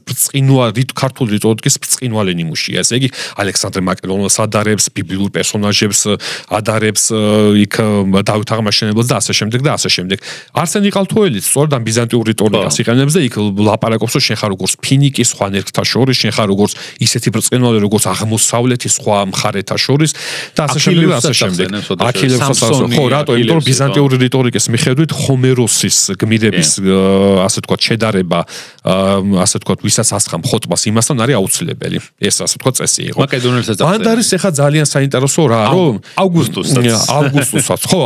ქართული რიტორიკის ბრწყინვალე ნიმუშია. ესე იგი, ალექსანდრე მაკედონელს ადარებს, ბიბლიურ პერსონაჟებს ადარებს, იქ დავით აღმაშენებელს და ასე შემდეგ და ასე შემდეგ. არსენ იყალთოელიც სწორედ ამ ბიზანტიურ რიტორიკას იყენებს და იქ ლაპარაკობს რომ შენ ხარ როგორც ფინიკი სხვა ნერქთა შორის, შენ ხარ როგორც ისეთი ბრწყინვალე როგორც აღმოსავლეთის სხვა მხარეთა შორის და ასე შემდეგ და ასე შემდეგ. აქილევსაც ხო, რატო? იმიტომ რომ ბიზანტიური რიტორიკის მიხედვით ჰომეროსის გმირების ასე თქვა შედარება ასე თქვა ვისაც ასხამ ხოტბას იმასთან არის აუცილებელი. ეს ასე თქვა წესი იყო. მაკედონელსაც მანდ არის ეხა ძალიან საინტერესო რა, რომ აუგუსტუსაც ხო,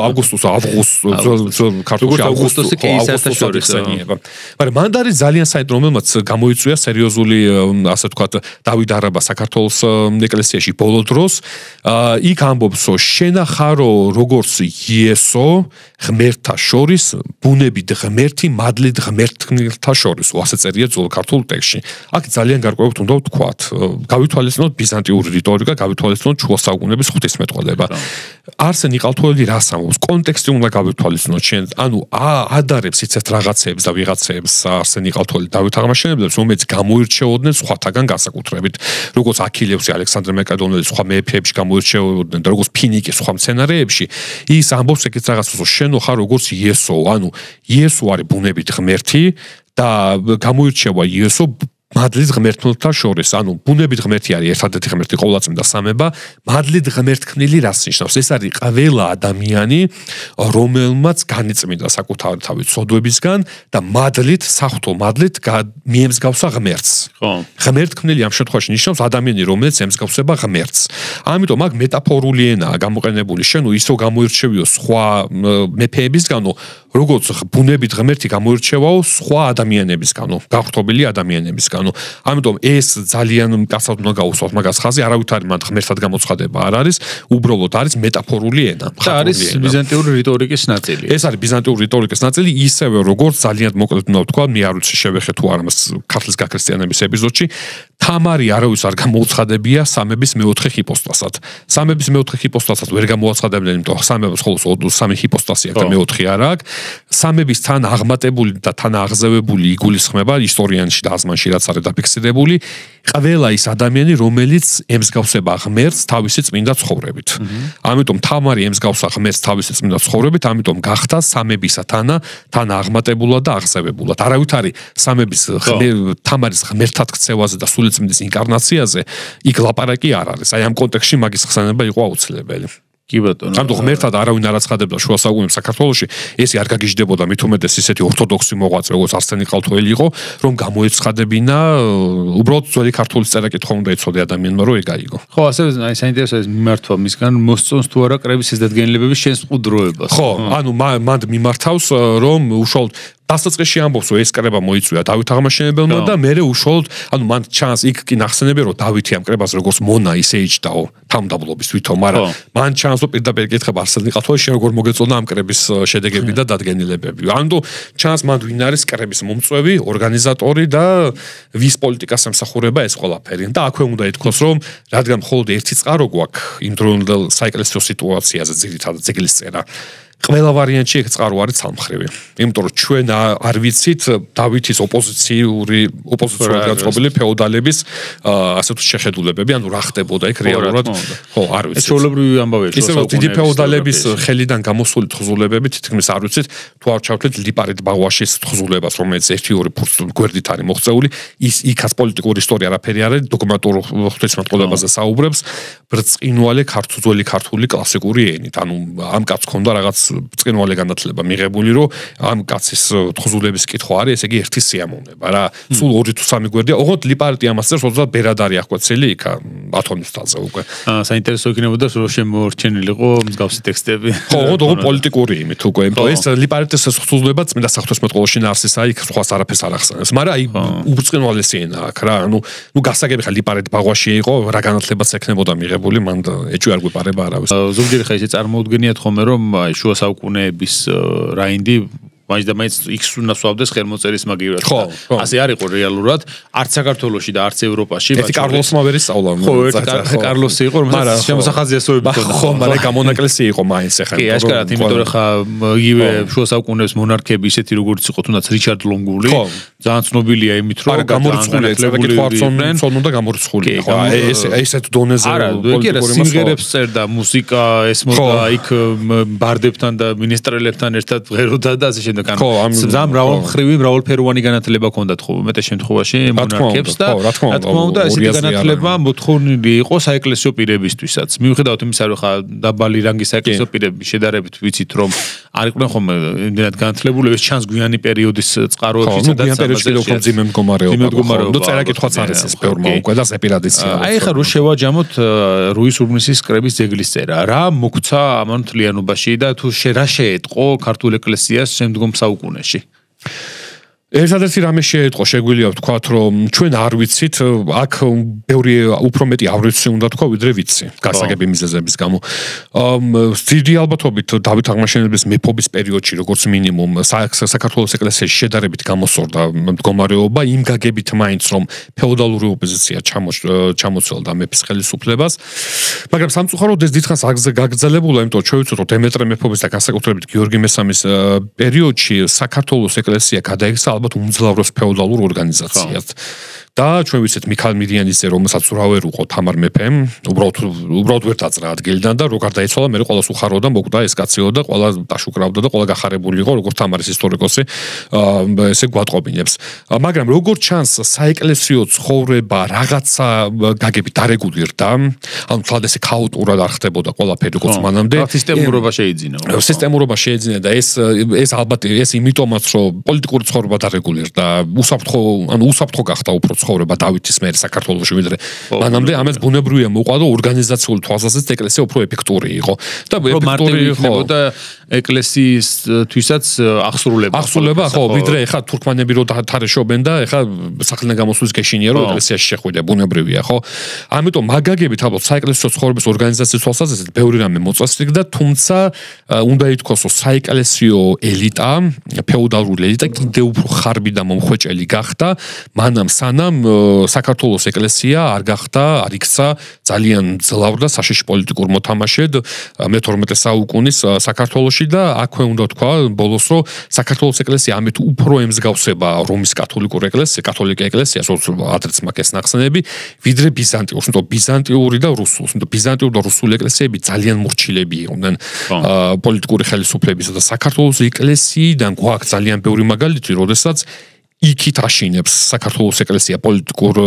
ქართულში აუგუსტუსი კეისართა შორის ხსენიება. მაგრამ მანდ არის ძალიან საინტერესო, რომელმაც გამოიწვია სერიოზული ასე თქვა დავით არაბა საქართველოს ეკლესიაში ბოლო დროს. იქ ამბობს, რომ შენახარო როგორც იესო ღმერთთა შორის, ბუნებით ღმერთი, მადლით ღმერთთა შორის, ასე წერია ძველ ქართულ ტექსტში. აქ ძალიან გარკვევად უნდა ვთქვათ, გავითვალისწინოთ ბიზანტიური რიტორიკა, გავითვალისწინოთ შუა საუკუნეების ღვთისმეტყველება. არსენ იყალთოელი რას ამბობს? კონტექსტი უნდა გავითვალისწინოთ შენ, ანუ ადარებს იცით რაღაცეებს და ვიღაცეებს არსენ იყალთოელი დავით აღმაშენებლებს, რომელიც გამოირჩეოდნენ სხვათაგან განსაკუთრებით, როგორც აქილევსი, ალექსანდრე მაკედონელი სხვა მეფეებში გამოირჩეოდნენ და როგორც ფინიკის სხვა მცენარეებში, ის ამბობს ეგეთ რაღაცას, რომ შენ ხარ როგორც იესო, ანუ იესო არის ბუნებით ღმერთი და გამოირჩევა იესო მადლით ღმერთთა შორის, ანუ ბუნებით ღმერთი არის ერთადერთი ღმერთი ყოვლადწმინდა სამება, მადლით ღმერთქმნილი რას ნიშნავს? ეს არის ყველა ადამიანი, რომელმაც განიწმინდა საკუთარი თავი ცოდვებისგან და მადლით, საღვთო მადლით მიემსგავსა ღმერთს. ღმერთქმნილი ამ შემთხვევაში ნიშნავს ადამიანი, რომელიც ემსგავსება ღმერთს. ამიტომ აქ მეტაფორული ენაა გამოყენებული. შენ ისო გამოირჩევიო სხვა მეფეებისგანო, როგორც ბუნებით ღმერთი გამოირჩევაო სხვა ადამიანებისგანო, გახრთობილი ადამიანებისგანო. ამიტომ ეს ძალიან კაცად უნდა გაუსვათ მაგას ხაზი, არავითარი მანდ ღმერთად გამოცხადება არ არის, უბრალოდ არის მეტაფორული ენა. და არის ბიზანტიური რიტორიკის ნაწილი. ეს არის ბიზანტიური რიტორიკის ნაწილი, ისევე როგორც ძალიან მოკლედ უნდა ვთქვა, მე არ ვიცი შევეხე თუ არა მას ქართლის გაქრისტიანების ეპიზოდში, თამარი არავის არ გამოუცხადებია სამების მეოთხე ჰიპოსტასად. სამების მეოთხე ჰიპოსტასად ვერ გამოაცხადებდნენ, იმიტომ რომ სამების ხოლოს სამი ჰიპოსტასი აქვს და მეოთხე არ აქვს. სამების თან აღმატებული და თან აღზევებული იგულისხმება ისტორიაში და აზმანში რაც არის დაფიქსირებული, ყველა ის ადამიანი, რომელიც ემსგავსება ღმერთს თავისი წმინდა ცხოვრებით. ამიტომ თამარი ემსგავსა ღმერთს თავისი წმინდა ცხოვრებით, ამიტომ გახდა სამებისა თან აღმატებულად და აღზევებულად. არავითარი სამების თამარის ღმერთად ქცევაზე და სულიწმინდის ინკარნაციაზე იქ ლაპარაკი არ არის. აი ამ კონტექსტში მაგის ხსენება იყო აუცილებელი. კი ბატონო. ამიტომ ღმერთად არავინ არ აცხადებდა შუა საუკუნეებში საქართველოში, ესე არ გაგიჟდებოდა მით უმეტეს ისეთი ორთოდოქსი მოღვაწე, როგორც არსენ იყალთოელი იყო, რომ გამოეცხადებინა უბრალოდ ძველი ქართული წერა-კითხვა უნდა იცოდე ადამიანმა, რომ ეგ აიგო. ხო, ასევე აი საინტერესოა ეს მიმართვა მისგან მოსწონს თუ არა კრების ეს დადგენილებების შენს ყუდროებას. ხო, ანუ მანდ მიმართავს, რომ უშუალოდ დასაწყისში ამბობს, რომ ეს კრება მოიწვია დავით აღმაშენებელმა და მერე უშუალოდ, ანუ მან ჩანს იქ კი ნახსენებია, რომ დავითი ამ კრებას როგორც მონა ისე იჭდაო თავმდაბლობის თვითონ, მაგრამ მან ჩანს, რომ პირდაპირ ეკითხება არსენ იყალთოელი შენ როგორ მოგეწონა ამ კრების შედეგები და დადგენილებები. ანუ ჩანს მან ვინ არის კრების მომწვევი, ორგანიზატორი და ვის პოლიტიკას ემსახურება ეს ყველაფერი. და აქვე უნდა ითქვას, რომ რადგან მხოლოდ ერთი წყარო გვაქვს იმ დროინდელ საეკლესიო სიტუაციაზე ძირითადად ძეგლის წერა, ყველა ვარიანტში ეგ წყარო არის ცალმხრივი. იმიტომ რომ ჩვენ არ ვიცით დავითის ოპოზიციური განწყობილი ფეოდალების ასე თუ შეხედულებები, ანუ რა ხდებოდა ეგ რეალურად. ხო, არ ვიცით. ეს ჩვეულებრივი ამბავია. ისე რომ დიდი ფეოდალების ხელიდან გამოსული თხზულებები თითქმის არ ვიცით, თუ არ ჩავთვლით ლიპარიტ ბაღვაშის თხზულებას, რომელიც 1-2 ფურს გვერდით არის მოღწეული, იქაც პოლიტიკური ისტორია არაფერი არ არის, დოგმატურ ღვთისმეტყველებაზე საუბრებს, ბრწყინვალე ძველი ქართული კლასიკური ენით. ანუ ამ კაცს ქონდა რაღაც ბრწყინვალე განათლება მიღებული, რომ ამ კაცის თხზულების კითხვა არის, ესე იგი ერთი სიამოვნება რა. სულ 2 თუ 3 გვერდია, ოღონდ ლიპარიტი ამას წერს, როცა ბერად არის აღკვეცილი იქ ათონის თალზე უკვე. საინტერესო იქნებოდა, რომ შემორჩენილიყო მსგავსი ტექსტები. ხო, ოღონდ პოლიტიკური იმით უკვე, იმიტომ ეს ლიპარიტის თხზულება წმინდა საღვთისმეტყველოში ნარსის აი ხوار არაფერს არ ახსენებს, მაგრამ აი უბრწყინვალესი ენა აქ რა, ანუ გასაგები ხა ლიპარიტ ბაღვაში იყო, რა განათლებაც ექნებოდა მიღებული, მან ეჭვი არ გვიპარება არავის. ზოგჯერ ხა ისე წარმოუდგენიათ ხოლმე, რომ აი შუა საუკუნეების რაინდი მაინც და მაინც X უნდა სვავდეს ხელმოწერის მაგივრად. ასე არ იყო რეალურად, არც საქართველოში და არც ევროპაში. ერთი კარლოსმა ვერ ისწავლა. ხო, ერთი კარლოსი იყო, მაგრამ შემოსახაზიასოები ჰქონდა. ხო, მაგრამ გამონაკლისი იყო მაინც ახლა. კი, აშკარად, იმიტომ რომ ხა იგივე შუა საუკუნეების მონარქები ისეთი როგორც იყო, თუნდაც რიჩარდ ლონგული, ძალიან ცნობილია იმით, რომ გამორიცხულია, წავაკითხავ და გამორიცხულია. ხო, ესეთ დონეზე პოლიტიკური სიმღერებს წერდა, მუსიკა ესმოდა იქ ბარდებთან და მინისტრელებთან ერთად ღეროდა და ასე შემდეგ. ძალიან მრავალმხრივი, მრავალფეროვანი განათლება ჰქონდათ ხო მეტეს შემთხვევაში მონარქებს და რა თქმა უნდა ესეთი განათლება მოთხოვნილი იყო საეკლესიო პირებისთვისაც. მიუხედავად იმისა, რომ ხა დაბალი რანგის საეკლესიო პირები შედარებით ვიცით, რომ არ იყვნენ ხოლმე იმდენად განათლებული, ეს ჩანს გვიანი პერიოდის წყაროებში და პერიოდში ძიმე მდგომარეობა. და წერაკითხვაც არის ეს ბევრმა უკვე და სეპირადიცია. აი ხა რო შევაჯამოთ რუის ურბნისის კრების ძეგლის წერა. რა მოგცა ამან მთლიანობაში და თუ რა შეეტყო ქართულ ეკლესიას შემდგომ საუკუნეში? ერთადერთი რამე შეეტყო, შეგვიძლია ვთქვათ, რომ ჩვენ არ ვიცით, აქ ბევრი უფრო მეტი ავრიცი უნდა თქვა, ვიდრე ვიცი, გასაგები მიზეზების გამო. დიდი ალბათობით დავით აღმაშენებლის მეფობის პერიოდში, როგორც მინიმუმ, საქართველოს ეკლესიაში შედარებით გამოსორდა მდგომარეობა, იმ გაგებით მაინც, რომ ფეოდალური ოპოზიცია ჩამოცველდა მეფის ხელისუფლებას, მაგრამ სამწუხაროდ ეს დიდხანს გაგრძელებულა, იმიტომ რომ ჩვენ ვიცით, რომ დემეტრე მეფობის და განსაკუთრებით გიორგი მესამის პერიოდში საქართველოს ეკლესია გადაიქცა ალბათ უმძლავრეს ფეოდალურ ორგანიზაციად. და ჩვენ ვიცით მიქაელ მირიანიძე, რომელსაც ურავერ უყო თამარ მეფემ, უბრალოდ ვერ დაძრა ადგილიდან და რო გარდაიცვალა, მე ყველას უხაროდა, მოგდა ეს კაციო და ყველა დაშუკრავდა და ყველა გახარებული იყო, როგორც თამარის ისტორიკოსი ესე გვატყობინებს. მაგრამ როგორც ჩანს, საეკლესიო ცხოვრება რაღაცა გაგებით დარეგულირდა, ანუ თლად ესე ქაოტურად არ ხდებოდა ყველაფერი როგორც მანამდე. სისტემურობა შეიძინა. სისტემურობა შეიძინა და ეს ალბათ ეს იმიტომაც რომ პოლიტიკური ცხოვრება დარეგულირდა, უსაფრთხო გახდა უფრო ცხოვრება დავითის მიერ საქართველოში ვიდრე მანამდე ამას ბუნებრივია მოყვა და ორგანიზაციული თვალსაზრისით ეკლესია უფრო ეფექტური იყო და ეფექტური ხდებოდა ეკლესიისთვისაც აღსრულება ხო ვიდრე ეხა თურქმანები რო თარეშობენ და ეხა სახელიდან გამოსulis გეშინია რომ ეკლესიაში შეხვიდე ბუნებრივია ხო ამიტომ მაგაგებით ალბათ საეკლესიო ცხოვრების ორგანიზაციის თვალსაზრისით ბევრი რამე მოწესრიგდა თუმცა უნდა ითქვას რომ საეკლესიო ელიტა ფეოდალური ელიტა კიდევ უფრო ხარბი და მომხვეჭელი გახდა მანამ სანამ საქართველოს ეკლესია არ გახდა, არ იქცა ძალიან ძლავრ და საშიში პოლიტიკურ მოთამაშედ მე-12 საუკუნის საქართველოში და აქვე უნდა თქვა ბოლოს რომ საქართველოს ეკლესია ამით უფრო ემსგავსება რომის კათოლიკურ ეკლესიას, კათოლიკე ეკლესიას, ადრეც მაგ ეს ნახსენები, ვიდრე ბიზანტიურს, იმიტომ ბიზანტიური და რუსულს, იმიტომ ბიზანტიური და რუსული ეკლესიები ძალიან მორჩილები იყვნენ პოლიტიკური ხელისუფლებისა და საქართველოს ეკლესიიდან გვაქვს ძალიან ბევრი მაგალითი, როდესაც იქით აშინებს საქართველოს ეკლესია პოლიტიკურ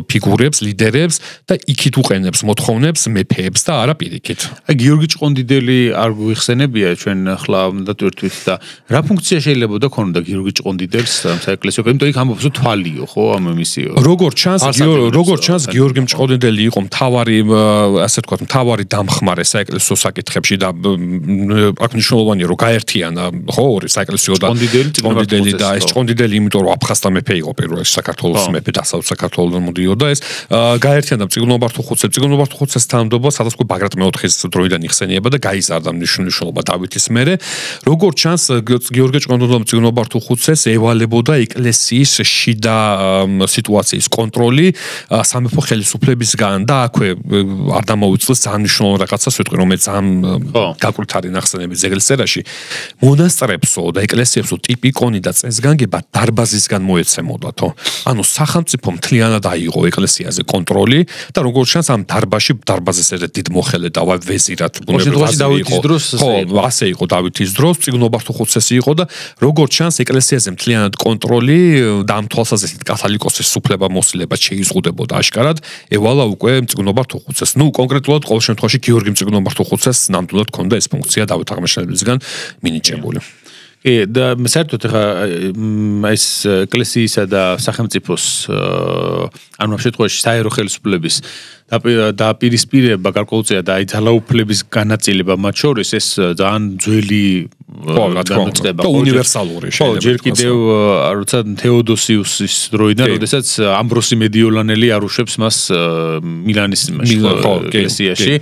ფიგურებს, ლიდერებს და იქით უყენებს მოთხოვნებს მეფეებს და არა პირიქით. აი გიორგი ჭყონდიდელი არ გვიხსენებია ჩვენ ახლა უნდა თვირთვით და რა ფუნქცია შეიძლება და ქონოდა გიორგი ჭყონდიდელს საეკლესიო, იმიტომ იქ ამბობს თვალიო ხო ამ მისიო. როგორც ჩანს გიორგი ჭყონდიდელი იყო მთავარი ასე თქვა მთავარი დამხმარე საეკლესიო საკითხებში და აქ მნიშვნელოვანია რომ გაერთიანა ხო ორი საეკლესიო და ჭყონდიდელი და ეს ჭყონდიდელი იმიტომ რომ ხასთან მეფე იყო პირველი საქართველოს მეფე დასავლეთ საქართველოსთან მოდიოდა ეს გაერთიანდა წიგნობართუხუცეს თანამდებობა სადაც უკვე ბაგრატ მეოთხის დროიდან იხსენიება და გაიზარდა მნიშვნელობა დავითის მერე როგორც ჩანს გიორგი ჭყონდიდელმა წიგნობართუხუცეს ევალებოდა ეკლესიის შიდა სიტუაციის კონტროლი სამეფო ხელისუფლებისგან და აქვე არ დამოუწეს ძალიან მნიშვნელოვანი რაღაცას ვიტყვი რომელიც ამ გაკვირთარი ნახსენები ძეგლის წერაში მონასტრებსო და ეკლესიებსო ტიპიკონი და წესგანგება დარბაზისგან მოეცემოდათო. ანუ სახელმწიფო მთლიანად აიღო ეკლესიაზე კონტროლი და როგორც ჩანს ამ დარბაზის ერთ დიდ მოხელე და ვეზირად დავითის დროს ასე იყო დავითის დროს წიგნობართუხუცესი იყო და როგორც ჩანს ეკლესიაზე მთლიანად კონტროლი და ამ თვალსაზრისით კათოლიკოსის სუფლება მოსილება შეიზღუდებოდა აშკარად ევალა უკვე წიგნობართუხუცეს. ნუ კონკრეტულად ყოველ შემთხვევაში გიორგი წიგნობართუხუცეს ნამდვილად ჰქონდა ეს ფუნქცია დავით აღმაშენებლისგან მინიჭებული. და საერთოდ ხა ეს ეკლესიისა და სახელმწიფოს ანუ ამ შემთხვევაში საერო ხელისუფლების დაპირისპირება გარკვეულწილად და აი ძალაუფლების განაწილება მათ შორის ეს ძალიან ძველი განმოწება და უნივერსალური შეიძლება. ჯერ კიდევ როცა თეოდოსიუსის დროიდან, როდესაც ამბროსი მედიოლანელი არუშებს მას მილანის ეკლესიაში,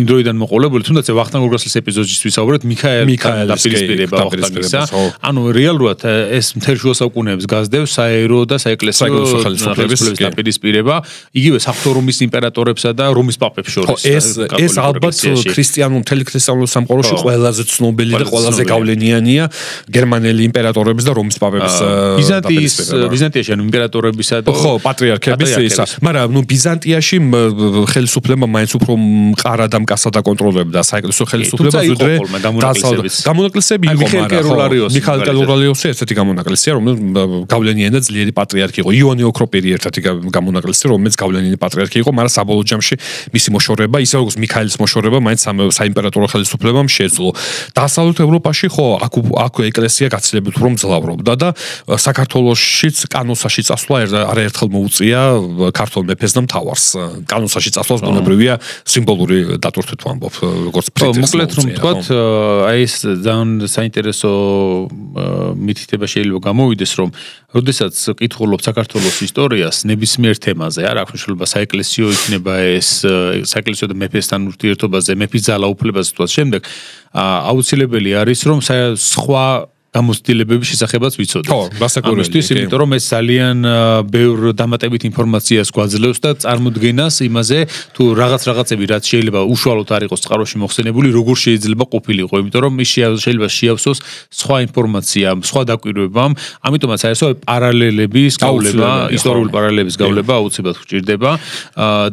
იმ დროიდან მოყოლებული, თუნდაც ვახტანგ გორგასლის ეპიზოდში ვისაუბრეთ მიქაელის დაპირისპირება ვახტანგისა. ანუ რეალურად ეს მთელ შუა საუკუნეებს გასდევს საერო და საეკლესიო ხელისუფლების დაპირისპირება, იგივე საღვთო რომის იმპერატორებსა და რომის პაპებს შორის. ეს ალბათ მთელი ქრისტიანულ სამყაროში ყველაზე ცნობილი და ყველაზე გავლენიანია გერმანელი იმპერატორების და რომის პაპების ბიზანტიაში ანუ იმპერატორებისა და ხო პატრიარქების ისა მაგრამ ბიზანტიაში ხელისუფლება მაინც უფრო მყარად და მკაცად აკონტროლებდა საეკლესიო ხელისუფლებას ვიდრე გამონაკლისები იყო მაგრამ მიხაილ კელურალიოსი ერთ-ერთი გამონაკლისია რომელიც გავლენიანი და ძლიერი პატრიარქი იყო იონი ოქროპირი ერთ-ერთი გამონაკლისი რომელიც გავლენიანი პატრიარქი იყო მაგრამ საბოლოო ჯამში მისი მოშორება ისე როგორც მიქაელის მოშორება მაინც საიმპერატორო ხელისუფლებამ შეძლო დასავლეთ ევროპაში ხო აქ ეკლესია გაცილებით უფრო მძლავრობდა და საქართველოშიც კანონსაში წასვლა არაერთხელ მოუწია ქართულ მეფეს და მთავარს კანონსაში წასვლას ბუნებრივია სიმბოლური დატვირთვით ვამბობ როგორც პრეტექსტი მოკლედ რომ ვთქვათ აი ეს ძალიან საინტერესო მითითება შეიძლება გამოვიდეს რომ როდესაც კითხულობ საქართველოს ისტორიას ნებისმიერ თემაზე არ აქვს მნიშვნელობა საეკლესიო იქნება ეს საეკლესიო და მეფესთან ურთიერთობაზე მეფის ძალაუფლებაზე თუ შემდეგ აუცილებელი არის რომ სხვა გამოცდილებების შესახებაც ვიცოდეთ. ხო, რასაკვირველია, იმიტომ რომ ეს ძალიან ბევრ დამატებით ინფორმაციას გვაძლევს და წარმოდგენას იმაზე, თუ რაღაცები რაც შეიძლება უშუალოდ არ იყოს წყაროში მოხსენებული, როგორ შეიძლება ყოფილიყო, იმიტომ რომ ის შეიძლება შეავსოს სხვა ინფორმაცია, სხვა დაკვირვებამ, ამიტომაც არის პარალელების გავლება, ისტორიული პარალელების გავლება აუცილებლად გვჭირდება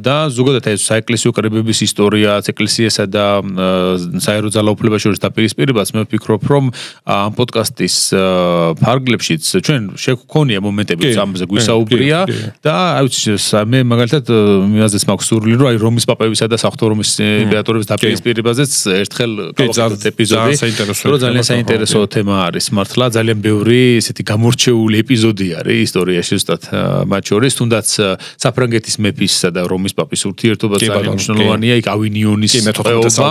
და ზოგადად ეს საეკლესიო კრებების ისტორია, ეკლესიასა და საერო ძალაუფლებას შორის დაპირისპირებას მე ვფიქრობ, რომ ამ პოდკასტ ის ფარგლებშიც ჩვენ შეგვქონია მომენტები ამაზე გვისაუბრია და აი ვიცი მე მაგალითად იმაზეც მაქვს სურვილი რომ აი რომის პაპებისა და საღვთო რომის იმპერატორების დაპირისპირებაზეც ერთხელ გავაკეთოთ ეპიზოდი რომ ძალიან საინტერესო თემა არის მართლა ძალიან ბევრი ესეთი გამორჩეული ეპიზოდი არის ისტორიაში ზუსტად მათ შორის თუნდაც საფრანგეთის მეფისა და რომის პაპის ურთიერთობა ძალიან მნიშვნელოვანია იქ ავინიონის მეფეობა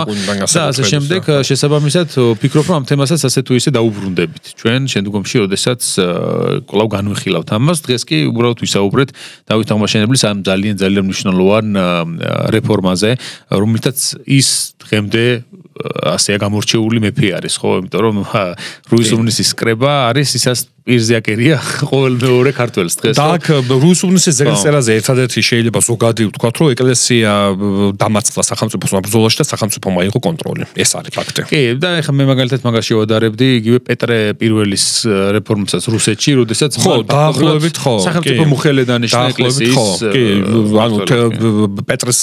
და ასე შემდეგ შესაბამისად ვფიქრობ რომ ამ თემასაც ასე თუ ისე დაუბრუნდებით ჩვენ შემდგომში როდესაც კვლავ განვიხილავთ ამას დღეს კი უბრალოდ ვისაუბრეთ დავით აღმაშენებლის ამ ძალიან მნიშვნელოვან რეფორმაზე რომელთაც ის დღემდე ასეა გამორჩეული მეფე არის ხო იმიტომ რომ რუის უმნისის კრება არის ისას პირზე აკერია ყოველ მეორე ქართველს დღეს და აქ რუის უმნისის ზეგანწერაზე ერთადერთი შეიძლება ზოგადი ვთქვათ რომ ეკლესია დამარცხდა სახელმწიფოს ბრძოლაში და სახელმწიფომ აიღო კონტროლი ეს არის ფაქტი კი და ეხლა მე მაგალითად მაგას შევადარებდი იგივე პეტრე პირველის რეფორმასაც რუსეთში როდესაც ხო დაახლოებით ხო სახელმწიფო მუხელე დანიშნა ეკლესიის კი ანუ პეტრეს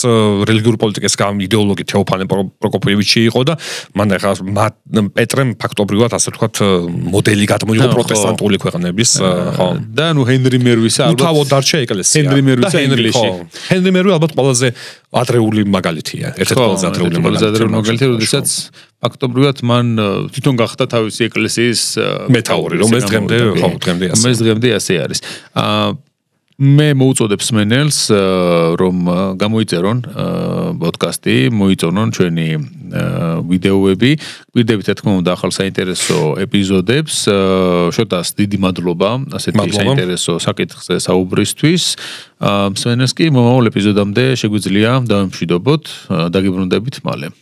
რელიგიური პოლიტიკის იდეოლოგი თეოფანე პროკოპიევიჩი იყო და მან ახლა პეტრემ ფაქტობრივად ასე ვთქვათ მოდელი გადმოიღო პროტესტანტული ქვეყნების ხო და ნუ ჰენრი მერვისა ალბათ თავად დარჩა ეკლესია ჰენრი მერვისა ინგლისში ჰენრი მერვი ალბათ ყველაზე ადრეული მაგალითია ერთ-ერთი ყველაზე ადრეული მაგალითია როდესაც ფაქტობრივად მან თვითონ გახდა თავისი ეკლესიის მეთაური რომელიც დღემდე ასე არის მე მოუწოდებ მსმენელს რომ გამოიწერონ პოდკასტი, მოიწონონ ჩვენი ვიდეოები, გვირდებით რა თქმა უნდა ახალ საინტერესო ეპიზოდებს. შოტას დიდი მადლობა ასეთი საინტერესო საკითხზე საუბრისთვის. მსმენელს კი მომავალ ეპიზოდამდე შეგვიძლია დავემშვიდობოთ, დაგიბრუნდებით მალე.